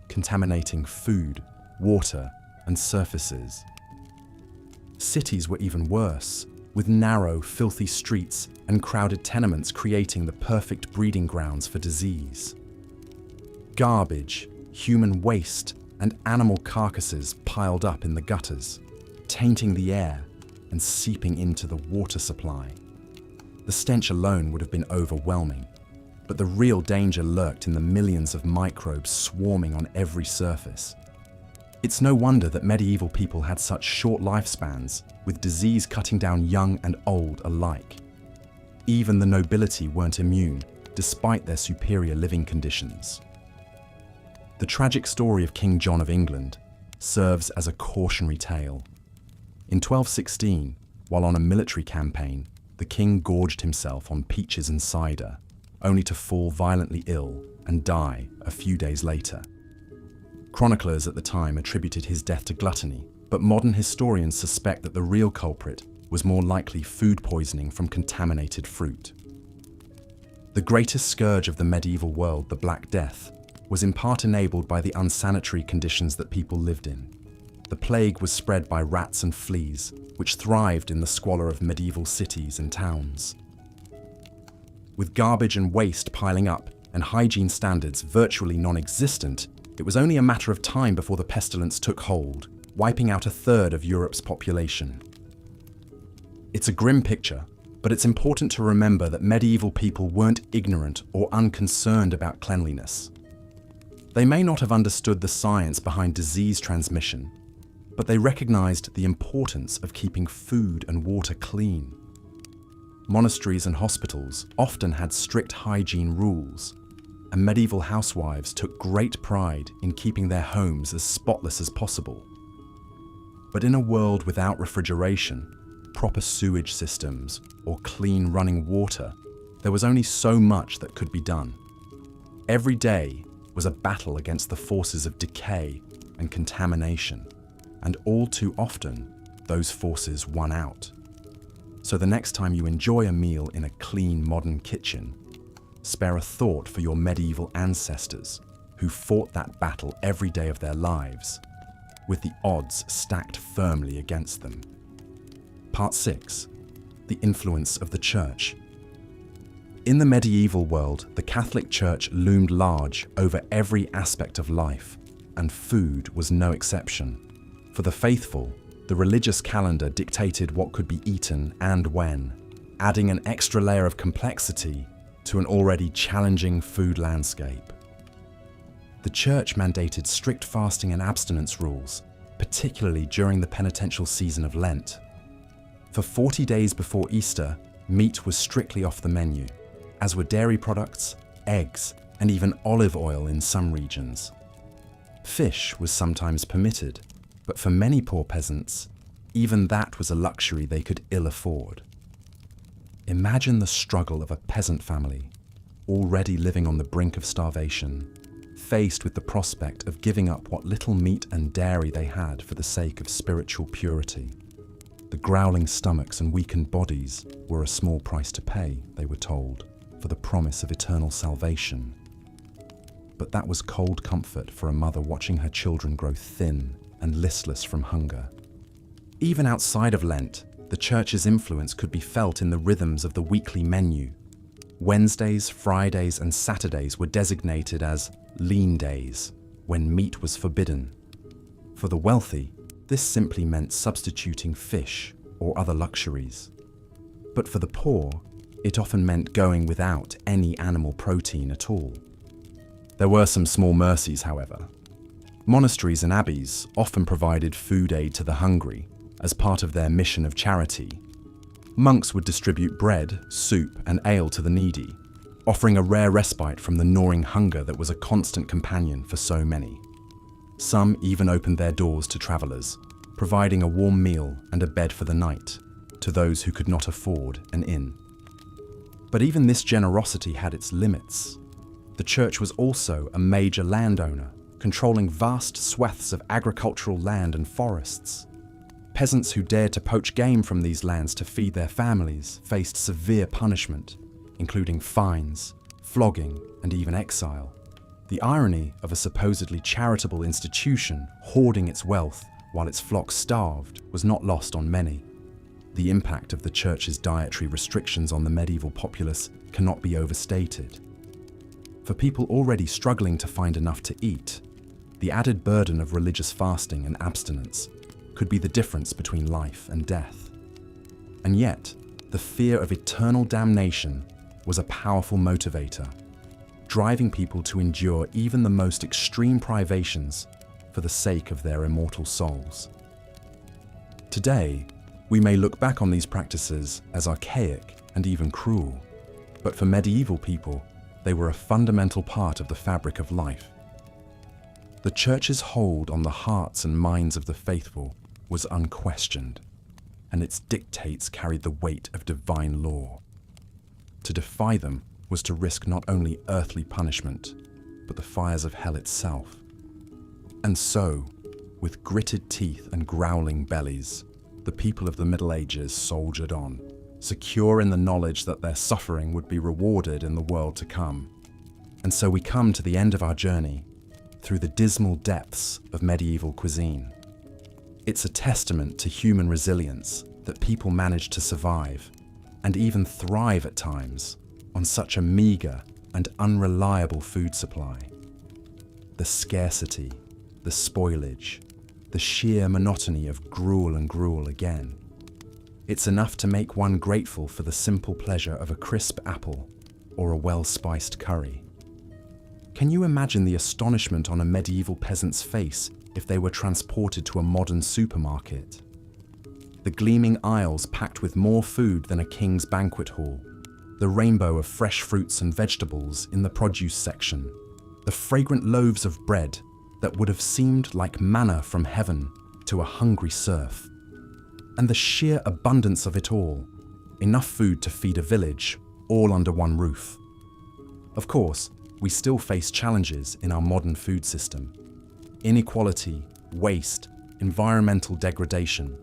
contaminating food, water, and surfaces. Cities were even worse, with narrow, filthy streets and crowded tenements creating the perfect breeding grounds for disease. Garbage, human waste, and animal carcasses piled up in the gutters, tainting the air and seeping into the water supply. The stench alone would have been overwhelming, but the real danger lurked in the millions of microbes swarming on every surface. It's no wonder that medieval people had such short lifespans, with disease cutting down young and old alike. Even the nobility weren't immune, despite their superior living conditions. The tragic story of King John of England serves as a cautionary tale. In 1216, while on a military campaign, the king gorged himself on peaches and cider, only to fall violently ill and die a few days later. Chroniclers at the time attributed his death to gluttony, but modern historians suspect that the real culprit was more likely food poisoning from contaminated fruit. The greatest scourge of the medieval world, the Black Death, was in part enabled by the unsanitary conditions that people lived in. The plague was spread by rats and fleas, which thrived in the squalor of medieval cities and towns. With garbage and waste piling up and hygiene standards virtually non-existent, it was only a matter of time before the pestilence took hold, wiping out a third of Europe's population. It's a grim picture, but it's important to remember that medieval people weren't ignorant or unconcerned about cleanliness. They may not have understood the science behind disease transmission, but they recognized the importance of keeping food and water clean. Monasteries and hospitals often had strict hygiene rules, and medieval housewives took great pride in keeping their homes as spotless as possible. But in a world without refrigeration, proper sewage systems, or clean running water, there was only so much that could be done. Every day was a battle against the forces of decay and contamination, and all too often, those forces won out. So the next time you enjoy a meal in a clean modern kitchen, spare a thought for your medieval ancestors who fought that battle every day of their lives, with the odds stacked firmly against them. Part 6. The influence of the Church. In the medieval world, the Catholic Church loomed large over every aspect of life, and food was no exception. For the faithful, the religious calendar dictated what could be eaten and when, adding an extra layer of complexity to an already challenging food landscape. The Church mandated strict fasting and abstinence rules, particularly during the penitential season of Lent. For 40 days before Easter, meat was strictly off the menu, as were dairy products, eggs, and even olive oil in some regions. Fish was sometimes permitted, but for many poor peasants, even that was a luxury they could ill afford. Imagine the struggle of a peasant family, already living on the brink of starvation, faced with the prospect of giving up what little meat and dairy they had for the sake of spiritual purity. The growling stomachs and weakened bodies were a small price to pay, they were told, for the promise of eternal salvation. But that was cold comfort for a mother watching her children grow thin and listless from hunger. Even outside of Lent, the Church's influence could be felt in the rhythms of the weekly menu. Wednesdays, Fridays, and Saturdays were designated as lean days, when meat was forbidden. For the wealthy, this simply meant substituting fish or other luxuries. But for the poor, it often meant going without any animal protein at all. There were some small mercies, however. Monasteries and abbeys often provided food aid to the hungry as part of their mission of charity. Monks would distribute bread, soup, and ale to the needy, offering a rare respite from the gnawing hunger that was a constant companion for so many. Some even opened their doors to travelers, providing a warm meal and a bed for the night to those who could not afford an inn. But even this generosity had its limits. The Church was also a major landowner, controlling vast swaths of agricultural land and forests. Peasants who dared to poach game from these lands to feed their families faced severe punishment, including fines, flogging, and even exile. The irony of a supposedly charitable institution hoarding its wealth while its flock starved was not lost on many. The impact of the Church's dietary restrictions on the medieval populace cannot be overstated. For people already struggling to find enough to eat, the added burden of religious fasting and abstinence could be the difference between life and death. And yet, the fear of eternal damnation was a powerful motivator, driving people to endure even the most extreme privations for the sake of their immortal souls. Today, we may look back on these practices as archaic and even cruel, but for medieval people, they were a fundamental part of the fabric of life. The Church's hold on the hearts and minds of the faithful was unquestioned. and its dictates carried the weight of divine law. To defy them was to risk not only earthly punishment, but the fires of hell itself. And so, with gritted teeth and growling bellies, the people of the Middle Ages soldiered on, secure in the knowledge that their suffering would be rewarded in the world to come. And so we come to the end of our journey through the dismal depths of medieval cuisine. It's a testament to human resilience that people managed to survive and even thrive at times on such a meager and unreliable food supply. The scarcity, the spoilage, the sheer monotony of gruel and gruel again. It's enough to make one grateful for the simple pleasure of a crisp apple or a well-spiced curry. Can you imagine the astonishment on a medieval peasant's face if they were transported to a modern supermarket? The gleaming aisles packed with more food than a king's banquet hall, the rainbow of fresh fruits and vegetables in the produce section, the fragrant loaves of bread that would have seemed like manna from heaven to a hungry serf, and the sheer abundance of it all, enough food to feed a village, all under one roof. Of course, we still face challenges in our modern food system. Inequality, waste, environmental degradation.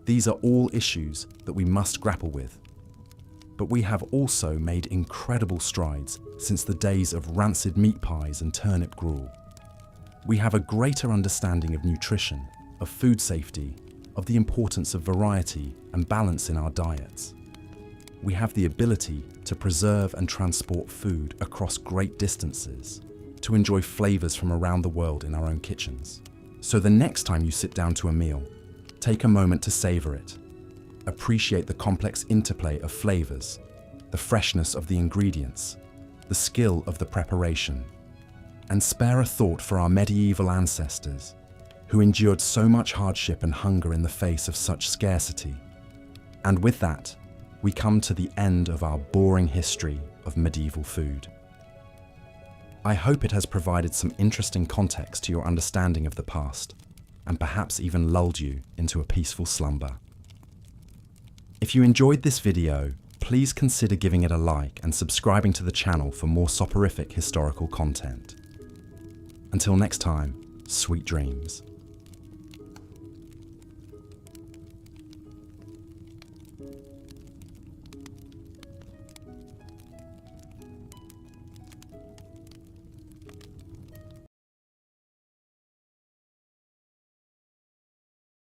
These are all issues that we must grapple with. But we have also made incredible strides since the days of rancid meat pies and turnip gruel. We have a greater understanding of nutrition, of food safety, of the importance of variety and balance in our diets. We have the ability to preserve and transport food across great distances, to enjoy flavors from around the world in our own kitchens. So the next time you sit down to a meal, take a moment to savor it. Appreciate the complex interplay of flavors, the freshness of the ingredients, the skill of the preparation, and spare a thought for our medieval ancestors who endured so much hardship and hunger in the face of such scarcity. And with that, we come to the end of our boring history of medieval food. I hope it has provided some interesting context to your understanding of the past, and perhaps even lulled you into a peaceful slumber. If you enjoyed this video, please consider giving it a like and subscribing to the channel for more soporific historical content. Until next time, sweet dreams.